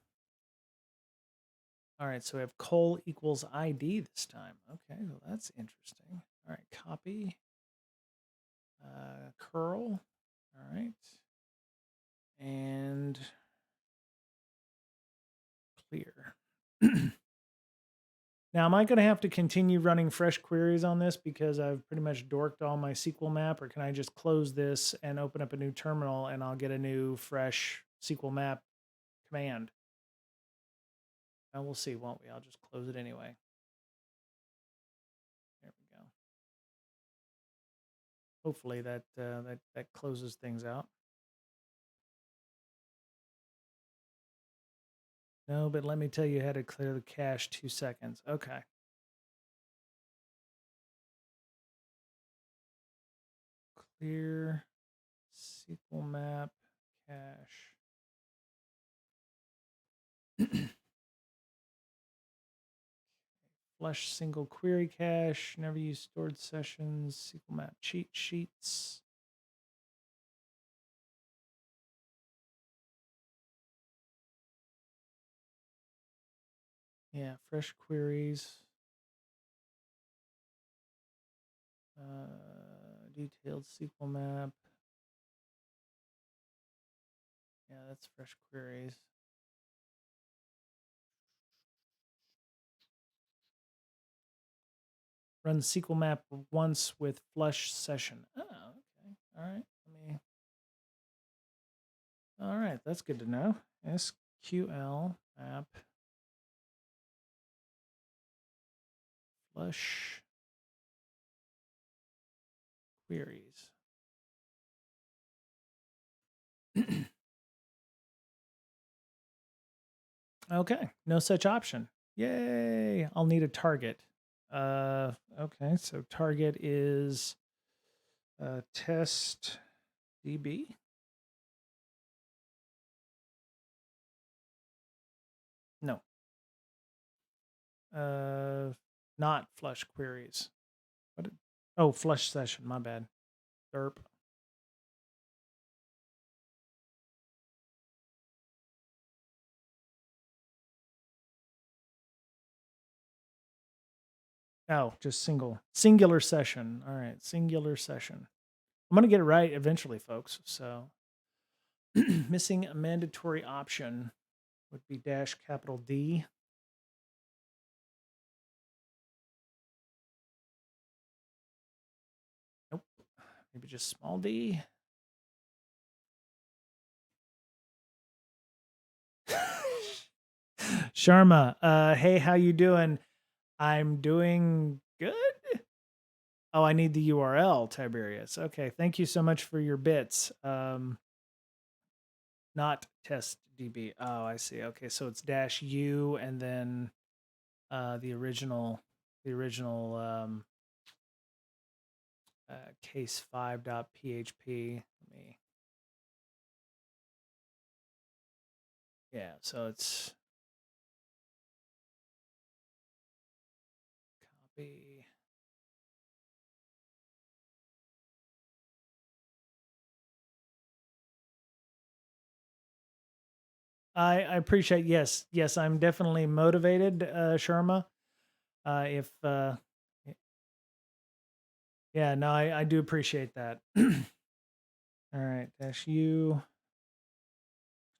All right, so we have col equals ID this time. Okay, well, that's interesting. All right, copy. Curl. All right. And clear. Now, am I going to have to continue running fresh queries on this because I've pretty much dorked all my SQL map, or can I just close this and open up a new terminal and I'll get a new fresh SQL map command? And we'll see, won't we? I'll just close it anyway. There we go. Hopefully that closes things out. No, but let me tell you how to clear the cache. 2 seconds. Okay. Clear SQL map cache. Flush single query cache. Never use stored sessions. SQL map cheat sheets. Yeah, fresh queries. Detailed SQL map. Yeah, that's fresh queries. Run SQL map once with flush session. Oh, okay. All right. All right, that's good to know. SQL map flush queries. Okay, no such option. Yay! I'll need a target. Okay, so target is test DB. No. Not flush queries. What? Oh, flush session. My bad. Derp. Oh, just singular session. All right, singular session. I'm gonna get it right eventually, folks. So missing a mandatory option would be dash capital D. Nope. Maybe just small d. Sharma, hey, how you doing? I'm doing good. Oh, I need the URL, Tiberius. Okay, thank you so much for your bits. Not test DB. Oh, I see. Okay, so it's dash U and then the original case5.php. Let me. Yeah, so it's copy. I appreciate. Yes, I'm definitely motivated, Sharma. If yeah, no, I do appreciate that. All right, dash U,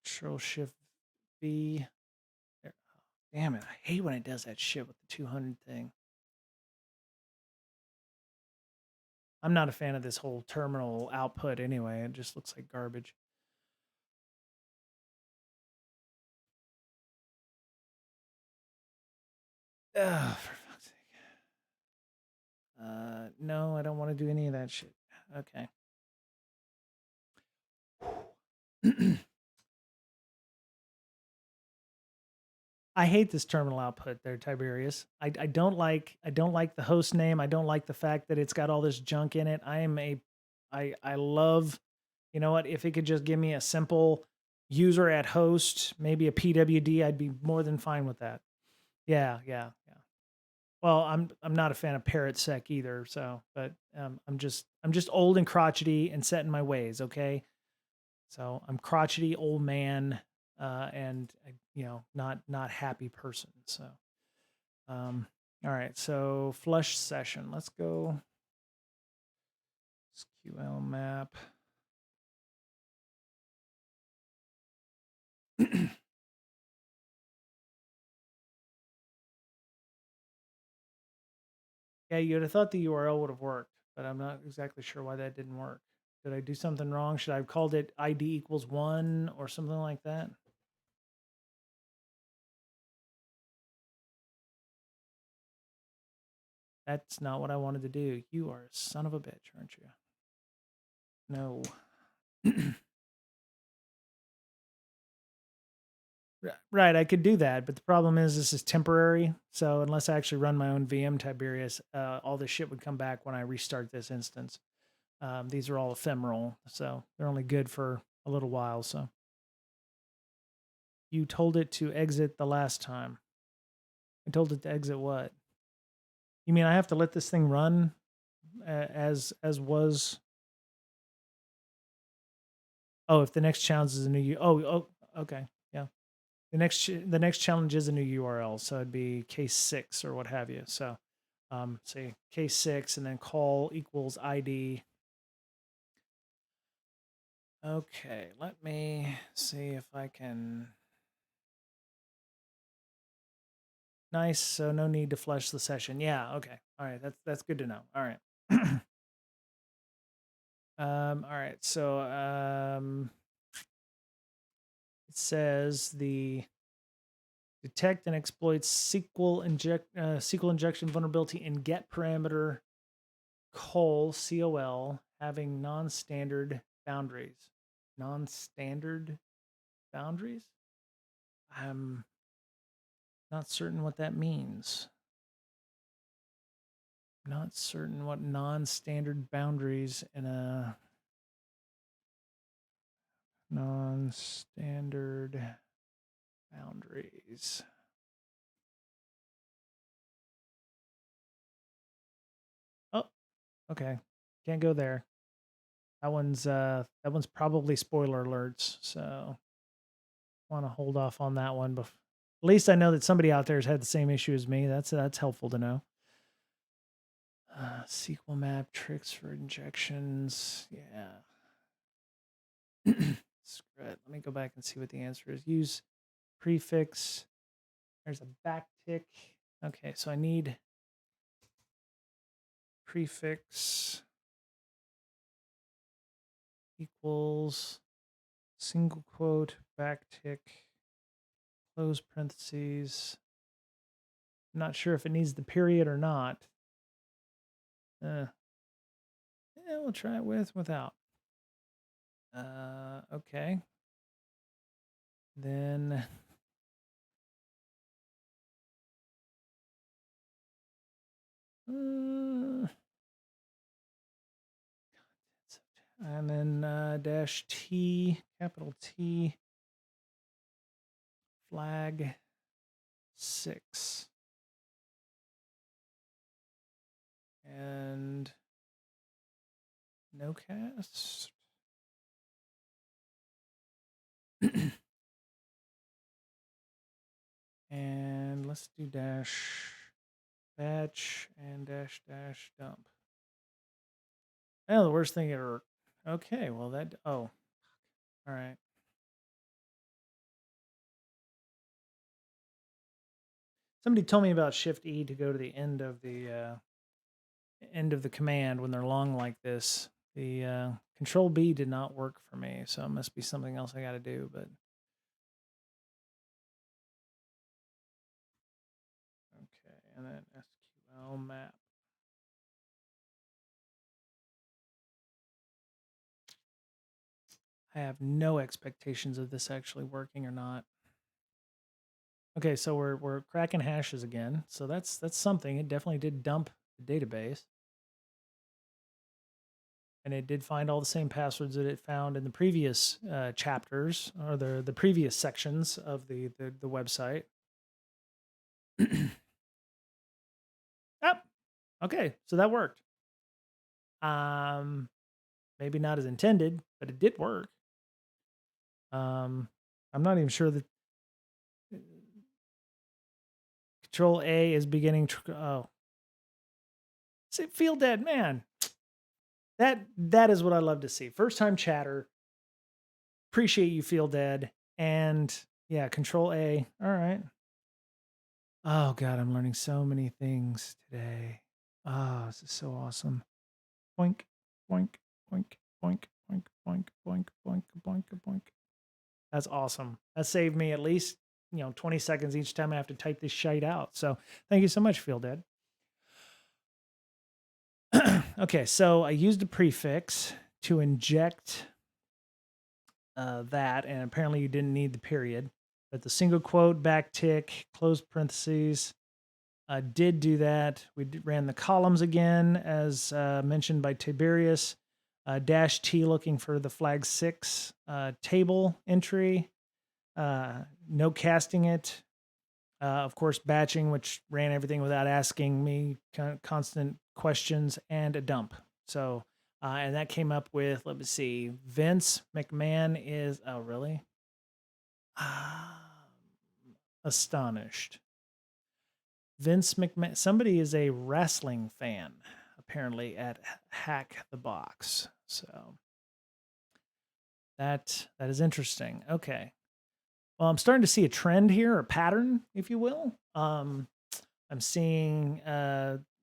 Control Shift V. There. Damn it! I hate when it does that shit with the 200 thing. I'm not a fan of this whole terminal output anyway. It just looks like garbage. Ugh, for fuck's sake. No, I don't want to do any of that shit. Okay. I hate this terminal output there, Tiberius. I don't like the host name. I don't like the fact that it's got all this junk in it. I love, you know what, if it could just give me a simple user at host, maybe a PWD, I'd be more than fine with that. Yeah. Well, I'm not a fan of parrot sec either, so but I'm just old and crotchety and set in my ways, okay? So I'm crotchety old man, and not happy person. So, all right. So flush session. Let's go. SQL map. Yeah, you'd have thought the URL would have worked, but I'm not exactly sure why that didn't work. Did I do something wrong? Should I have called it ID equals 1 or something like that? That's not what I wanted to do. You are a son of a bitch, aren't you? No. Right, I could do that, but the problem is this is temporary. So unless I actually run my own VM Tiberius, all this shit would come back when I restart this instance. These are all ephemeral, so they're only good for a little while. So you told it to exit the last time. I told it to exit what? You mean I have to let this thing run as was? Oh, if the next challenge is a new okay, yeah. The next challenge is a new URL, so it'd be case 6 or what have you. So say case 6 and then call equals ID. Okay, let me see if I can. Nice, so no need to flush the session. Yeah, okay. All right, that's good to know. All right. All right, so it says the detect and exploit SQL injection vulnerability in get parameter col having non-standard boundaries. Non-standard boundaries? I'm not certain what that means. Not certain what non-standard boundaries in a non-standard boundaries. Oh, okay. Can't go there. That one's probably spoiler alerts, so want to hold off on that one. But at least I know that somebody out there has had the same issue as me. That's helpful to know. SQL map tricks for injections. Yeah. Screw it. Let me go back and see what the answer is. Use prefix. There's a backtick. Okay, so I need prefix equals single quote backtick close parentheses. I'm not sure if it needs the period or not. Yeah, we'll try it without. Okay. Then and then dash T, capital T, flag 6. And no cast. And let's do dash batch and dash dash dump. Oh, the worst thing ever. Okay, well all right. Somebody told me about Shift E to go to the end of the command when they're long like this. The Control B did not work for me, so it must be something else I got to do. But okay, and then SQL map. I have no expectations of this actually working or not. Okay, so we're cracking hashes again. So that's something. It definitely did dump the database. And it did find all the same passwords that it found in the previous chapters or the previous sections of the website. Oh, okay, so that worked. Maybe not as intended, but it did work. I'm not even sure that Control A is beginning. Oh, see, feel dead, man. That is what I love to see. First time chatter. Appreciate you, feel dead, and yeah, Control A. All right. Oh God, I'm learning so many things today. Ah, this is so awesome. Boink, boink, boink, boink, boink, boink, boink, boink, boink, boink. That's awesome. That saved me at least 20 seconds each time I have to type this shite out. So thank you so much, Feel Dead. Okay, so I used a prefix to inject that, and apparently you didn't need the period. but the single quote, backtick, close parentheses, did do that. Ran the columns again, as mentioned by Tiberius. Dash T looking for the flag 6 table entry. No casting it. Of course, batching, which ran everything without asking me constant questions, and a dump. So, and that came up with, let me see, Vince McMahon is, oh, really? Astonished. Vince McMahon, somebody is a wrestling fan, apparently, at Hack the Box. So that is interesting. Okay. Well, I'm starting to see a trend here, a pattern, if you will. I'm seeing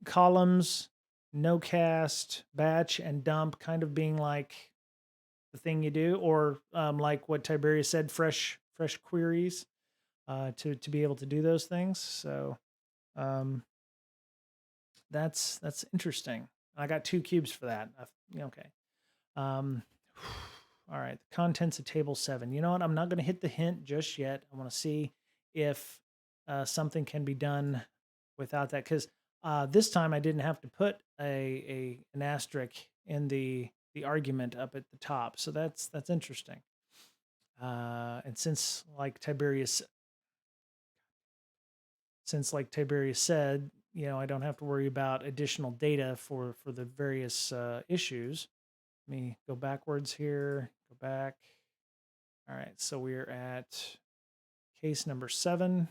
columns, no cast, batch, and dump kind of being like the thing you do, or like what Tiberius said, fresh queries to be able to do those things. So um, that's interesting. I got 2 cubes for that. Okay. Um, all right. The contents of table 7. You know what? I'm not going to hit the hint just yet. I want to see if something can be done without that, because this time I didn't have to put an asterisk in the argument up at the top. So that's interesting. And since like Tiberius said, I don't have to worry about additional data for the various issues. Let me go backwards here. Go back. All right, so we're at case number 7.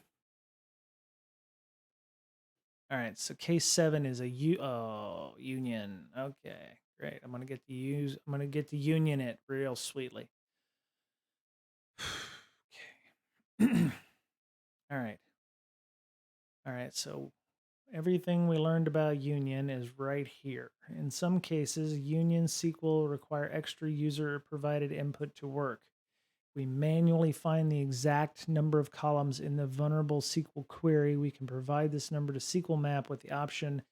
All right, so case 7 is a union. Okay, great. I'm gonna get to union it real sweetly. Okay. All right. All right, so everything we learned about union is right here. In some cases, union SQL require extra user provided input to work. We manually find the exact number of columns in the vulnerable SQL query. We can provide this number to SQL map with the option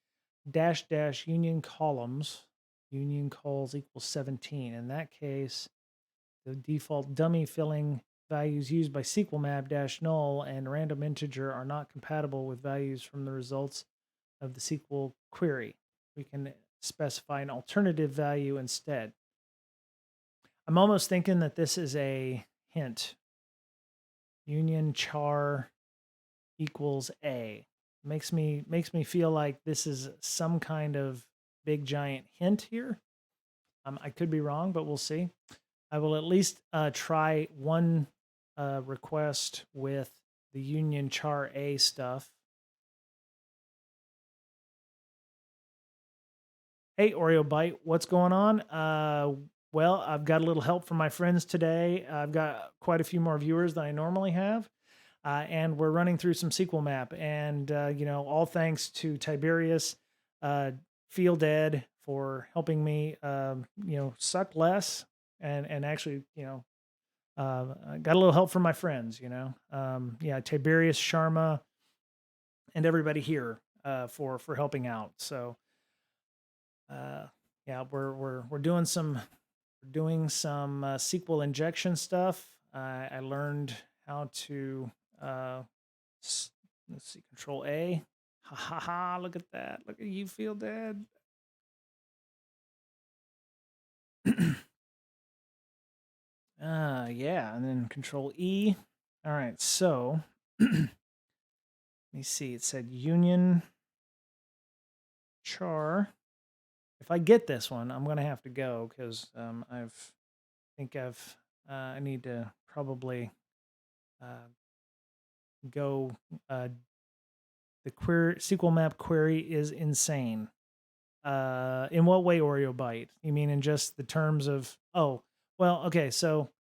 -- union columns. Union calls equals 17. In that case, the default dummy filling values used by SQL map -null and random integer are not compatible with values from the results of the SQL query. We can specify an alternative value instead. I'm almost thinking that this is a hint. Union char equals A. Makes me feel like this is some kind of big giant hint here. I could be wrong, but we'll see. I will at least try one request with the union char A stuff. Hey, Oreo Bite, what's going on? Well, I've got a little help from my friends today. I've got quite a few more viewers than I normally have. And we're running through some SQL map. And, all thanks to Tiberius, Feel Dead for helping me, suck less and actually, I got a little help from my friends, Tiberius, Sharma, and everybody here for helping out. So, we're doing some SQL injection stuff. I learned how to let's see, Control A. Ha ha ha! Look at that! Look at you, Feel Dead. Yeah, and then Control E. All right, so let me see. It said union char. If I get this one, I'm gonna have to go because I need to probably go. The SQL map query is insane. In what way, Oreo Bite? You mean in just the terms of? Oh, well, okay. So,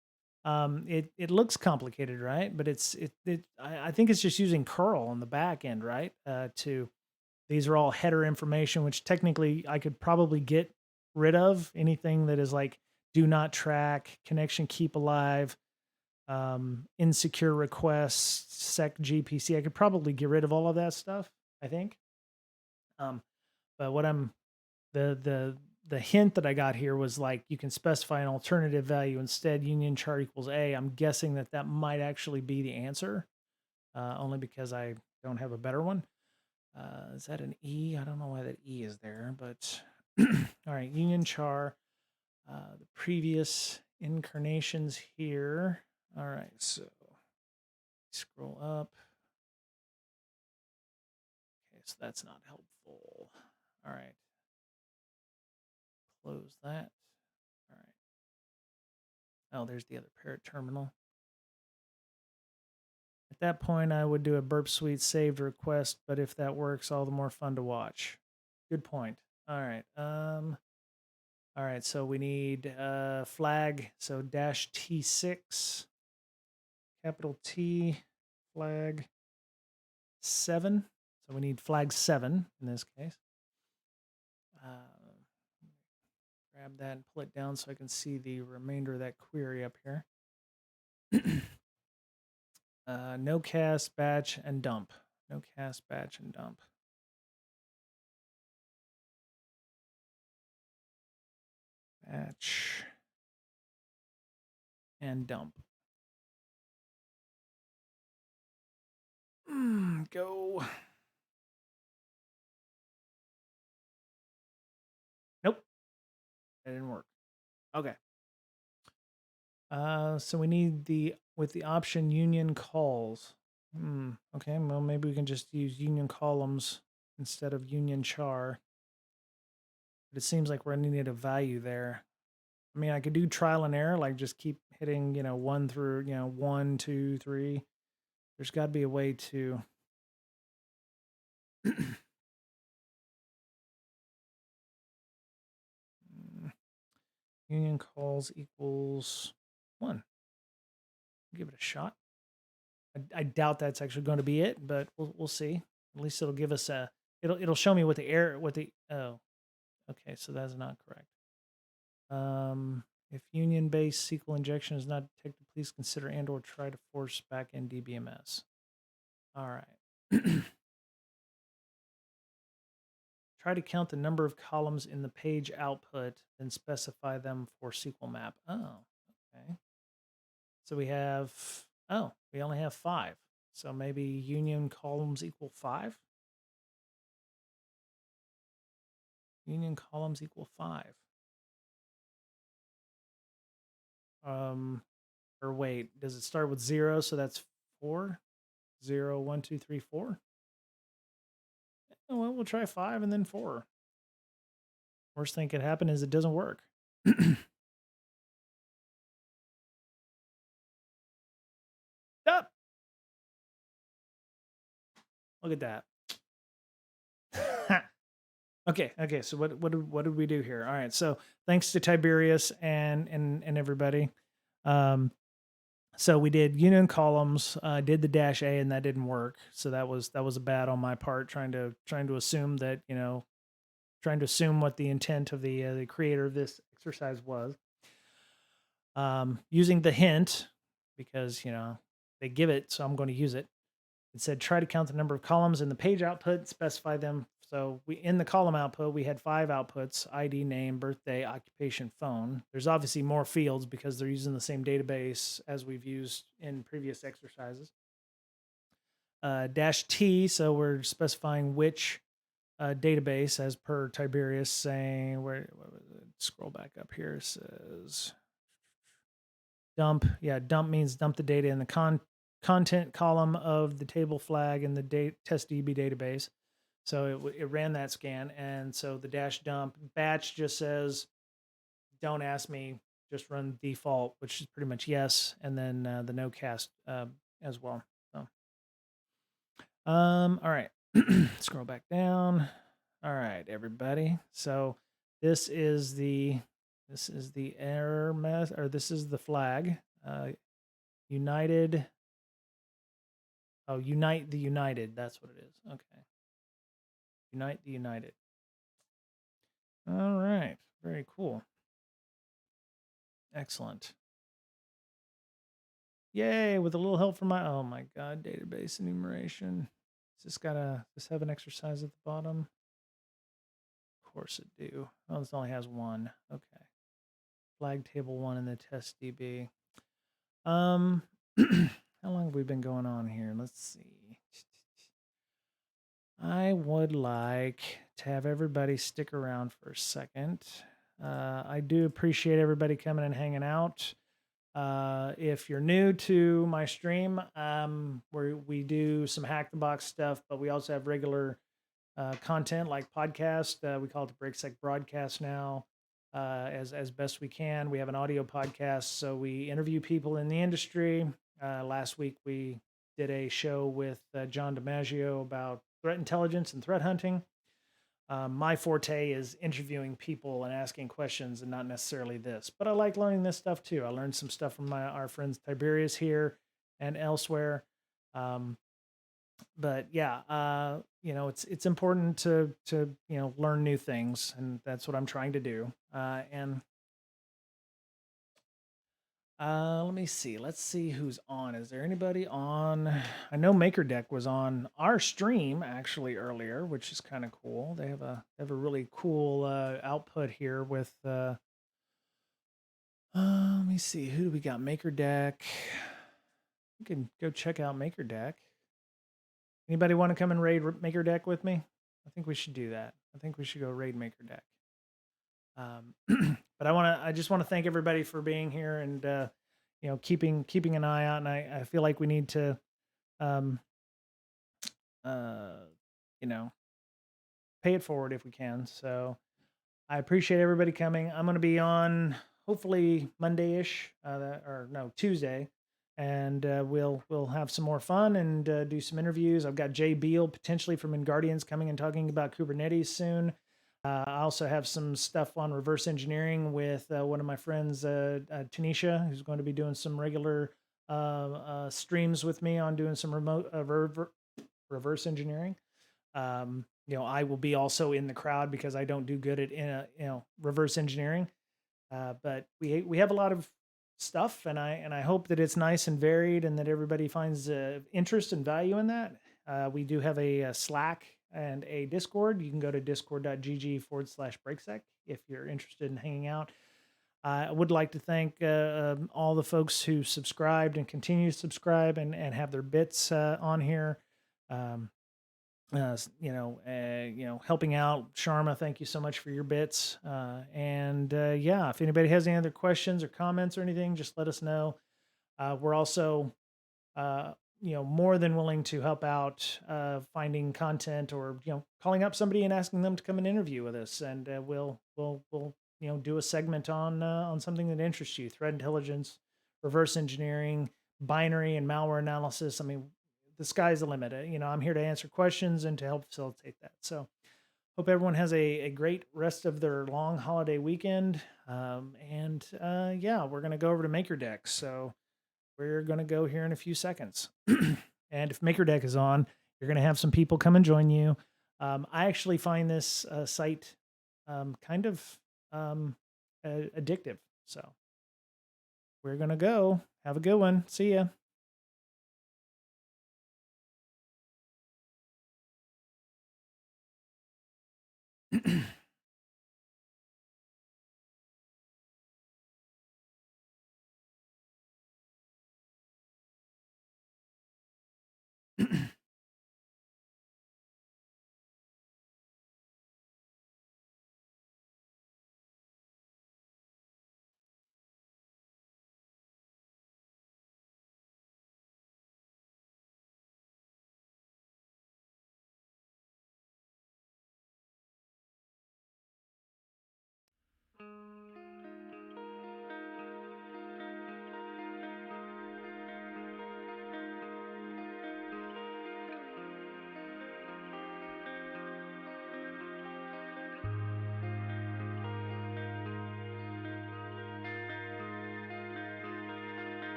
it looks complicated, right? But I think it's just using curl on the back end, right? These are all header information, which technically I could probably get rid of anything that is like do not track, connection keep alive, insecure requests, sec gpc. I could probably get rid of all of that stuff, I think. But what I'm the the hint that I got here was like you can specify an alternative value instead. Union char equals A. I'm guessing that that might actually be the answer, only because I don't have a better one. Is that an E? I don't know why that E is there, but all right. Union char. The previous incarnations here. All right, so scroll up. Okay, so that's not helpful. All right. Close that. All right. Oh, there's the other parent terminal. At that point, I would do a burp suite saved request, but if that works, all the more fun to watch. Good point. All right. All right, so we need flag, so dash T6, capital T, flag 7. So we need flag 7 in this case. Grab that and pull it down so I can see the remainder of that query up here. No cast, batch, and dump. No cast, batch, and dump. Batch and dump. Go. Nope. That didn't work. Okay. So we need with the option union calls. Okay, well, maybe we can just use union columns instead of union char. But it seems like we're going to need a value there. I mean, I could do trial and error, like just keep hitting, 1 through, 1, 2, 3. There's got to be a way to. Union calls equals 1. Give it a shot. I doubt that's actually going to be it, but we'll see. At least it'll give us it'll show me what the error oh, okay, so that's not correct. If union-based SQL injection is not detected, please consider and/or try to force backend DBMS. All right. Try to count the number of columns in the page output, then specify them for SQL map. Oh, okay. So we only have 5. So maybe union columns equal 5. Union columns equal 5. Or wait, does it start with 0? So that's 4. 0, 1, 2, 3, 4. Well, we'll try 5 and then 4. Worst thing could happen is it doesn't work. Up. Look at that. Okay. So what did we do here? All right. So thanks to Tiberius and everybody. So we did union columns, did the dash A, and that didn't work. So that was a bad on my part, trying to assume that trying to assume what the intent of the creator of this exercise was. Using the hint because they give it, so I'm going to use it. It said try to count the number of columns in the page output, specify them. So in the column output, we had 5 outputs: ID, name, birthday, occupation, phone. There's obviously more fields because they're using the same database as we've used in previous exercises. Dash T, so we're specifying which database as per Tiberius, saying where was it? Scroll back up here. It says dump. Yeah, dump means dump the data in the content column of the table flag in the test DB database. So it ran that scan, and so the dash dump batch just says, don't ask me, just run default, which is pretty much yes, and then the no cast as well. So, all right, scroll back down. All right, everybody. So this is the error method, or this is the flag. United. Oh, unite the united. That's what it is. Okay. Unite the united. All right. Very cool. Excellent. Yay, with a little help from oh my God, database enumeration. Does this have an exercise at the bottom? course it do. Oh, this only has one. Okay. Flag table one in the test DB. How long have we been going on here? Let's see. I would like to have everybody stick around for a second. I do appreciate everybody coming and hanging out. If you're new to my stream, where we do some hack the box stuff, but we also have regular content like podcast. We call it the BreakSec broadcast now. As best we can, we have an audio podcast, so we interview people in the industry. Last week we did a show with John DiMaggio about threat intelligence and threat hunting. My forte is interviewing people and asking questions, and not necessarily this. But I like learning this stuff too. I learned some stuff from our friends Tiberius here and elsewhere. But yeah, it's important to learn new things, and that's what I'm trying to do. Let me see. Let's see who's on. Is there anybody on? I know MakerDeck was on our stream actually earlier, which is kind of cool. They have a really cool output here with. Let me see. Who do we got? MakerDeck. You can go check out MakerDeck. Anybody want to come and raid MakerDeck with me? I think we should do that. I think we should go raid MakerDeck. But I just want to thank everybody for being here and keeping an eye out. And I feel like we need to um, pay it forward if we can. So I appreciate everybody coming. I'm going to be on hopefully Monday-ish, or no, Tuesday, and we'll have some more fun and do some interviews. I've got Jay Beal potentially from InGuardians coming and talking about Kubernetes soon. I also have some stuff on reverse engineering with one of my friends, Tanisha, who's going to be doing some regular streams with me on doing some remote reverse engineering. I will be also in the crowd because I don't do good at reverse engineering. But we have a lot of stuff, and I hope that it's nice and varied, and that everybody finds interest and value in that. We do have a Slack and a Discord. You can go to discord.gg/breaksec if you're interested in hanging out. I would like to thank all the folks who subscribed and continue to subscribe and have their bits on here. Helping out. Sharma, thank you so much for your bits. If anybody has any other questions or comments or anything, just let us know. We're also, more than willing to help out finding content or, calling up somebody and asking them to come and interview with us. And we'll do a segment on something that interests you: threat intelligence, reverse engineering, binary and malware analysis. I mean, the sky's the limit. I'm here to answer questions and to help facilitate that. So hope everyone has a great rest of their long holiday weekend. We're going to go over to MakerDeck. So we're going to go here in a few seconds. And if MakerDeck is on, you're going to have some people come and join you. I actually find this site kind of addictive. So we're going to go. Have a good one. See ya.